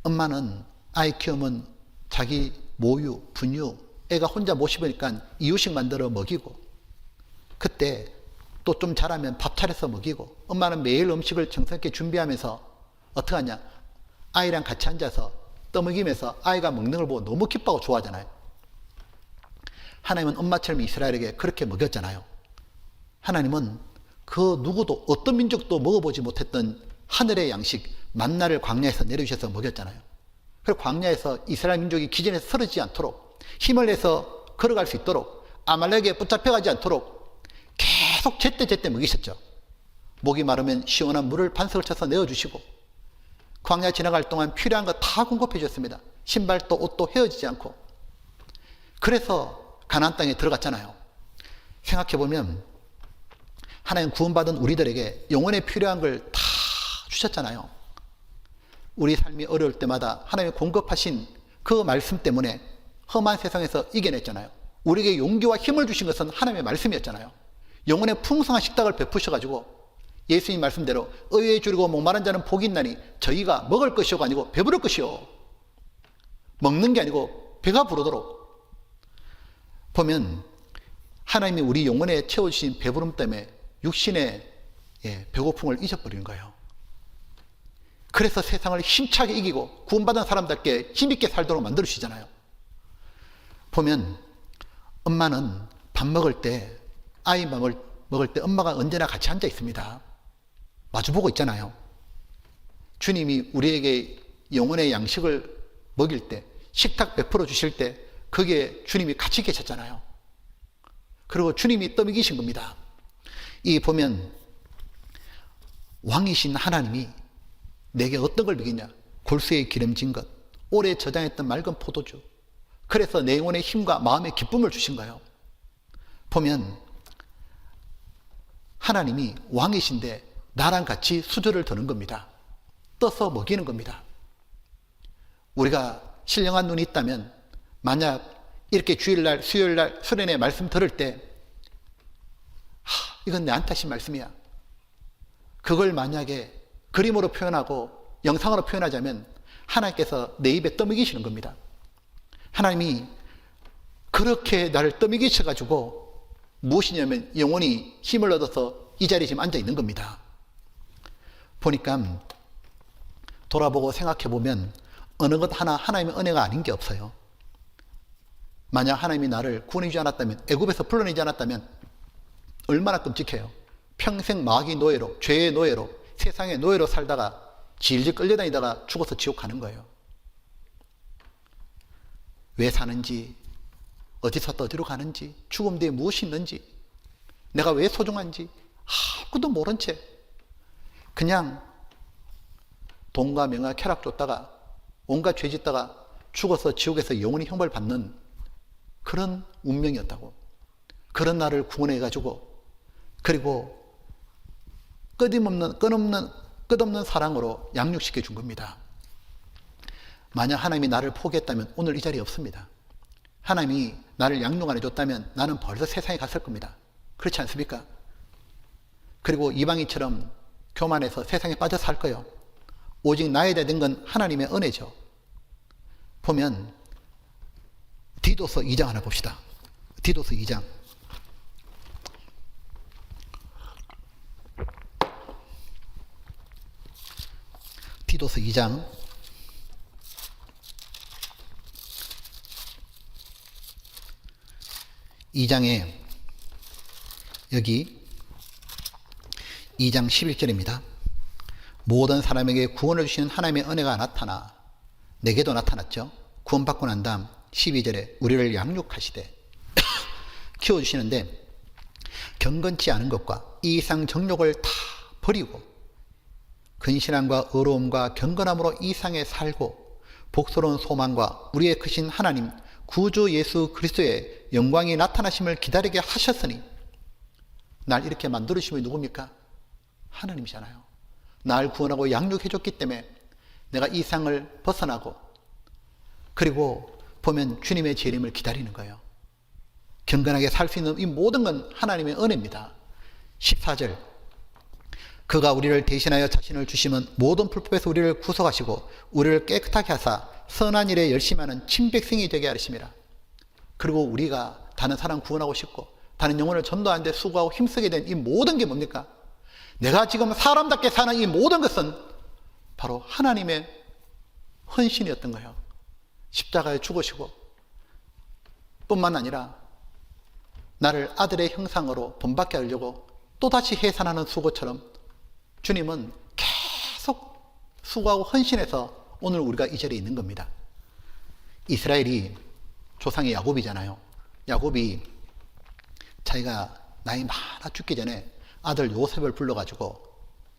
엄마는 아이 키우면 자기 모유, 분유, 애가 혼자 못 씹으니까 이유식 만들어 먹이고 그때 또 좀 자라면 밥 차려서 먹이고 엄마는 매일 음식을 정성있게 준비하면서 어떻게 하냐? 아이랑 같이 앉아서 떠먹이면서 아이가 먹는 걸 보고 너무 기뻐하고 좋아하잖아요. 하나님은 엄마처럼 이스라엘에게 그렇게 먹였잖아요. 하나님은 그 누구도 어떤 민족도 먹어보지 못했던 하늘의 양식 만나를 광야에서 내려주셔서 먹였잖아요. 그리고 광야에서 이스라엘 민족이 기전에서 쓰러지지 않도록 힘을 내서 걸어갈 수 있도록 아말렉에 붙잡혀가지 않도록 계속 제때 먹이셨죠. 목이 마르면 시원한 물을 반석을 쳐서 내어주시고 광야 지나갈 동안 필요한 거 다 공급해 주셨습니다. 신발도 옷도 헤어지지 않고. 그래서 가나안 땅에 들어갔잖아요. 생각해보면 하나님 구원받은 우리들에게 영혼에 필요한 걸 다 주셨잖아요. 우리 삶이 어려울 때마다 하나님이 공급하신 그 말씀 때문에 험한 세상에서 이겨냈잖아요. 우리에게 용기와 힘을 주신 것은 하나님의 말씀이었잖아요. 영혼의 풍성한 식탁을 베푸셔가지고 예수님 말씀대로 의에 줄이고 목마른 자는 복이 있나니 저희가 먹을 것이오가 아니고 배부를 것이오. 먹는 게 아니고 배가 부르도록. 보면 하나님이 우리 영혼에 채워주신 배부름 때문에 육신의 배고픔을 잊어버리는 거예요. 그래서 세상을 힘차게 이기고 구원받은 사람답게 힘있게 살도록 만들어주시잖아요. 보면 엄마는 밥 먹을 때 아이 먹을 때 엄마가 언제나 같이 앉아 있습니다. 마주보고 있잖아요. 주님이 우리에게 영혼의 양식을 먹일 때 식탁 베풀어 주실 때 거기에 주님이 같이 계셨잖아요. 그리고 주님이 떠먹이신 겁니다. 이 보면 왕이신 하나님이 내게 어떤 걸 먹이냐? 골수에 기름진 것, 오래 저장했던 맑은 포도주, 그래서 내 영혼의 힘과 마음의 기쁨을 주신 거예요. 보면 하나님이 왕이신데 나랑 같이 수저를 드는 겁니다. 떠서 먹이는 겁니다. 우리가 신령한 눈이 있다면 만약 이렇게 주일날, 수요일날 수련회 말씀 들을 때 이건 내한테 하신 말씀이야. 그걸 만약에 그림으로 표현하고 영상으로 표현하자면 하나님께서 내 입에 떠먹이시는 겁니다. 하나님이 그렇게 나를 떠먹이셔가지고 무엇이냐면 영혼이 힘을 얻어서 이 자리에 지금 앉아 있는 겁니다. 보니까 돌아보고 생각해보면 어느 것 하나 하나님의 은혜가 아닌 게 없어요. 만약 하나님이 나를 구원해주지 않았다면, 애굽에서 불러내지 않았다면 얼마나 끔찍해요. 평생 마귀 노예로, 죄의 노예로, 세상의 노예로 살다가 질질 끌려다니다가 죽어서 지옥 가는 거예요. 왜 사는지, 어디서 어디로 가는지, 죽음 뒤에 무엇이 있는지, 내가 왜 소중한지 아무것도 모른 채 그냥 돈과 명화 쾌락 쫓다가 온갖 죄 짓다가 죽어서 지옥에서 영원히 형벌 받는 그런 운명이었다고. 그런 나를 구원해가지고 그리고 끝없는 사랑으로 양육시켜 준 겁니다. 만약 하나님이 나를 포기했다면 오늘 이 자리에 없습니다. 하나님이 나를 양육 안 해줬다면 나는 벌써 세상에 갔을 겁니다. 그렇지 않습니까? 그리고 이방인처럼 교만해서 세상에 빠져 살 거예요. 오직 나에 대한 건 하나님의 은혜죠. 보면 디도서 2장 하나 봅시다. 디도서 2장. 디도서 2장 2장에 여기 2장 11절입니다. 모든 사람에게 구원을 주시는 하나님의 은혜가 나타나 내게도 나타났죠. 구원받고 난 다음 12절에 우리를 양육하시되 키워주시는데 경건치 않은 것과 이상 정욕을 다 버리고 근신함과 의로움과 경건함으로 이 상에 살고 복스러운 소망과 우리의 크신 하나님 구주 예수 그리스도의 영광이 나타나심을 기다리게 하셨으니 날 이렇게 만들어주신 분이 누굽니까? 하나님이잖아요. 날 구원하고 양육해줬기 때문에 내가 이 상을 벗어나고 그리고 보면 주님의 재림을 기다리는 거예요. 경건하게 살 수 있는 이 모든 건 하나님의 은혜입니다. 14절 그가 우리를 대신하여 자신을 주시면 모든 불법에서 우리를 구속하시고 우리를 깨끗하게 하사 선한 일에 열심히 하는 친백성이 되게 하심이라. 그리고 우리가 다른 사람 구원하고 싶고 다른 영혼을 전도하는 데 수고하고 힘쓰게 된 이 모든 게 뭡니까? 내가 지금 사람답게 사는 이 모든 것은 바로 하나님의 헌신이었던 거예요. 십자가에 죽으시고 뿐만 아니라 나를 아들의 형상으로 본받게 하려고 또다시 해산하는 수고처럼 주님은 계속 수고하고 헌신해서 오늘 우리가 이 자리에 있는 겁니다. 이스라엘이 조상이 야곱이잖아요. 야곱이 자기가 나이 많아 죽기 전에 아들 요셉을 불러가지고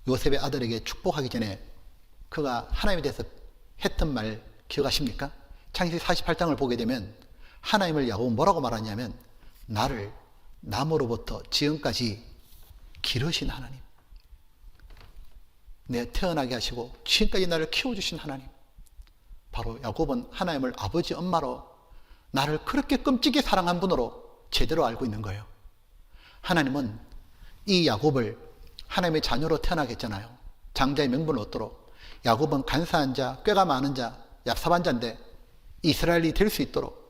요셉의 아들에게 축복하기 전에 그가 하나님에 대해서 했던 말 기억하십니까? 창세기 48장을 보게 되면 하나님을 야곱은 뭐라고 말하냐면 나를 나무로부터 지금까지 기르신 하나님, 내 태어나게 하시고 지금까지 나를 키워주신 하나님, 바로 야곱은 하나님을 아버지 엄마로 나를 그렇게 끔찍이 사랑한 분으로 제대로 알고 있는 거예요. 하나님은 이 야곱을 하나님의 자녀로 태어나게 했잖아요. 장자의 명분을 얻도록. 야곱은 간사한 자, 꾀가 많은 자, 얍삽한 자인데 이스라엘이 될 수 있도록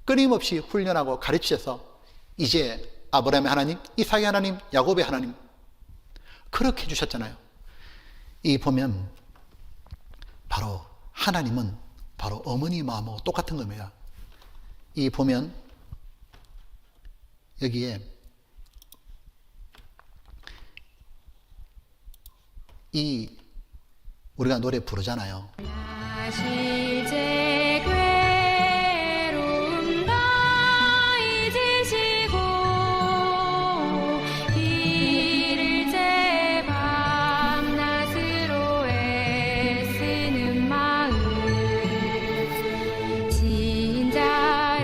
끊임없이 훈련하고 가르치셔서 이제 아브라함의 하나님, 이삭의 하나님, 야곱의 하나님 그렇게 해주셨잖아요. 이 보면 바로 하나님은 바로 어머니 마음하고 똑같은 겁니다. 이 보면 여기에 이 우리가 노래 부르잖아요.
진자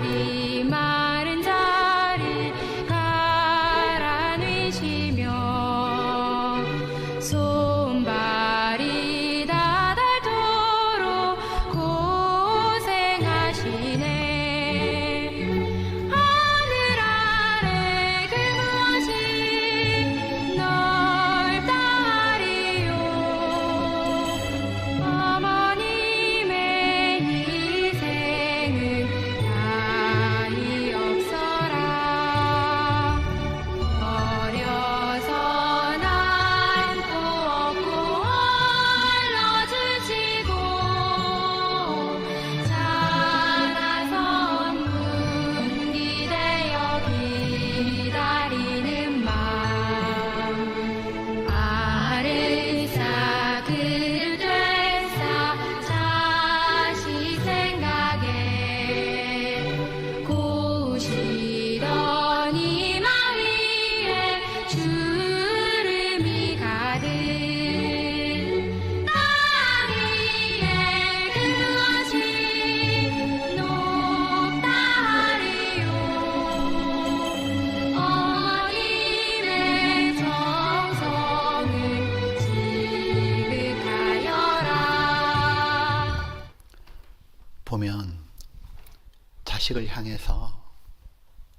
자식을 향해서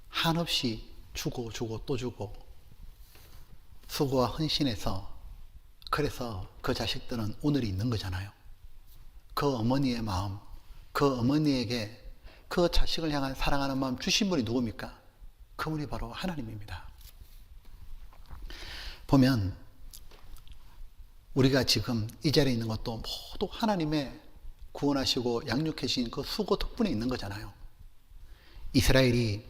한없이 주고 또 주고 수고와 헌신해서, 그래서 그 자식들은 오늘이 있는 거잖아요. 그 어머니의 마음, 그 어머니에게 그 자식을 향한 사랑하는 마음 주신 분이 누굽니까? 그분이 바로 하나님입니다. 보면 우리가 지금 이 자리에 있는 것도 모두 하나님의 구원하시고 양육해 주신 그 수고 덕분에 있는 거잖아요. 이스라엘이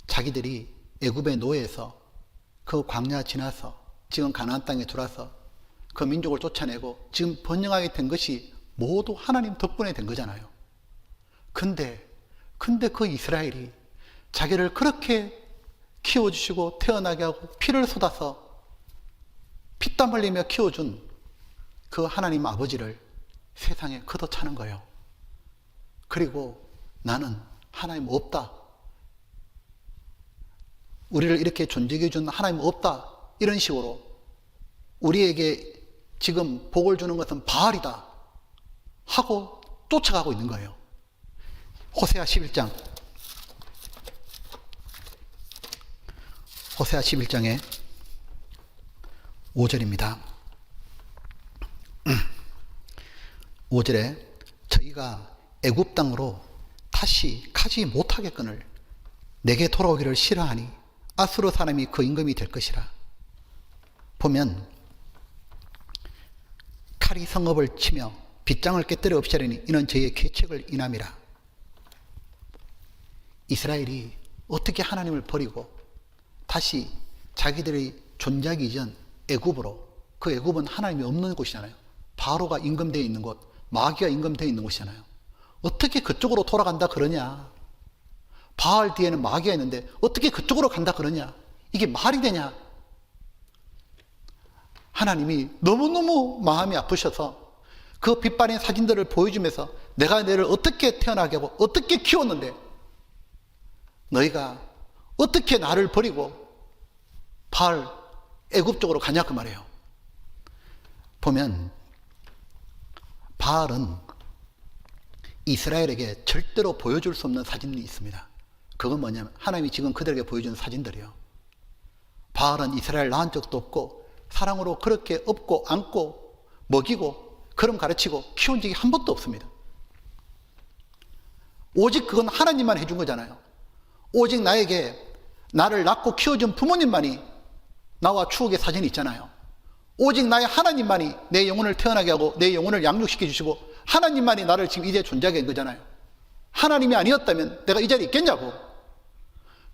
자기들이 애굽의 노예에서 그 광야 지나서 지금 가나안 땅에 들어와서 그 민족을 쫓아내고 지금 번영하게 된 것이 모두 하나님 덕분에 된 거잖아요. 근데 그 이스라엘이 자기를 그렇게 키워주시고 태어나게 하고 피를 쏟아서 피땀 흘리며 키워준 그 하나님 아버지를 세상에 걷어차는 거예요. 그리고 나는 하나님 없다, 우리를 이렇게 존재해 준 하나님 없다, 이런 식으로 우리에게 지금 복을 주는 것은 바알이다 하고 쫓아가고 있는 거예요. 호세아 11장, 호세아 11장에 5절입니다. 5절에 저희가 애굽 땅으로 다시 가지 못하겠거늘 내게 돌아오기를 싫어하니 아수르 사람이 그 임금이 될 것이라. 보면 칼이 성읍을 치며 빗장을 깨뜨려 없애려니 이는 저희의 계책을 인함이라. 이스라엘이 어떻게 하나님을 버리고 다시 자기들이 존재하기 이전 애굽으로, 그 애굽은 하나님이 없는 곳이잖아요. 바로가 임금되어 있는 곳, 마귀가 임금되어 있는 곳이잖아요. 어떻게 그쪽으로 돌아간다 그러냐. 바알 뒤에는 마귀가 있는데 어떻게 그쪽으로 간다 그러냐. 이게 말이 되냐. 하나님이 너무너무 마음이 아프셔서 그 빛바랜 사진들을 보여주면서 내가 너를 어떻게 태어나게 하고 어떻게 키웠는데 너희가 어떻게 나를 버리고 바알 애굽 쪽으로 가냐 그 말이에요. 보면 바알은 이스라엘에게 절대로 보여줄 수 없는 사진이 있습니다. 그건 뭐냐면 하나님이 지금 그들에게 보여준 사진들이에요. 바알은 이스라엘 낳은 적도 없고 사랑으로 그렇게 업고 안고 먹이고 그럼 가르치고 키운 적이 한 번도 없습니다. 오직 그건 하나님만 해준 거잖아요. 오직 나를 낳고 키워준 부모님만이 나와 추억의 사진이 있잖아요. 오직 나의 하나님만이 내 영혼을 태어나게 하고 내 영혼을 양육시켜 주시고 하나님만이 나를 지금 이제 존재하게 한 거잖아요. 하나님이 아니었다면 내가 이 자리에 있겠냐고.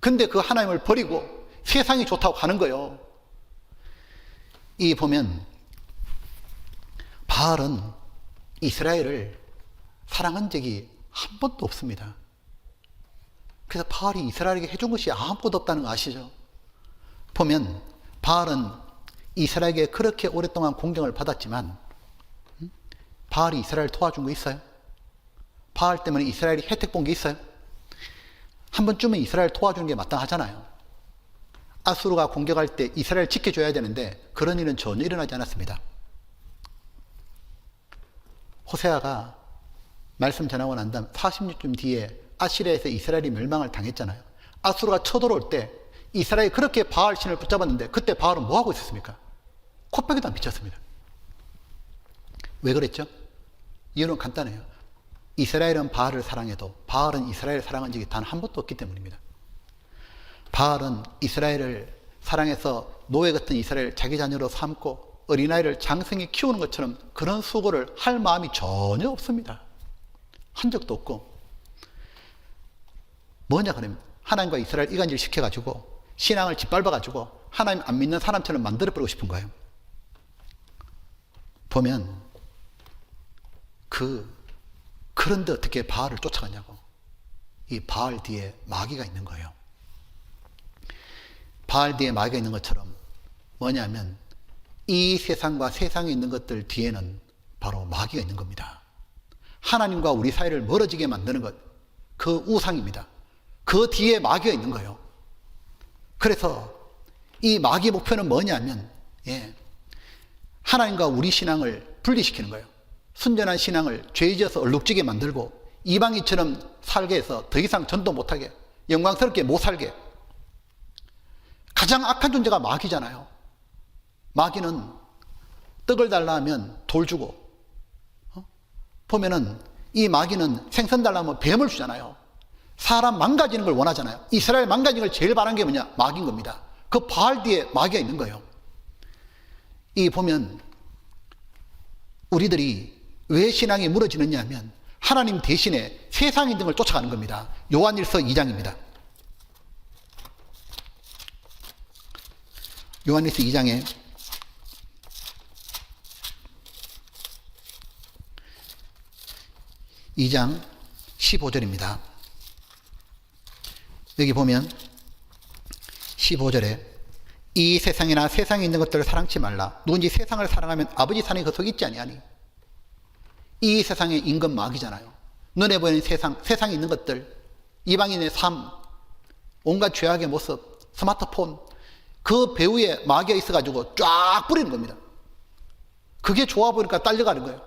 근데 그 하나님을 버리고 세상이 좋다고 가는 거예요. 이 보면 바알은 이스라엘을 사랑한 적이 한 번도 없습니다. 그래서 바알이 이스라엘에게 해준 것이 아무것도 없다는 거 아시죠? 보면 바알은 이스라엘에게 그렇게 오랫동안 공경을 받았지만 바알이 이스라엘을 도와준 거 있어요? 바알 때문에 이스라엘이 혜택 본 게 있어요? 한 번쯤은 이스라엘 도와주는 게 마땅하잖아요. 아수르가 공격할 때 이스라엘 지켜줘야 되는데 그런 일은 전혀 일어나지 않았습니다. 호세아가 말씀 전하고 난 다음 40년쯤 뒤에 아시리아에서 이스라엘이 멸망을 당했잖아요. 아수르가 쳐들어올 때 이스라엘이 그렇게 바알 신을 붙잡았는데 그때 바알은 뭐 하고 있었습니까? 코빼기도 안 비쳤습니다. 왜 그랬죠? 이유는 간단해요. 이스라엘은 바알을 사랑해도 바알은 이스라엘을 사랑한 적이 단 한 번도 없기 때문입니다. 바알은 이스라엘을 사랑해서 노예 같은 이스라엘 자기 자녀로 삼고 어린아이를 장성히 키우는 것처럼 그런 수고를 할 마음이 전혀 없습니다. 한 적도 없고. 뭐냐 그러면 하나님과 이스라엘 이간질 시켜가지고 신앙을 짓밟아가지고 하나님 안 믿는 사람처럼 만들어버리고 싶은 거예요. 보면 그런데 어떻게 바알을 쫓아가냐고. 이 바알 뒤에 마귀가 있는 거예요. 바알 뒤에 마귀가 있는 것처럼 뭐냐면 이 세상과 세상에 있는 것들 뒤에는 바로 마귀가 있는 겁니다. 하나님과 우리 사이를 멀어지게 만드는 것, 그 우상입니다. 그 뒤에 마귀가 있는 거예요. 그래서 이 마귀의 목표는 뭐냐면 하나님과 우리 신앙을 분리시키는 거예요. 순전한 신앙을 죄 지어서 얼룩지게 만들고 이방인처럼 살게 해서 더 이상 전도 못하게, 영광스럽게 못 살게. 가장 악한 존재가 마귀잖아요. 마귀는 떡을 달라 하면 돌 주고, 보면은 이 마귀는 생선 달라 하면 뱀을 주잖아요. 사람 망가지는 걸 원하잖아요. 이스라엘 망가지는 걸 제일 바란 게 뭐냐? 마귀인 겁니다. 그 바알 뒤에 마귀가 있는 거예요. 이 보면 우리들이 왜 신앙이 무너지느냐 하면 하나님 대신에 세상인 등을 쫓아가는 겁니다. 요한일서 2장입니다. 요한일서 2장에 2장 15절입니다. 여기 보면 15절에 이 세상이나 세상에 있는 것들을 사랑치 말라. 누군지 세상을 사랑하면 아버지 사랑이 그 속에 있지 아니하니. 이 세상의 임금 마귀잖아요. 눈에 보이는 세상에 있는 것들, 이방인의 삶, 온갖 죄악의 모습, 스마트폰, 그 배후에 마귀가 있어가지고 쫙 뿌리는 겁니다. 그게 좋아 보니까 딸려가는 거예요.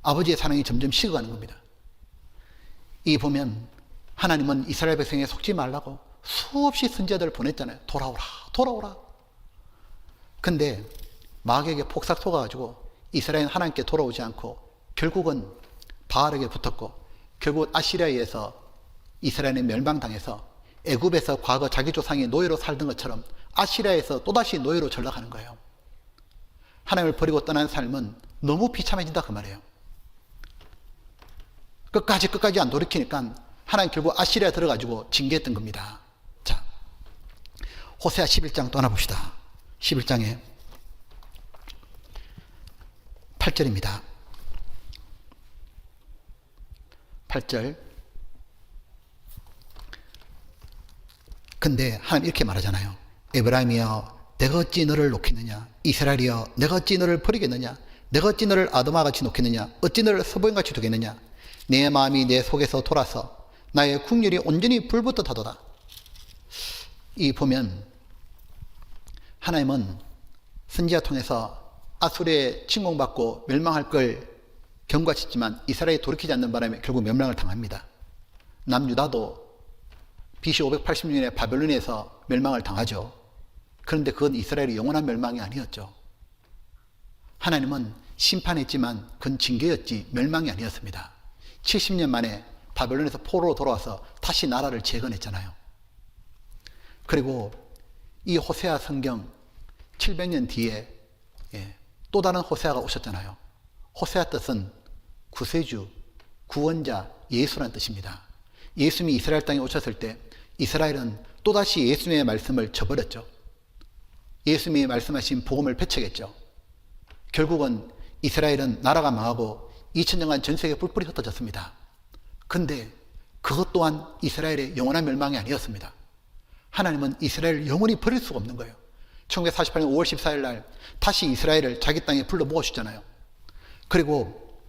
아버지의 사랑이 점점 식어가는 겁니다. 이 보면 하나님은 이스라엘 백성에 속지 말라고 수없이 선지자들을 보냈잖아요. 돌아오라, 돌아오라. 근데 마귀에게 폭삭 속아가지고 이스라엘은 하나님께 돌아오지 않고 결국은 바알에게 붙었고, 결국 아시리아에 의해서 이스라엘은 멸망당해서 애굽에서 과거 자기 조상이 노예로 살던 것처럼 아시리아에서 또다시 노예로 전락하는 거예요. 하나님을 버리고 떠난 삶은 너무 비참해진다 그 말이에요. 끝까지 안 돌이키니까 하나님 결국 아시리아에 들어가지고 징계했던 겁니다. 자, 호세아 11장 떠나봅시다. 11장에 8절입니다. 8절. 근데 하나님 이렇게 말하잖아요. 에브라임이여 내가 어찌 너를 놓겠느냐, 이스라엘이여 내가 어찌 너를 버리겠느냐, 내가 어찌 너를 아도마같이 놓겠느냐, 어찌 너를 서보임같이 두겠느냐. 내 마음이 내 속에서 돌아서 나의 국률이 온전히 불붙듯 하도다. 이 보면 하나님은 선지자 통해서 아수르에 침공받고 멸망할 걸 경고하셨지만 이스라엘이 돌이키지 않는 바람에 결국 멸망을 당합니다. 남유다도 BC 586년에 바벨론에서 멸망을 당하죠. 그런데 그건 이스라엘의 영원한 멸망이 아니었죠. 하나님은 심판했지만 그건 징계였지 멸망이 아니었습니다. 70년 만에 바벨론에서 포로로 돌아와서 다시 나라를 재건했잖아요. 그리고 이 호세아 성경 700년 뒤에 또 다른 호세아가 오셨잖아요. 호세아 뜻은 구세주, 구원자, 예수라는 뜻입니다. 예수님이 이스라엘 땅에 오셨을 때 이스라엘은 또다시 예수님의 말씀을 저버렸죠. 예수님이 말씀하신 복음을 배척했죠. 결국은 이스라엘은 나라가 망하고 2000년간 전 세계에 뿔뿔이 흩어졌습니다. 근데 그것 또한 이스라엘의 영원한 멸망이 아니었습니다. 하나님은 이스라엘을 영원히 버릴 수가 없는 거예요. 1948년 5월 14일 날 다시 이스라엘을 자기 땅에 불러 모아주잖아요. 그리고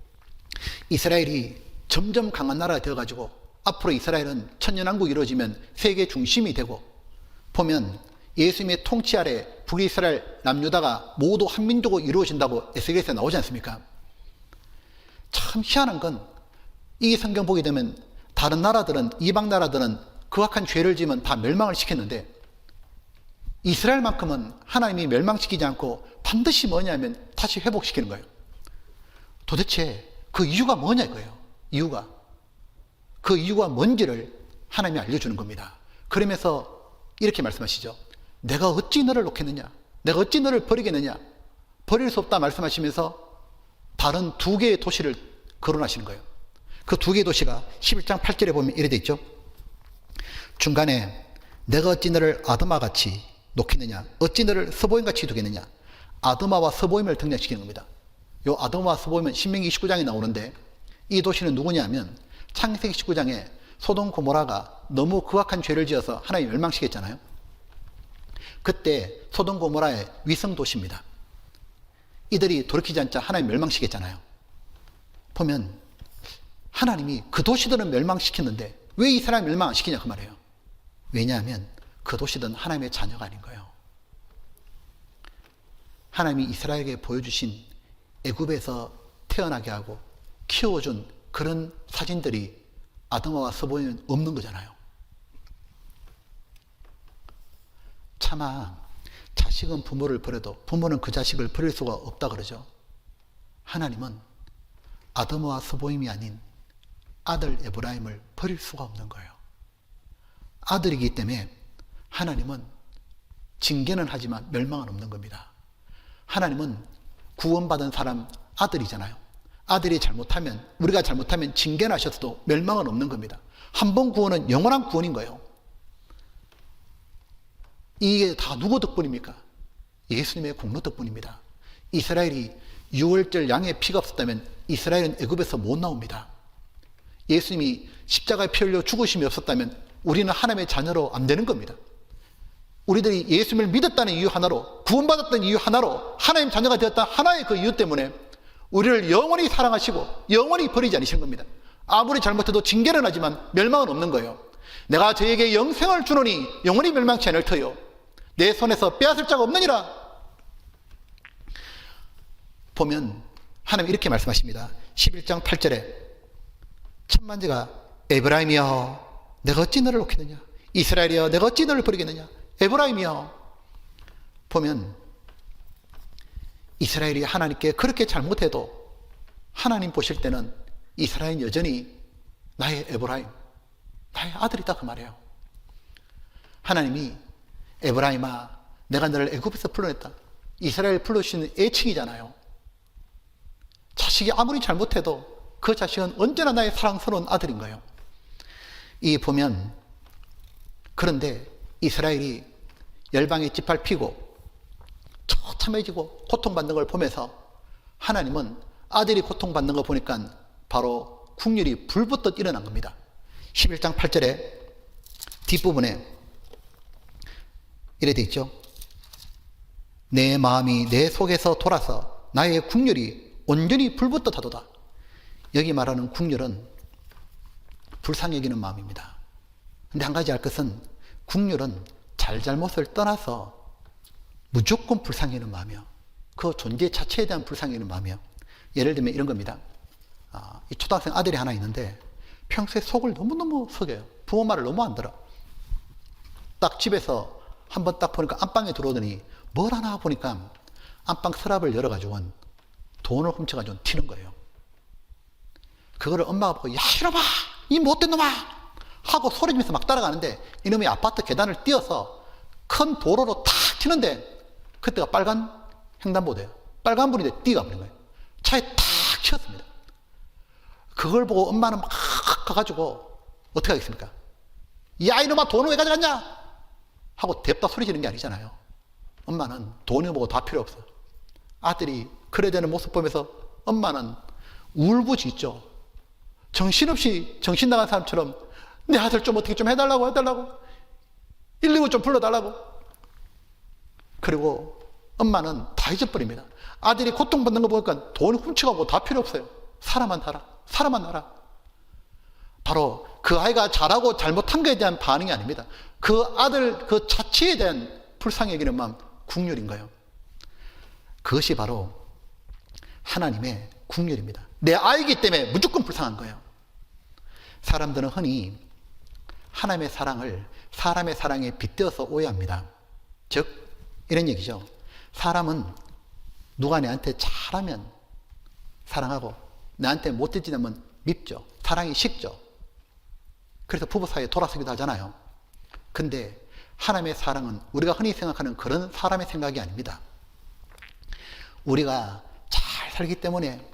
이스라엘이 점점 강한 나라가 되어가지고 앞으로 이스라엘은 천년왕국이 이루어지면 세계 중심이 되고, 보면 예수님의 통치 아래 북이스라엘 남유다가 모두 한민족으로 이루어진다고 에스겔서에 나오지 않습니까? 참 희한한 건 이 성경 보게 되면 다른 나라들은, 이방 나라들은 극악한 죄를 지으면 다 멸망을 시켰는데 이스라엘만큼은 하나님이 멸망시키지 않고 반드시 뭐냐면 다시 회복시키는 거예요. 도대체 그 이유가 뭐냐 이거예요. 이유가. 그 이유가 뭔지를 하나님이 알려주는 겁니다. 그러면서 이렇게 말씀하시죠. 내가 어찌 너를 놓겠느냐, 내가 어찌 너를 버리겠느냐. 버릴 수 없다 말씀하시면서 다른 두 개의 도시를 거론하시는 거예요. 그 두 개의 도시가 11장 8절에 보면 이래 돼 있죠. 중간에 내가 어찌 너를 아드마같이 놓겠느냐, 어찌 너를 스보임같이 두겠느냐. 아드마와 스보임을 등장시키는 겁니다. 요 아드마와 스보임은 신명기 29장에 나오는데 이 도시는 누구냐면 창세기 19장에 소돔 고모라가 너무 극악한 죄를 지어서 하나님 멸망시켰잖아요. 그때 소돔 고모라의 위성 도시입니다. 이들이 돌이키지 않자 하나님 멸망시켰잖아요. 보면 하나님이 그 도시들은 멸망시켰는데 왜 이 사람을 멸망 안 시키냐 그 말이에요. 왜냐하면 그 도시들은 하나님의 자녀가 아닌 거예요. 하나님이 이스라엘에게 보여주신 애굽에서 태어나게 하고 키워준 그런 사진들이 아담과 서보이면 없는 거잖아요. 차마 자식은 부모를 버려도 부모는 그 자식을 버릴 수가 없다 그러죠. 하나님은 아담과 서보임이 아닌 아들 에브라임을 버릴 수가 없는 거예요. 아들이기 때문에 하나님은 징계는 하지만 멸망은 없는 겁니다. 하나님은 구원받은 사람 아들이잖아요. 아들이 잘못하면, 우리가 잘못하면 징계는 하셨어도 멸망은 없는 겁니다. 한 번 구원은 영원한 구원인 거예요. 이게 다 누구 덕분입니까? 예수님의 공로 덕분입니다. 이스라엘이 유월절 양의 피가 없었다면 이스라엘은 애굽에서 못 나옵니다. 예수님이 십자가에 피 흘려 죽으심이 없었다면 우리는 하나님의 자녀로 안 되는 겁니다. 우리들이 예수님을 믿었다는 이유 하나로, 구원받았다는 이유 하나로 하나님 자녀가 되었다 하나의 그 이유 때문에 우리를 영원히 사랑하시고 영원히 버리지 않으신 겁니다. 아무리 잘못해도 징계는 하지만 멸망은 없는 거예요. 내가 저에게 영생을 주노니 영원히 멸망치 않을 터요. 내 손에서 빼앗을 자가 없느니라. 보면 하나님 이렇게 말씀하십니다. 11장 8절에 천만제가 에브라임이여 내가 어찌 너를 놓겠느냐, 이스라엘이여 내가 어찌 너를 버리겠느냐. 에브라임이여, 보면 이스라엘이 하나님께 그렇게 잘못해도 하나님 보실 때는 이스라엘은 여전히 나의 에브라임, 나의 아들이다 그 말이에요. 하나님이 에브라임아 내가 너를 애굽에서 불러냈다, 이스라엘 불러주시는 애칭이잖아요. 자식이 아무리 잘못해도 그 자식은 언제나 나의 사랑스러운 아들인 거예요. 이 보면, 그런데 이스라엘이 열방에 짓밟히고 처참해지고 고통받는 걸 보면서 하나님은 아들이 고통받는 거 보니까 바로 국률이 불붙듯 일어난 겁니다. 11장 8절에 뒷부분에 이래 돼 있죠. 내 마음이 내 속에서 돌아서 나의 국률이 온전히 불붙듯 하도다. 여기 말하는 국률은 불쌍히 여기는 마음입니다. 근데 한 가지 알 것은 국률은 잘잘못을 떠나서 무조건 불쌍히 여기는 마음이요. 그 존재 자체에 대한 불쌍히 여기는 마음이요. 예를 들면 이런 겁니다. 이 초등학생 아들이 하나 있는데 평소에 속을 너무너무 썩여요. 부모 말을 너무 안 들어. 딱 집에서 한번 딱 보니까 안방에 들어오더니 뭘 하나 보니까 안방 서랍을 열어가지고 돈을 훔쳐가지고 튀는 거예요. 그거를 엄마가 보고 야 이놈아 이 못된 놈아 하고 소리지면서 막 따라가는데 이놈이 아파트 계단을 뛰어서 큰 도로로 탁 튀는데 그때가 빨간 횡단보도예요. 빨간 불인데 뛰어가 버린 거예요. 차에 탁 치였습니다. 그걸 보고 엄마는 막 가가지고 어떻게 하겠습니까? 야 이놈아 돈을 왜 가져갔냐 하고 냅다 소리 지르는 게 아니잖아요. 엄마는 돈을 보고 다 필요 없어. 아들이 그래 되는 모습 보면서 엄마는 울부짖죠. 정신없이 정신 나간 사람처럼 내 아들 좀 어떻게 좀 해달라고 119 좀 불러달라고. 그리고 엄마는 다 잊어버립니다. 아들이 고통받는 거 보니까 돈 훔쳐가고 다 필요 없어요. 살아만 나라. 바로 그 아이가 잘하고 잘못한 것에 대한 반응이 아닙니다. 그 아들 그 자체에 대한 불쌍히 여기는 마음, 국률인 거예요. 그것이 바로 하나님의 국률입니다. 내 아이기 때문에 무조건 불쌍한 거예요. 사람들은 흔히 하나님의 사랑을 사람의 사랑에 빗대어서 오해합니다. 즉 이런 얘기죠. 사람은 누가 내한테 잘하면 사랑하고 나한테 못해지면 밉죠. 사랑이 식죠. 그래서 부부 사이에 돌아서기도 하잖아요. 근데 하나님의 사랑은 우리가 흔히 생각하는 그런 사람의 생각이 아닙니다. 우리가 잘 살기 때문에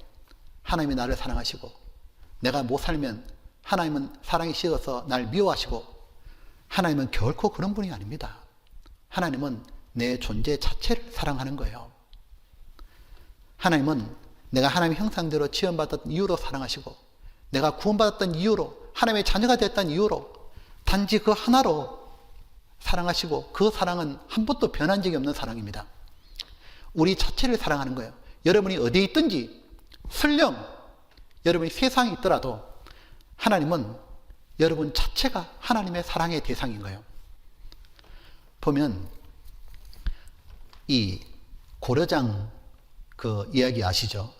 하나님이 나를 사랑하시고 내가 못 살면 하나님은 사랑이 식어서 날 미워하시고 하나님은 결코 그런 분이 아닙니다. 하나님은 내 존재 자체를 사랑하는 거예요. 하나님은 내가 하나님의 형상대로 지원받았던 이유로 사랑하시고 내가 구원받았던 이유로 하나님의 자녀가 됐던 이유로 단지 그 하나로 사랑하시고 그 사랑은 한 번도 변한 적이 없는 사랑입니다. 우리 자체를 사랑하는 거예요. 여러분이 어디에 있든지 설령 여러분이 세상에 있더라도 하나님은 여러분 자체가 하나님의 사랑의 대상인 거예요. 보면 이 고려장 그 이야기 아시죠?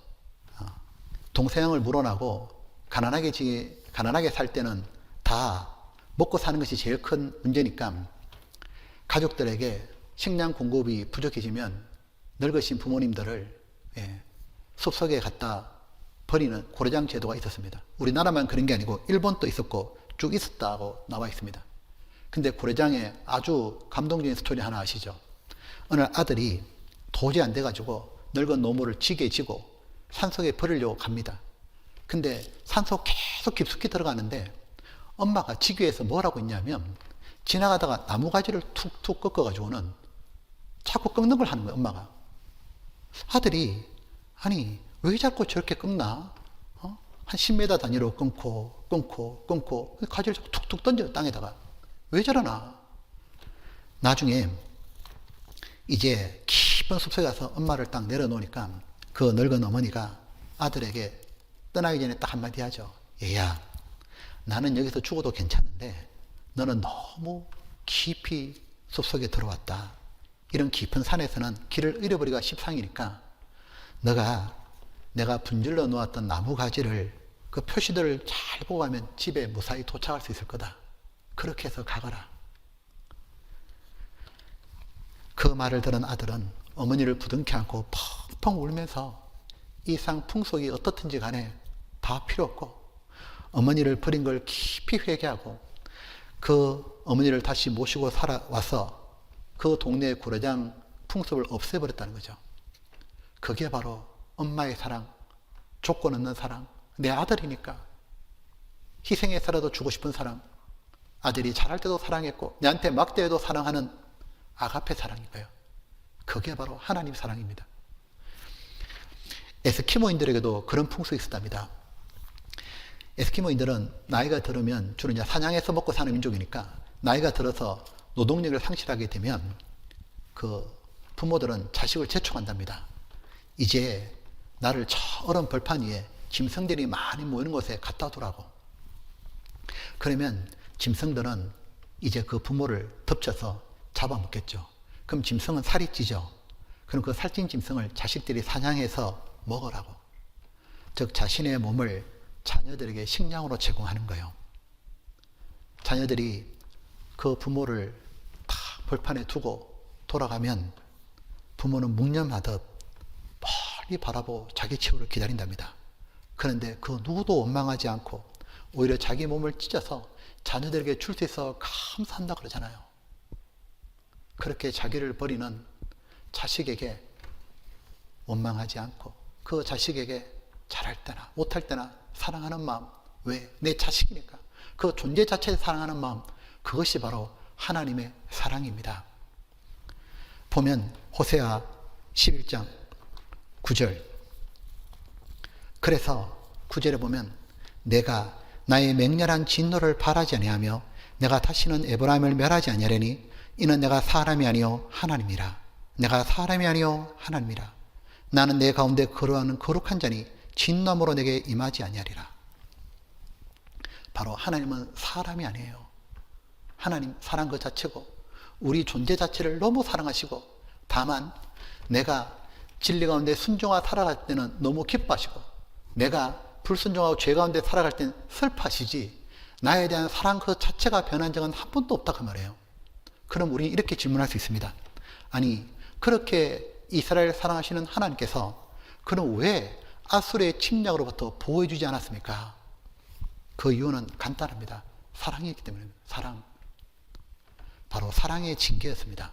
동서양을 물어나고 가난하게 살 때는 다 먹고 사는 것이 제일 큰 문제니까 가족들에게 식량 공급이 부족해지면 늙으신 부모님들을 숲속에 갖다 버리는 고려장 제도가 있었습니다. 우리나라만 그런 게 아니고 일본도 있었고 쭉 있었다고 나와 있습니다. 근데 고려장에 아주 감동적인 스토리 하나 아시죠? 어느 아들이 도저히 안 돼가지고 늙은 노모를 지게 지고 산속에 버리려고 갑니다. 근데 산속 계속 깊숙이 들어가는데 엄마가 지교에서 뭘 하고 있냐면 지나가다가 나무가지를 툭툭 꺾어가지고는 자꾸 꺾는 걸 하는 거예요, 엄마가. 아들이, 아니, 왜 자꾸 저렇게 꺾나? 한 10m 단위로 끊고, 가지를 자꾸 툭툭 던져요, 땅에다가. 왜 저러나? 나중에 이제 깊은 숲속에 가서 엄마를 딱 내려놓으니까 그 늙은 어머니가 아들에게 떠나기 전에 딱 한마디 하죠. 얘야, 나는 여기서 죽어도 괜찮은데 너는 너무 깊이 숲속에 들어왔다. 이런 깊은 산에서는 길을 잃어버리기가 십상이니까 내가 분질러 놓았던 나무 가지를 그 표시들을 잘 보고 가면 집에 무사히 도착할 수 있을 거다. 그렇게 해서 가거라. 그 말을 들은 아들은 어머니를 부둥켜 안고 펑펑 울면서 이 상 풍속이 어떻든지 간에 다 필요 없고 어머니를 버린 걸 깊이 회개하고 그 어머니를 다시 모시고 살아와서 그 동네의 고려장 풍습을 없애버렸다는 거죠. 그게 바로 엄마의 사랑, 조건 없는 사랑, 내 아들이니까 희생해서라도 주고 싶은 사랑, 아들이 잘할 때도 사랑했고 내한테 막대해도 사랑하는 아가페 사랑이고요. 그게 바로 하나님 사랑입니다. 에스키모인들에게도 그런 풍속이 있었답니다. 에스키모인들은 나이가 들으면 주로 이제 사냥해서 먹고 사는 민족이니까 나이가 들어서 노동력을 상실하게 되면 그 부모들은 자식을 재촉한답니다. 이제 나를 저 얼음 벌판 위에 짐승들이 많이 모이는 곳에 갖다 두라고. 그러면 짐승들은 이제 그 부모를 덮쳐서 잡아먹겠죠. 그럼 짐승은 살이 찌죠. 그럼 그 살찐 짐승을 자식들이 사냥해서 먹으라고. 즉 자신의 몸을 자녀들에게 식량으로 제공하는 거예요. 자녀들이 그 부모를 다 벌판에 두고 돌아가면 부모는 묵념하듯 멀리 바라보고 자기 최후를 기다린답니다. 그런데 그 누구도 원망하지 않고 오히려 자기 몸을 찢어서 자녀들에게 줄 수 있어 감사한다 그러잖아요. 그렇게 자기를 버리는 자식에게 원망하지 않고 그 자식에게 잘할 때나 못할 때나 사랑하는 마음. 왜? 내 자식이니까. 그 존재 자체를 사랑하는 마음. 그것이 바로 하나님의 사랑입니다. 보면 호세아 11장 9절. 그래서 9절에 보면 내가 나의 맹렬한 진노를 바라지 아니하며 내가 다시는 에브라임을 멸하지 아니하려니 이는 내가 사람이 아니요 하나님이라. 내가 사람이 아니요 하나님이라. 나는 내 가운데 거룩한 거룩한 자니 진노함으로 내게 임하지 아니하리라. 바로 하나님은 사람이 아니에요. 하나님 사랑 그 자체고 우리 존재 자체를 너무 사랑하시고 다만 내가 진리 가운데 순종하고 살아갈 때는 너무 기뻐하시고 내가 불순종하고 죄 가운데 살아갈 때는 슬퍼하시지 나에 대한 사랑 그 자체가 변한 적은 한 번도 없다고 말해요. 그럼 우리는 이렇게 질문할 수 있습니다. 아니 그렇게 이스라엘을 사랑하시는 하나님께서 그럼 왜 아수르의 침략으로부터 보호해주지 않았습니까? 그 이유는 간단합니다. 사랑이기 때문입니다. 사랑. 바로 사랑의 징계였습니다.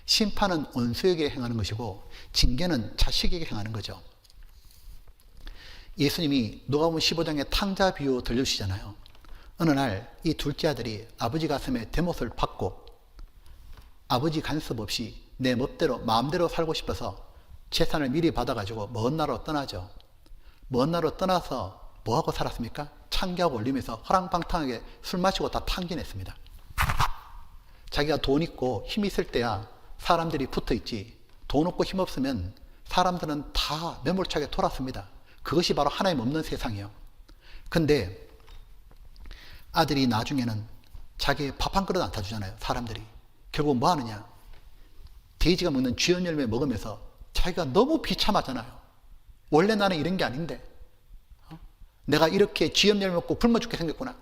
심판은 원수에게 행하는 것이고 징계는 자식에게 행하는 거죠. 예수님이 누가복음 15장의 탕자 비유 들려주시잖아요. 어느 날 이 둘째 아들이 아버지 가슴에 대못을 받고 아버지 간섭 없이 내 멋대로 마음대로 살고 싶어서 재산을 미리 받아가지고 먼 나라로 떠나죠. 먼 나라로 떠나서 뭐하고 살았습니까? 창기하고 올리면서 허랑방탕하게 술 마시고 다 탕진했습니다. 자기가 돈 있고 힘 있을 때야 사람들이 붙어있지 돈 없고 힘 없으면 사람들은 다 매몰차게 돌았습니다. 그것이 바로 하나님 없는 세상이에요. 근데 아들이 나중에는 자기 밥 한 그릇 안 타주잖아요. 사람들이. 결국 뭐 하느냐? 돼지가 먹는 쥐연 열매 먹으면서 자기가 너무 비참하잖아요. 원래 나는 이런 게 아닌데 내가 이렇게 쥐염열 먹고 굶어 죽게 생겼구나.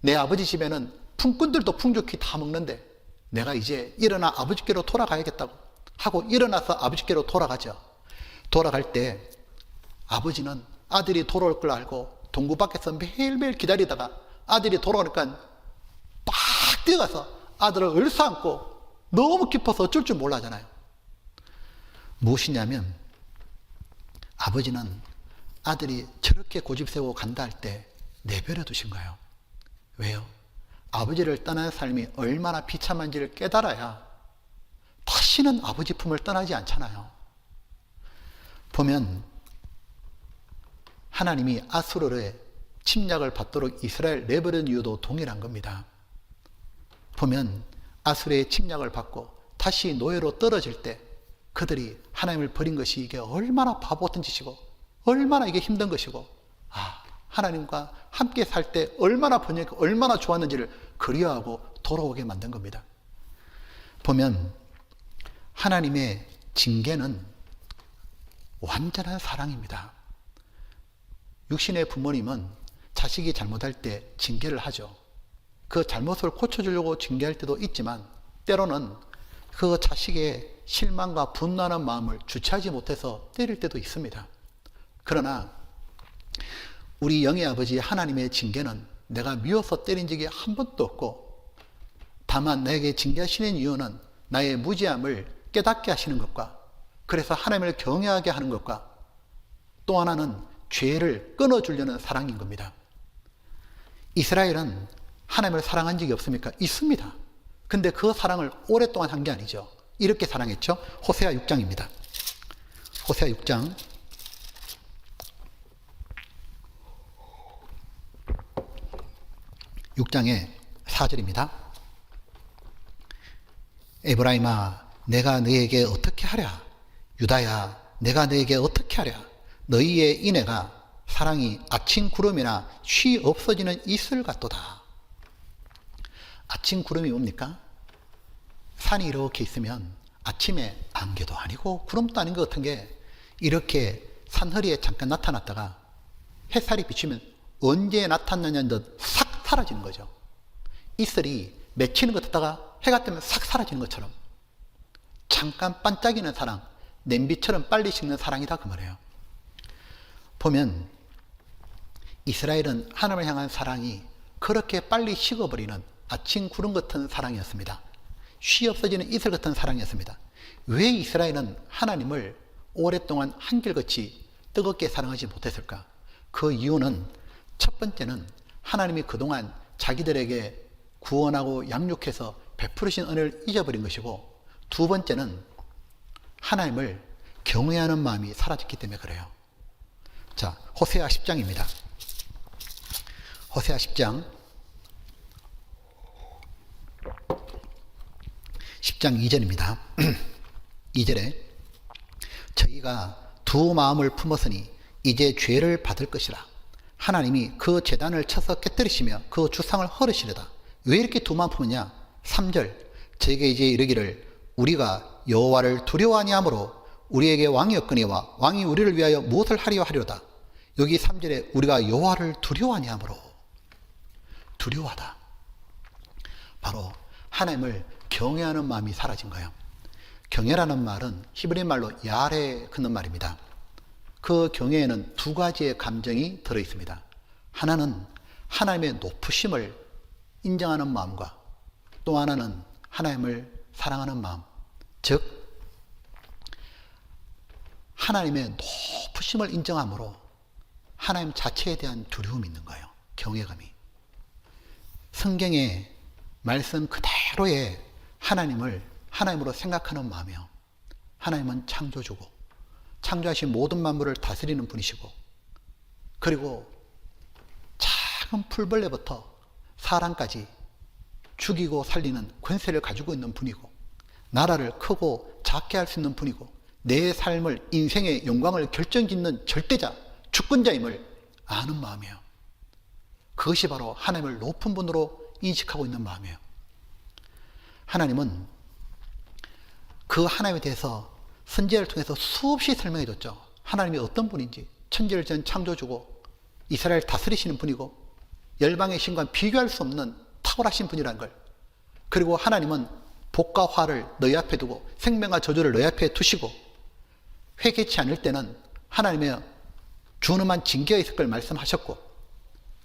내 아버지 집에는 품꾼들도 풍족히 다 먹는데 내가 이제 일어나 아버지께로 돌아가야겠다고 하고 일어나서 아버지께로 돌아가죠. 돌아갈 때 아버지는 아들이 돌아올 걸 알고 동구 밖에서 매일매일 기다리다가 아들이 돌아오니까 빡 뛰어가서 아들을 얼싸안고 너무 깊어서 어쩔 줄 몰라 하잖아요. 무엇이냐면 아버지는 아들이 저렇게 고집 세우고 간다 할 때 내버려 두신 거예요. 왜요? 아버지를 떠난 삶이 얼마나 비참한지를 깨달아야 다시는 아버지 품을 떠나지 않잖아요. 보면 하나님이 아수르의 침략을 받도록 이스라엘 내버린 이유도 동일한 겁니다. 보면 아수르의 침략을 받고 다시 노예로 떨어질 때 그들이 하나님을 버린 것이 이게 얼마나 바보 같은 짓이고 얼마나 이게 힘든 것이고 하나님과 함께 살 때 얼마나 번영했고 얼마나 좋았는지를 그리워하고 돌아오게 만든 겁니다. 보면 하나님의 징계는 완전한 사랑입니다. 육신의 부모님은 자식이 잘못할 때 징계를 하죠. 그 잘못을 고쳐주려고 징계할 때도 있지만 때로는 그 자식의 실망과 분노하는 마음을 주체하지 못해서 때릴 때도 있습니다. 그러나 우리 영의 아버지 하나님의 징계는 내가 미워서 때린 적이 한 번도 없고 다만 내게 징계하시는 이유는 나의 무지함을 깨닫게 하시는 것과 그래서 하나님을 경외하게 하는 것과 또 하나는 죄를 끊어주려는 사랑인 겁니다. 이스라엘은 하나님을 사랑한 적이 없습니까? 있습니다. 근데 그 사랑을 오랫동안 한 게 아니죠. 이렇게 사랑했죠. 호세아 6장입니다. 호세아 6장 6장의 4절입니다. 에브라임아 내가 너에게 어떻게 하랴 유다야 내가 너에게 어떻게 하랴 너희의 인애가 사랑이 아침 구름이나 쉬 없어지는 이슬 같도다. 아침 구름이 뭡니까? 산이 이렇게 있으면 아침에 안개도 아니고 구름도 아닌 것 같은 게 이렇게 산허리에 잠깐 나타났다가 햇살이 비치면 언제 나타나냐는 듯 싹 사라지는 거죠. 이슬이 맺히는 것 같다가 해가 뜨면 싹 사라지는 것처럼 잠깐 반짝이는 사랑, 냄비처럼 빨리 식는 사랑이다 그 말이에요. 보면 이스라엘은 하나님을 향한 사랑이 그렇게 빨리 식어버리는 아침 구름 같은 사랑이었습니다. 쉬 없어지는 이슬 같은 사랑이었습니다. 왜 이스라엘은 하나님을 오랫동안 한결같이 뜨겁게 사랑하지 못했을까? 그 이유는 첫 번째는 하나님이 그동안 자기들에게 구원하고 양육해서 베푸르신 은혜를 잊어버린 것이고 두 번째는 하나님을 경외하는 마음이 사라졌기 때문에 그래요. 자, 호세아 10장입니다. 호세아 10장 2절입니다. 2절에 저희가 두 마음을 품었으니 이제 죄를 받을 것이라. 하나님이 그 제단을 쳐서 깨뜨리시며 그 주상을 헐으시려다. 왜 이렇게 두 마음 품었냐? 3절 저에게 이제 이르기를 우리가 여호와를 두려워하니 하므로 우리에게 왕이 없거니와 왕이 우리를 위하여 무엇을 하려 하려다. 여기 3절에 우리가 여호와를 두려워하니 하므로 두려워하다. 바로 하나님을 경외하는 마음이 사라진 거예요. 경외라는 말은 히브리 말로 야레 그는 말입니다. 그 경외에는 두 가지의 감정이 들어 있습니다. 하나는 하나님의 높으심을 인정하는 마음과 또 하나는 하나님을 사랑하는 마음, 즉 하나님의 높으심을 인정함으로 하나님 자체에 대한 두려움이 있는 거예요. 경외감이. 성경의 말씀 그대로의 하나님을 하나님으로 생각하는 마음이요. 하나님은 창조주고 창조하신 모든 만물을 다스리는 분이시고 그리고 작은 풀벌레부터 사람까지 죽이고 살리는 권세를 가지고 있는 분이고 나라를 크고 작게 할 수 있는 분이고 내 삶을 인생의 영광을 결정짓는 절대자, 주권자임을 아는 마음이에요. 그것이 바로 하나님을 높은 분으로 인식하고 있는 마음이에요. 하나님은 그 하나님에 대해서 선지자를 통해서 수없이 설명해 줬죠. 하나님이 어떤 분인지, 천지를 전 창조주고 이스라엘 다스리시는 분이고 열방의 신과 비교할 수 없는 탁월하신 분이라는 걸, 그리고 하나님은 복과 화를 너희 앞에 두고 생명과 저주를 너희 앞에 두시고 회개치 않을 때는 하나님의 준엄한 징계가 있을 걸 말씀하셨고,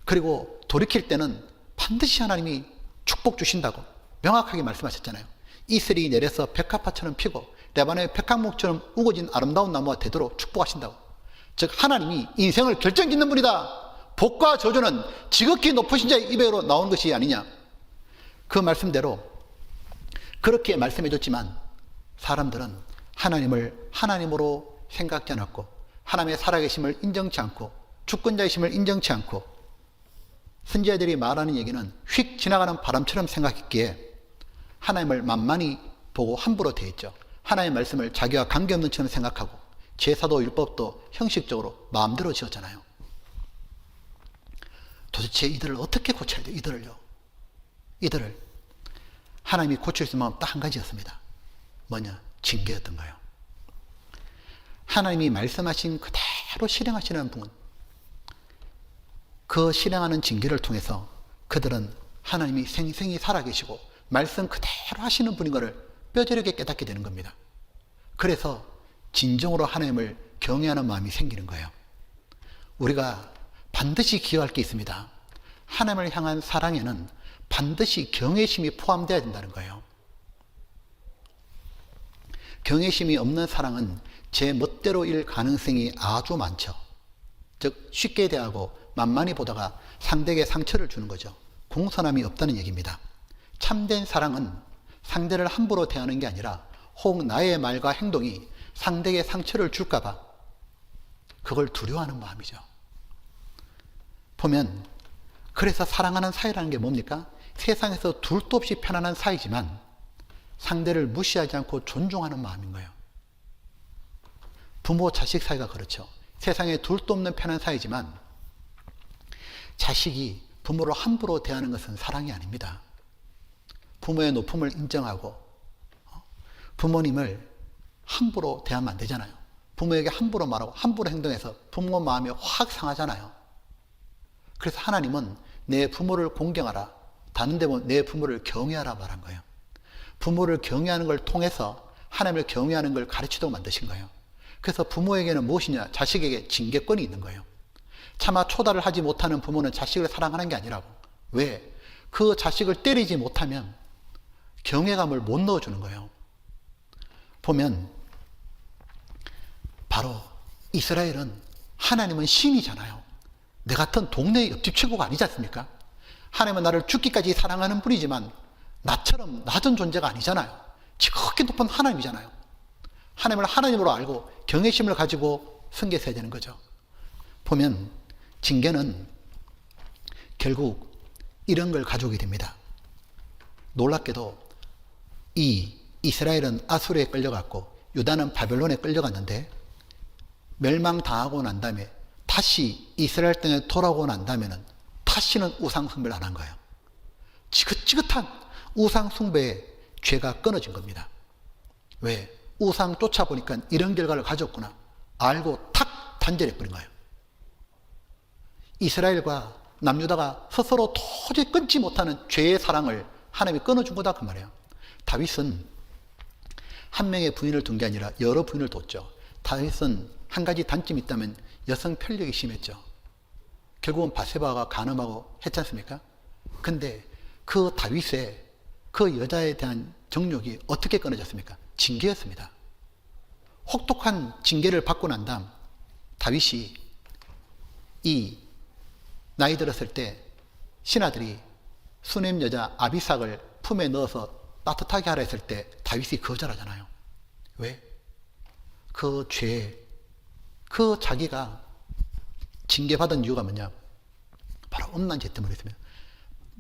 그리고 돌이킬 때는 반드시 하나님이 축복 주신다고 명확하게 말씀하셨잖아요. 이슬이 내려서 백합화처럼 피고 레바논의 백합목처럼 우거진 아름다운 나무가 되도록 축복하신다고. 즉 하나님이 인생을 결정짓는 분이다. 복과 저주는 지극히 높으신 자의 입에로 나오는 것이 아니냐. 그 말씀대로 그렇게 말씀해 줬지만 사람들은 하나님을 하나님으로 생각지 않았고 하나님의 살아계심을 인정치 않고 주권자이심을 인정치 않고 선지자들이 말하는 얘기는 휙 지나가는 바람처럼 생각했기에 하나님을 만만히 보고 함부로 대했죠. 하나님의 말씀을 자기와 관계없는 처럼 생각하고 제사도 율법도 형식적으로 마음대로 지었잖아요. 도대체 이들을 어떻게 고쳐야 돼요? 이들을 하나님이 고칠 수 있는 딱 한 가지였습니다. 뭐냐? 징계였던 거예요. 하나님이 말씀하신 그대로 실행하시는 분, 그 실행하는 징계를 통해서 그들은 하나님이 생생히 살아계시고 말씀 그대로 하시는 분인 것을 뼈저리게 깨닫게 되는 겁니다. 그래서 진정으로 하나님을 경외하는 마음이 생기는 거예요. 우리가 반드시 기억할 게 있습니다. 하나님을 향한 사랑에는 반드시 경외심이 포함되어야 된다는 거예요. 경외심이 없는 사랑은 제 멋대로 일 가능성이 아주 많죠. 즉 쉽게 대하고 만만히 보다가 상대에게 상처를 주는 거죠. 공손함이 없다는 얘기입니다. 참된 사랑은 상대를 함부로 대하는 게 아니라 혹 나의 말과 행동이 상대에게 상처를 줄까 봐 그걸 두려워하는 마음이죠. 보면 그래서 사랑하는 사이라는 게 뭡니까? 세상에서 둘도 없이 편안한 사이지만 상대를 무시하지 않고 존중하는 마음인 거예요. 부모 자식 사이가 그렇죠. 세상에 둘도 없는 편한 사이지만 자식이 부모를 함부로 대하는 것은 사랑이 아닙니다. 부모의 높음을 인정하고 부모님을 함부로 대하면 안 되잖아요. 부모에게 함부로 말하고 함부로 행동해서 부모 마음이 확 상하잖아요. 그래서 하나님은 내 부모를 공경하라, 다른 데 보면 내 부모를 경외하라 말한 거예요. 부모를 경외하는 걸 통해서 하나님을 경외하는 걸 가르치도록 만드신 거예요. 그래서 부모에게는 무엇이냐? 자식에게 징계권이 있는 거예요. 차마 초달을 하지 못하는 부모는 자식을 사랑하는 게 아니라고. 왜? 그 자식을 때리지 못하면 경외감을 못 넣어주는 거예요. 보면 바로 이스라엘은 하나님은 신이잖아요. 내 같은 동네 옆집 친구가 아니지 않습니까? 하나님은 나를 죽기까지 사랑하는 분이지만 나처럼 낮은 존재가 아니잖아요. 지극히 높은 하나님이잖아요. 하나님을 하나님으로 알고 경외심을 가지고 섬겼어야 되는 거죠. 보면 징계는 결국 이런 걸 가져오게 됩니다. 놀랍게도 이 이스라엘은 아수르에 끌려갔고 유다는 바벨론에 끌려갔는데 멸망당하고 난 다음에 다시 이스라엘 땅에 돌아오고 난 다음에는 다시는 우상숭배를 안 한 거예요. 지긋지긋한 우상숭배의 죄가 끊어진 겁니다. 왜? 우상 쫓아보니까 이런 결과를 가졌구나 알고 탁 단절해버린 거예요. 이스라엘과 남유다가 스스로 도저히 끊지 못하는 죄의 사랑을 하나님이 끊어준 거다 그 말이에요. 다윗은 한 명의 부인을 둔 게 아니라 여러 부인을 뒀죠. 다윗은 한 가지 단점이 있다면 여성 편력이 심했죠. 결국은 바세바가 간음하고 했지 않습니까? 근데 그 다윗의 그 여자에 대한 정욕이 어떻게 끊어졌습니까? 징계였습니다. 혹독한 징계를 받고 난 다음 다윗이 이 나이 들었을 때 신하들이 수넴 여자 아비삭을 품에 넣어서 따뜻하게 하라 했을 때 다윗이 거절하잖아요. 왜? 그 죄, 그 자기가 징계받은 이유가 뭐냐? 바로 음란 죄 때문에 있습니다.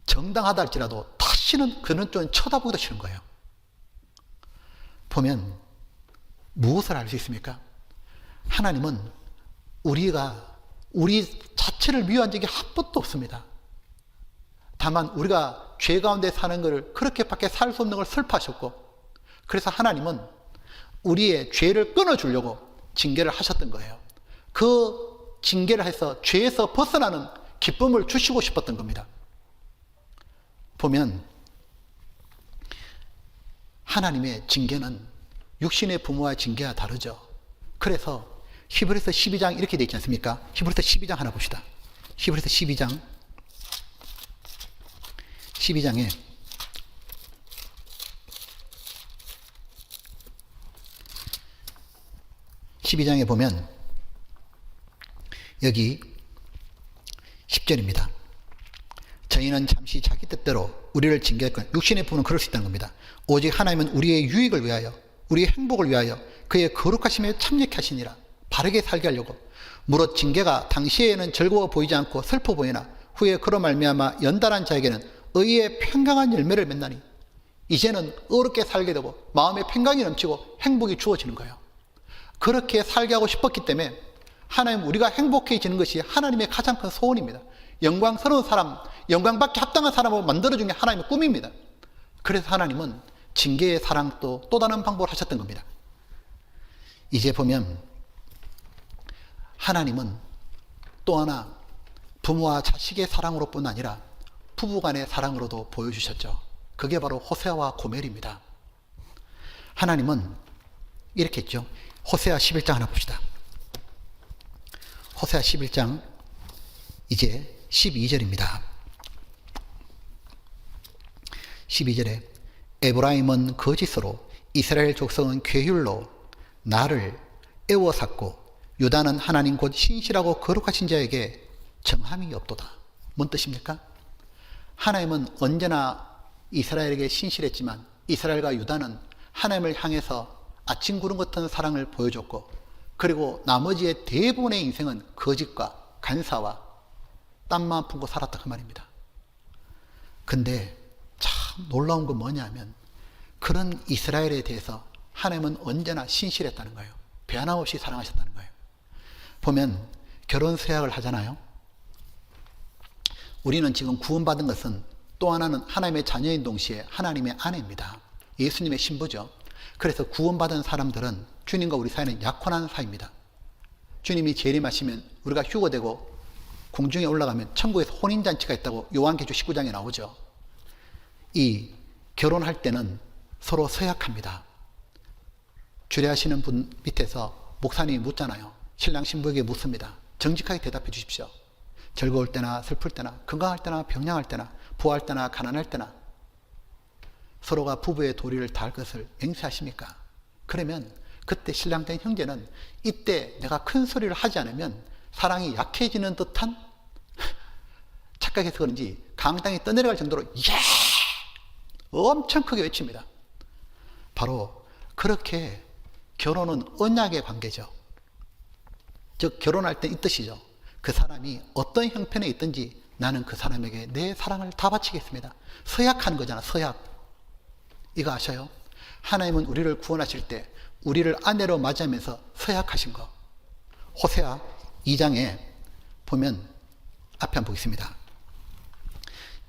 정당하다 할지라도 다시는 그런 쪽은 쳐다보기도 싫은 거예요. 보면 무엇을 알 수 있습니까? 하나님은 우리가 우리 자체를 미워한 적이 한 번도 없습니다. 다만 우리가 죄 가운데 사는 것을 그렇게밖에 살 수 없는 걸 슬퍼하셨고, 그래서 하나님은 우리의 죄를 끊어주려고 징계를 하셨던 거예요. 그 징계를 해서 죄에서 벗어나는 기쁨을 주시고 싶었던 겁니다. 보면 하나님의 징계는 육신의 부모와 징계와 다르죠. 그래서 히브리서 12장 이렇게 되어 있지 않습니까? 히브리서 12장 하나 봅시다. 히브리서 12장에 12장에 보면 여기 10절입니다. 저희는 잠시 자기 뜻대로 우리를 징계했건 육신의 부모는 그럴 수 있다는 겁니다. 오직 하나님은 우리의 유익을 위하여 우리의 행복을 위하여 그의 거룩하심에 참여케 하시니라. 바르게 살게 하려고. 무릇 징계가 당시에는 즐거워 보이지 않고 슬퍼 보이나 후에 그로 말미암아 연단한 자에게는 의의 평강한 열매를 맺나니 이제는 어렵게 살게 되고 마음에 평강이 넘치고 행복이 주어지는 거예요. 그렇게 살게 하고 싶었기 때문에 하나님, 우리가 행복해지는 것이 하나님의 가장 큰 소원입니다. 영광스러운 사람, 영광받기 합당한 사람을 만들어주는 게 하나님의 꿈입니다. 그래서 하나님은 징계의 사랑도 또 다른 방법을 하셨던 겁니다. 이제 보면 하나님은 또 하나 부모와 자식의 사랑으로 뿐 아니라 부부간의 사랑으로도 보여주셨죠. 그게 바로 호세아와 고멜입니다. 하나님은 이렇게 했죠. 호세아 11장 하나 봅시다. 호세아 11장 이제 12절입니다. 12절에 에브라임은 거짓으로 이스라엘 족속은 괴율로 나를 애워쌌고 유다는 하나님 곧 신실하고 거룩하신 자에게 정함이 없도다. 뭔 뜻입니까? 하나님은 언제나 이스라엘에게 신실했지만 이스라엘과 유다는 하나님을 향해서 아침 구름 같은 사랑을 보여줬고, 그리고 나머지의 대부분의 인생은 거짓과 간사와 땀만 품고 살았다 그 말입니다. 근데 참 놀라운 건 뭐냐면 그런 이스라엘에 대해서 하나님은 언제나 신실했다는 거예요. 변함없이 사랑하셨다는 거예요. 보면 결혼 서약을 하잖아요. 우리는 지금 구원받은 것은 또 하나는 하나님의 자녀인 동시에 하나님의 아내입니다. 예수님의 신부죠. 그래서 구원받은 사람들은 주님과 우리 사이는 약혼한 사이입니다. 주님이 재림하시면 우리가 휴거되고 공중에 올라가면 천국에서 혼인잔치가 있다고 요한계시록 19장에 나오죠. 이 결혼할 때는 서로 서약합니다. 주례하시는 분 밑에서 목사님이 묻잖아요. 신랑 신부에게 묻습니다. 정직하게 대답해 주십시오. 즐거울 때나 슬플 때나 건강할 때나 병량할 때나 부할 때나 가난할 때나 서로가 부부의 도리를 다할 것을 맹세하십니까? 그러면 그때 신랑 된 형제는 이때 내가 큰 소리를 하지 않으면 사랑이 약해지는 듯한 착각해서 그런지 강당이 떠내려갈 정도로 예! 엄청 크게 외칩니다. 바로 그렇게 결혼은 언약의 관계죠. 즉 결혼할 때 이 뜻이죠. 그 사람이 어떤 형편에 있든지 나는 그 사람에게 내 사랑을 다 바치겠습니다. 서약하는 거잖아. 서약. 이거 아셔요? 하나님은 우리를 구원하실 때 우리를 아내로 맞이하면서 서약하신 거. 호세아 2장에 보면 앞에 한번 보겠습니다.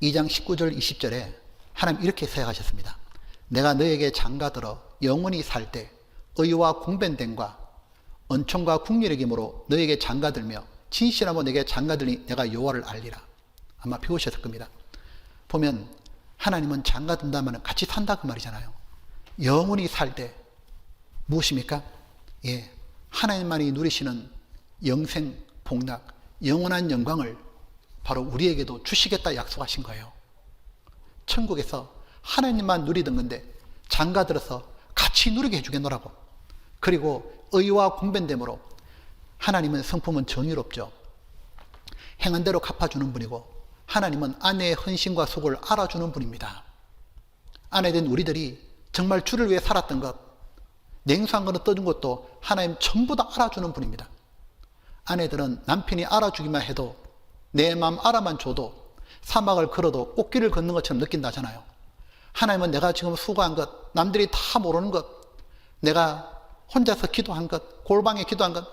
2장 19절 20절에 하나님 이렇게 서약하셨습니다. 내가 너에게 장가들어 영원히 살 때 의와 공변됨과 은총과 국률의 힘으로 너에게 장가들며 진실하고 내게 장가들니 내가 여호와를 알리라. 아마 배우셨을 겁니다. 보면 하나님은 장가든다면 같이 산다 그 말이잖아요. 영원히 살 때 무엇입니까? 예, 하나님만이 누리시는 영생 복락, 영원한 영광을 바로 우리에게도 주시겠다 약속하신 거예요. 천국에서 하나님만 누리던 건데 장가들어서 같이 누리게 해주겠노라고. 그리고 의와 공변됨으로 하나님은 성품은 정의롭죠. 행한 대로 갚아주는 분이고 하나님은 아내의 헌신과 속을 알아주는 분입니다. 아내된 우리들이 정말 주를 위해 살았던 것, 냉수한 거는 떠준 것도 하나님 전부 다 알아주는 분입니다. 아내들은 남편이 알아주기만 해도 내 마음 알아만 줘도 사막을 걸어도 꽃길을 걷는 것처럼 느낀다잖아요. 하나님은 내가 지금 수고한 것, 남들이 다 모르는 것, 내가 혼자서 기도한 것, 골방에 기도한 것,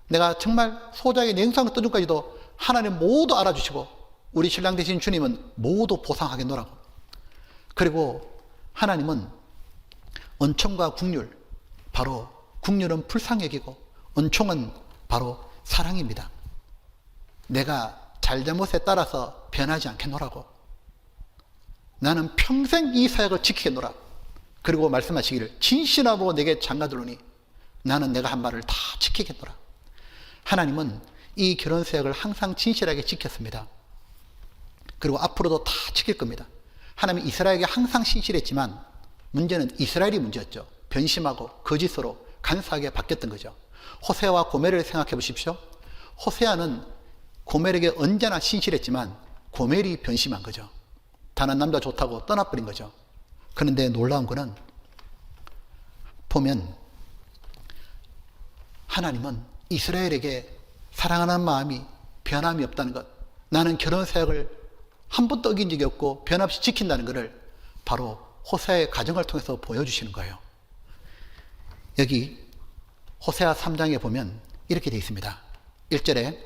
내가 정말 소자의 냉수한 것 떠준까지도 하나님 모두 알아주시고 우리 신랑 되신 주님은 모두 보상하겠노라고. 그리고 하나님은 은총과 국률, 바로 국률은 불쌍히 여기고 은총은 바로 사랑입니다. 내가 잘잘못에 따라서 변하지 않겠노라고. 나는 평생 이 사역을 지키겠노라. 그리고 말씀하시기를 진실하고 내게 장가들오니 나는 내가 한 말을 다 지키겠노라. 하나님은 이 결혼 사역을 항상 진실하게 지켰습니다. 그리고 앞으로도 다 지킬 겁니다. 하나님이 이스라엘에게 항상 신실했지만 문제는 이스라엘이 문제였죠. 변심하고 거짓으로 간사하게 바뀌었던 거죠. 호세아와 고멜을 생각해 보십시오. 호세아는 고멜에게 언제나 신실했지만 고멜이 변심한 거죠. 다른 남자 좋다고 떠나버린 거죠. 그런데 놀라운 거는 보면 하나님은 이스라엘에게 사랑하는 마음이 변함이 없다는 것, 나는 결혼 사역을 한 번도 어긴 적이 없고 변함없이 지킨다는 것을 바로 호세아의 가정을 통해서 보여주시는 거예요. 여기 호세아 3장에 보면 이렇게 되어 있습니다. 1절에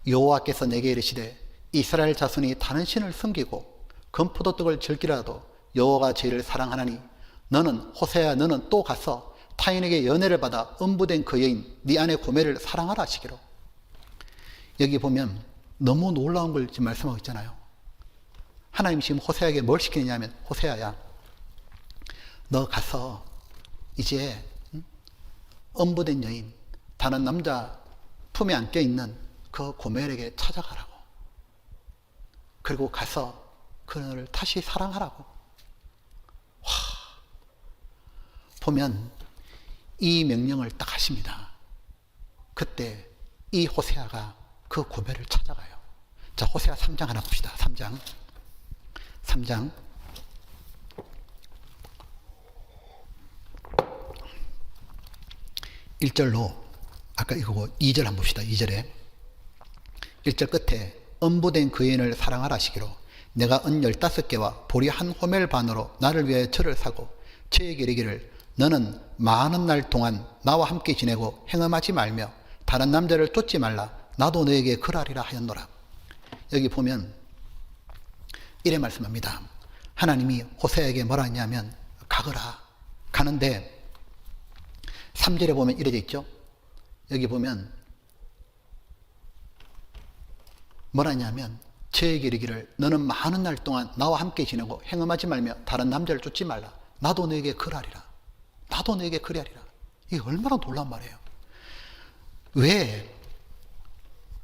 여호와께서 내게 이르시되 이스라엘 자손이 다른 신을 섬기고 금포도떡을 즐기라도 여호와가 저희를 사랑하나니 너는 호세아 너는 또 가서 타인에게 연애를 받아 음부된 그 여인 네 아내 고멜을 사랑하라 하시기로. 여기 보면 너무 놀라운 걸 지금 말씀하고 있잖아요. 하나님 지금 호세아에게 뭘 시키느냐면 호세아야 너 가서 이제 음부된 여인 다른 남자 품에 안겨 있는 그 고멜에게 찾아가라고. 그리고 가서 그를 다시 사랑하라고. 와, 보면 이 명령을 딱 하십니다. 그때 이 호세아가 그 고멜을 찾아가요. 자, 호세아 3장 하나 봅시다. 3장 1절로 아까 이거고 2절 한번 봅시다. 2절에 1절 끝에 음부된 그 여인을 사랑하라 하시기로 내가 은 15개와 보리 한 호멜 반으로 나를 위하여 절을 사고 저에게 이르기를 너는 많은 날 동안 나와 함께 지내고 행음하지 말며 다른 남자를 쫓지 말라. 나도 너에게 그러하리라 하였노라. 여기 보면 이래 말씀합니다. 하나님이 호세아에게 뭐라 했냐면 가거라. 가는데 3절에 보면 이래 돼 있죠. 여기 보면 뭐라 했냐면 저에게 이르기를 너는 많은 날 동안 나와 함께 지내고 행음하지 말며 다른 남자를 쫓지 말라. 나도 너에게 그러하리라. 나도 너에게 그러하리라. 이게 얼마나 놀라운 말이에요. 왜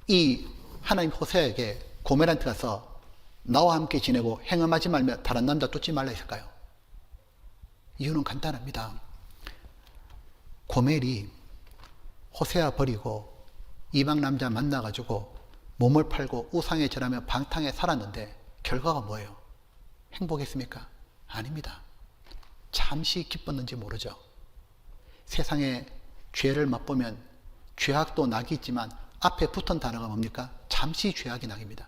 이 하나님 호세아에게 고멜한테 가서 나와 함께 지내고 행음하지 말며 다른 남자 쫓지 말라 했을까요? 이유는 간단합니다. 고멜이 호세아 버리고 이방 남자 만나가지고 몸을 팔고 우상에 절하며 방탕에 살았는데 결과가 뭐예요? 행복했습니까? 아닙니다. 잠시 기뻤는지 모르죠. 세상에 죄를 맛보면 죄악도 낙이 있지만 앞에 붙은 단어가 뭡니까? 잠시 죄악이 낙입니다.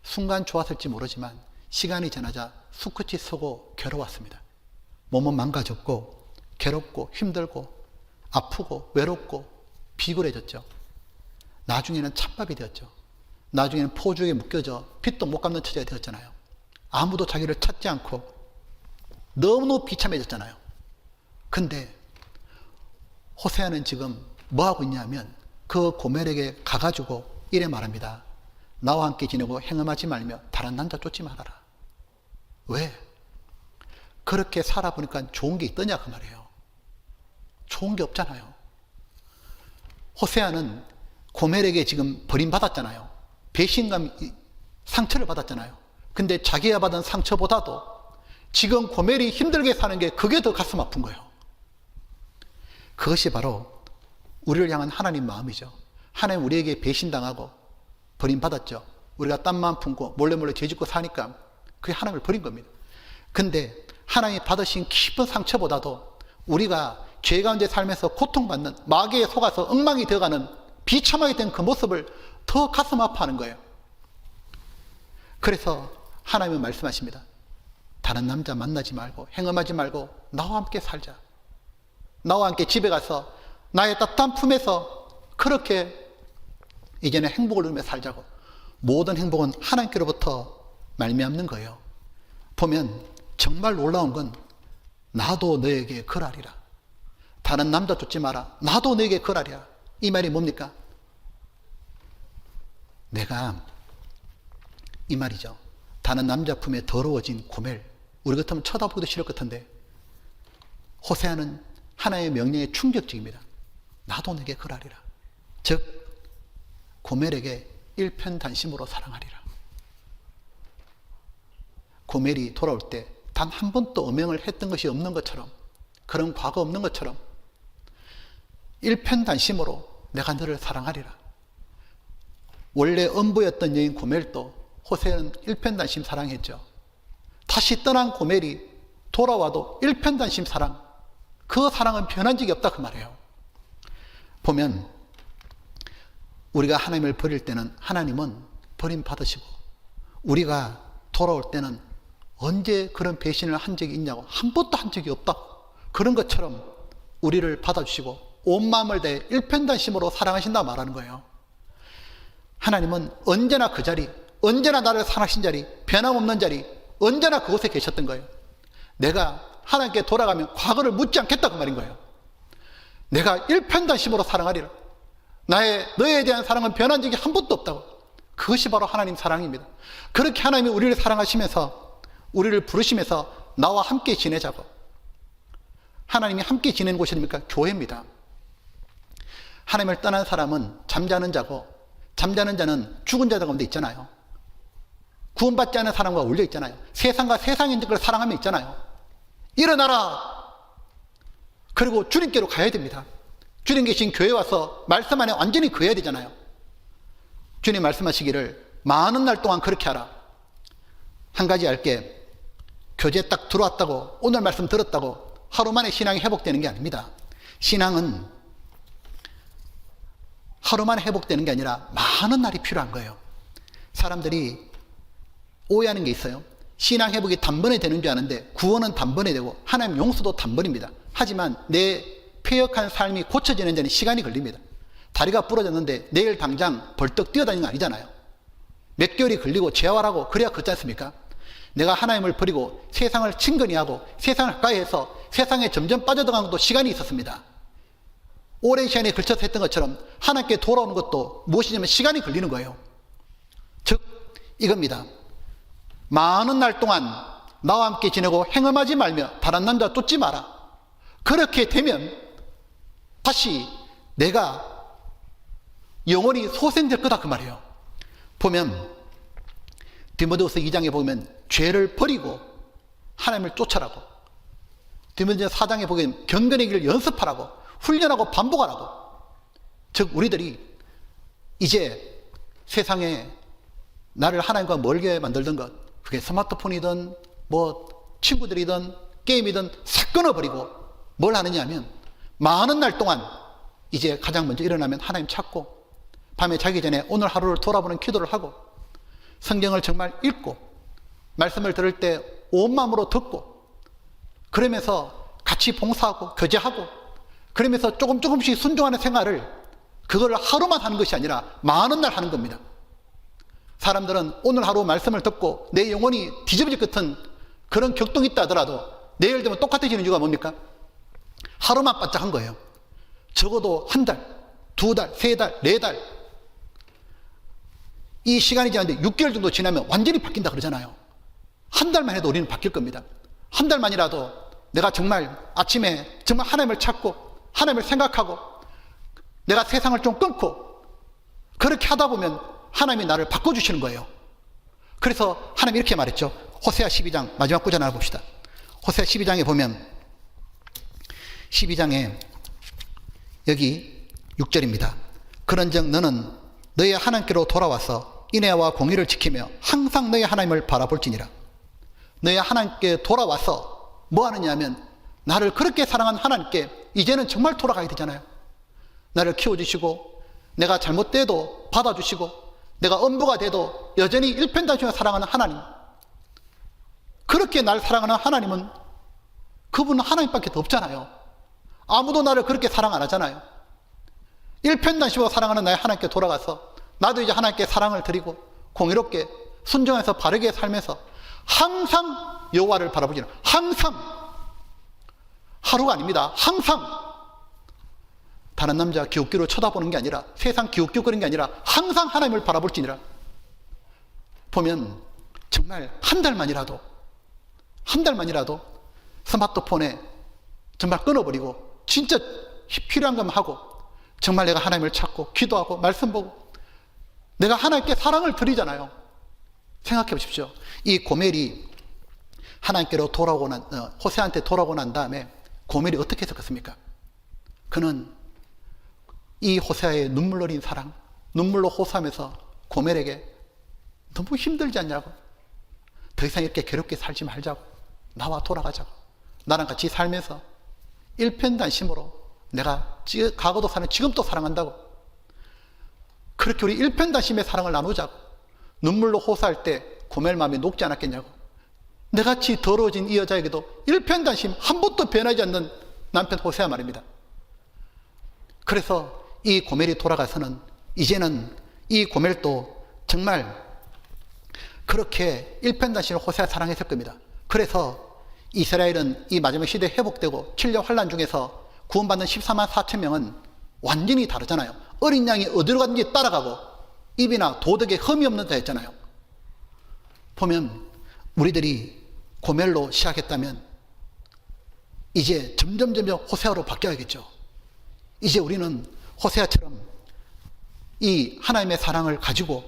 순간 좋았을지 모르지만 시간이 지나자 수컷이 서고 괴로웠습니다. 몸은 망가졌고 괴롭고 힘들고 아프고 외롭고 비굴해졌죠. 나중에는 찬밥이 되었죠. 나중에는 포주에 묶여져 빚도 못 갚는 처지가 되었잖아요. 아무도 자기를 찾지 않고 너무 비참해졌잖아요. 근데 호세아는 지금 뭐 하고 있냐면 그 고멜에게 가가지고 이래 말합니다. 나와 함께 지내고 행음하지 말며 다른 남자 쫓지 말아라. 왜? 그렇게 살아보니까 좋은 게 있더냐 그 말이에요. 좋은 게 없잖아요. 호세아는 고멜에게 지금 버림받았잖아요. 배신감, 상처를 받았잖아요. 근데 자기가 받은 상처보다도 지금 고멜이 힘들게 사는 게 그게 더 가슴 아픈 거예요. 그것이 바로 우리를 향한 하나님 마음이죠. 하나님 우리에게 배신당하고 버림받았죠. 우리가 땀만 품고 몰래 죄짓고 사니까 그게 하나님을 버린 겁니다. 근데 하나님이 받으신 깊은 상처보다도 우리가 죄 가운데 살면서 고통받는 마귀에 속아서 엉망이 되어가는 비참하게 된 그 모습을 더 가슴 아파하는 거예요. 그래서 하나님은 말씀하십니다. 다른 남자 만나지 말고 행음하지 말고 나와 함께 살자. 나와 함께 집에 가서 나의 따뜻한 품에서 그렇게 이제는 행복을 누리며 살자고. 모든 행복은 하나님께로부터 말미암는 거예요. 보면 정말 놀라운 건 나도 너에게 그러하리라. 다른 남자 쫓지 마라. 나도 너에게 그러하리라. 이 말이 뭡니까? 내가 이 말이죠. 다른 남자 품에 더러워진 고멜, 우리 같으면 쳐다보기도 싫을 것 같은데 호세아는 하나님의 명령에 충격적입니다. 나도 내게 그러하리라. 즉 고멜에게 일편단심으로 사랑하리라. 고멜이 돌아올 때 단 한 번도 음행을 했던 것이 없는 것처럼, 그런 과거 없는 것처럼 일편단심으로 내가 너를 사랑하리라. 원래 엄부였던 여인 고멜도 호세아는 일편단심 사랑했죠. 다시 떠난 고멜이 돌아와도 일편단심 사랑, 그 사랑은 변한 적이 없다 그 말이에요. 보면 우리가 하나님을 버릴 때는 하나님은 버림받으시고, 우리가 돌아올 때는 언제 그런 배신을 한 적이 있냐고, 한 번도 한 적이 없다, 그런 것처럼 우리를 받아주시고 온 마음을 다해 일편단심으로 사랑하신다 말하는 거예요. 하나님은 언제나 그 자리, 언제나 나를 사랑하신 자리, 변함없는 자리, 언제나 그곳에 계셨던 거예요. 내가 하나님께 돌아가면 과거를 묻지 않겠다 그 말인 거예요. 내가 일편단심으로 사랑하리라. 너에 대한 사랑은 변한 적이 한 번도 없다고. 그것이 바로 하나님 사랑입니다. 그렇게 하나님이 우리를 사랑하시면서, 우리를 부르시면서 나와 함께 지내자고. 하나님이 함께 지내는 곳이 어디입니까? 교회입니다. 하나님을 떠난 사람은 잠자는 자고, 잠자는 자는 죽은 자 가운데 있잖아요. 구원받지 않은 사람과 어울려 있잖아요. 세상과 세상의 것을 사랑하며 있잖아요. 일어나라! 그리고 주님께로 가야 됩니다. 주님 계신 교회에 와서 말씀 안에 완전히 거해야 되잖아요. 주님 말씀하시기를 많은 날 동안 그렇게 하라. 한 가지 알게, 교제 딱 들어왔다고, 오늘 말씀 들었다고 하루 만에 신앙이 회복되는 게 아닙니다. 신앙은 하루 만에 회복되는 게 아니라 많은 날이 필요한 거예요. 사람들이 오해하는 게 있어요. 신앙 회복이 단번에 되는 줄 아는데 구원은 단번에 되고 하나님 용서도 단번입니다. 하지만 내 폐역한 삶이 고쳐지는 데는 시간이 걸립니다. 다리가 부러졌는데 내일 당장 벌떡 뛰어다니는 거 아니잖아요. 몇 개월이 걸리고 재활하고 그래야 그렇지 않습니까? 내가 하나님을 버리고 세상을 친근히 하고 세상을 가까이 해서 세상에 점점 빠져들어가는 것도 시간이 있었습니다. 오랜 시간에 걸쳐서 했던 것처럼 하나님께 돌아오는 것도 무엇이냐면 시간이 걸리는 거예요. 즉 이겁니다. 많은 날 동안 나와 함께 지내고 행음하지 말며 다른 남자 쫓지 마라. 그렇게 되면 다시 내가 영원히 소생될 거다 그 말이에요. 보면 디모데후서 2장에 보면 죄를 버리고 하나님을 쫓아라고, 디모데후서 4장에 보면 경건의 길을 연습하라고, 훈련하고 반복하라고. 즉 우리들이 이제 세상에 나를 하나님과 멀게 만들던 것, 그게 스마트폰이든 뭐 친구들이든 게임이든 싹 끊어버리고 뭘 하느냐 하면 많은 날 동안 이제 가장 먼저 일어나면 하나님 찾고, 밤에 자기 전에 오늘 하루를 돌아보는 기도를 하고, 성경을 정말 읽고, 말씀을 들을 때 온 마음으로 듣고, 그러면서 같이 봉사하고 교제하고, 그러면서 조금씩 순종하는 생활을, 그걸 하루만 하는 것이 아니라 많은 날 하는 겁니다. 사람들은 오늘 하루 말씀을 듣고 내 영혼이 뒤집어질 것 같은 그런 격동이 있다 하더라도 내일 되면 똑같아지는 이유가 뭡니까? 하루만 바짝 한 거예요. 적어도 한 달, 두 달, 세 달, 네 달, 이 시간이 지났는데 6개월 정도 지나면 완전히 바뀐다 그러잖아요. 한 달만 해도 우리는 바뀔 겁니다. 한 달만이라도 내가 정말 아침에 정말 하나님을 찾고 하나님을 생각하고 내가 세상을 좀 끊고 그렇게 하다 보면 하나님이 나를 바꿔주시는 거예요. 그래서 하나님이 이렇게 말했죠. 호세아 12장 마지막 구절 하나 봅시다. 호세아 12장에 보면 12장에 여기 6절입니다. 그런즉 너는 너의 하나님께로 돌아와서 인애와 공의를 지키며 항상 너의 하나님을 바라볼지니라. 너의 하나님께 돌아와서 뭐 하느냐 하면 나를 그렇게 사랑한 하나님께 이제는 정말 돌아가야 되잖아요. 나를 키워주시고 내가 잘못돼도 받아주시고 내가 엄부가 돼도 여전히 일편단심으로 사랑하는 하나님, 그렇게 날 사랑하는 하나님은 그분은 하나님밖에 더 없잖아요. 아무도 나를 그렇게 사랑 안 하잖아요. 일편단심으로 사랑하는 나의 하나님께 돌아가서 나도 이제 하나님께 사랑을 드리고 공의롭게 순종해서 바르게 살면서 항상 여호와를 바라보지는, 항상, 하루가 아닙니다. 항상 다른 남자 기웃기웃 쳐다보는 게 아니라, 세상 기웃기웃거리는 게 아니라 항상 하나님을 바라볼지니라. 보면 정말 한 달만이라도 스마트폰에 정말 끊어버리고 진짜 필요한 것만 하고, 정말 내가 하나님을 찾고 기도하고 말씀 보고 내가 하나님께 사랑을 드리잖아요. 생각해 보십시오. 이 고멜이 하나님께로 돌아오고 호세아한테 돌아오고 난 다음에 고멜이 어떻게 했었겠습니까? 그는 이 호세아의 눈물 어린 사랑, 눈물로 호소하면서 고멜에게 너무 힘들지 않냐고, 더 이상 이렇게 괴롭게 살지 말자고, 나와 돌아가자고, 나랑 같이 살면서 일편단심으로 내가 과거도 사랑, 지금도 사랑한다고, 그렇게 우리 일편단심의 사랑을 나누자고, 눈물로 호소할 때 고멜 마음이 녹지 않았겠냐고. 내같이 더러워진 이 여자에게도 일편단심 한 번도 변하지 않는 남편 호세아 말입니다. 그래서 이 고멜이 돌아가서는 이제는 이 고멜도 정말 그렇게 일편단심으로 호세아 사랑했을 겁니다. 그래서 이스라엘은 이 마지막 시대에 회복되고 7년 환란 중에서 구원받는 14만 4천 명은 완전히 다르잖아요. 어린 양이 어디로 가든지 따라가고 입이나 도덕에 흠이 없는 자였잖아요. 보면 우리들이 고멜로 시작했다면 이제 점점 호세아로 바뀌어야겠죠. 이제 우리는 호세아처럼 이 하나님의 사랑을 가지고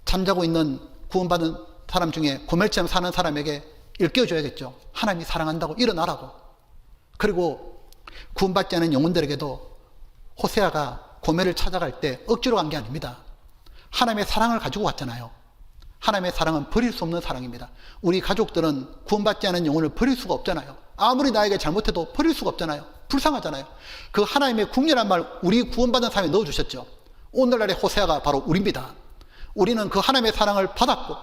잠자고 있는 구원받은 사람 중에 고멜처럼 사는 사람에게 일깨워줘야겠죠. 하나님이 사랑한다고 일어나라고. 그리고 구원받지 않은 영혼들에게도 호세아가 고멜을 찾아갈 때 억지로 간 게 아닙니다. 하나님의 사랑을 가지고 왔잖아요. 하나님의 사랑은 버릴 수 없는 사랑입니다. 우리 가족들은 구원받지 않은 영혼을 버릴 수가 없잖아요. 아무리 나에게 잘못해도 버릴 수가 없잖아요. 불쌍하잖아요. 그 하나님의 국률한 말 우리 구원받은 사람에 넣어주셨죠. 오늘날의 호세아가 바로 우리입니다. 우리는 그 하나님의 사랑을 받았고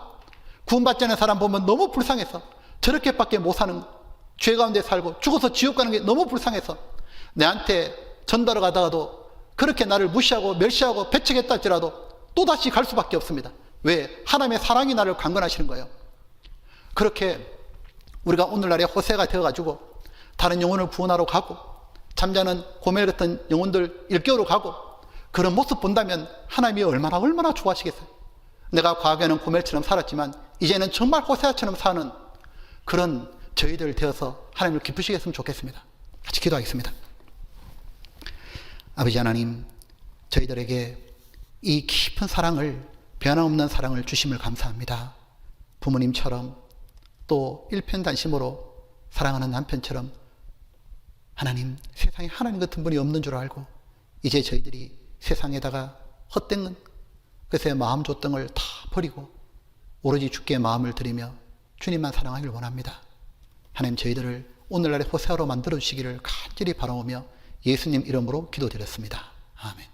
구원받지 않은 사람 보면 너무 불쌍해서 저렇게밖에 못 사는, 죄 가운데 살고 죽어서 지옥 가는 게 너무 불쌍해서 내한테 전달을 가다가도 그렇게 나를 무시하고 멸시하고 배척했다 할지라도 또다시 갈 수밖에 없습니다. 왜? 하나님의 사랑이 나를 강건하시는 거예요. 그렇게 우리가 오늘날의 호세가 되어가지고 다른 영혼을 구원하러 가고 잠자는 고멜 같은 영혼들 일깨우러 가고 그런 모습 본다면 하나님이 얼마나 좋아하시겠어요. 내가 과거에는 고멜처럼 살았지만 이제는 정말 호세아처럼 사는 그런 저희들 되어서 하나님을 기쁘시게 했으면 좋겠습니다. 같이 기도하겠습니다. 아버지 하나님, 저희들에게 이 깊은 사랑을, 변함없는 사랑을 주심을 감사합니다. 부모님처럼 또 일편단심으로 사랑하는 남편처럼 하나님, 세상에 하나님 같은 분이 없는 줄 알고 이제 저희들이 세상에다가 헛된 것에 마음 줬던 걸 다 버리고 오로지 주께 마음을 드리며 주님만 사랑하기를 원합니다. 하나님, 저희들을 오늘날의 호세아로 만들어 주시기를 간절히 바라오며 예수님 이름으로 기도드렸습니다. 아멘.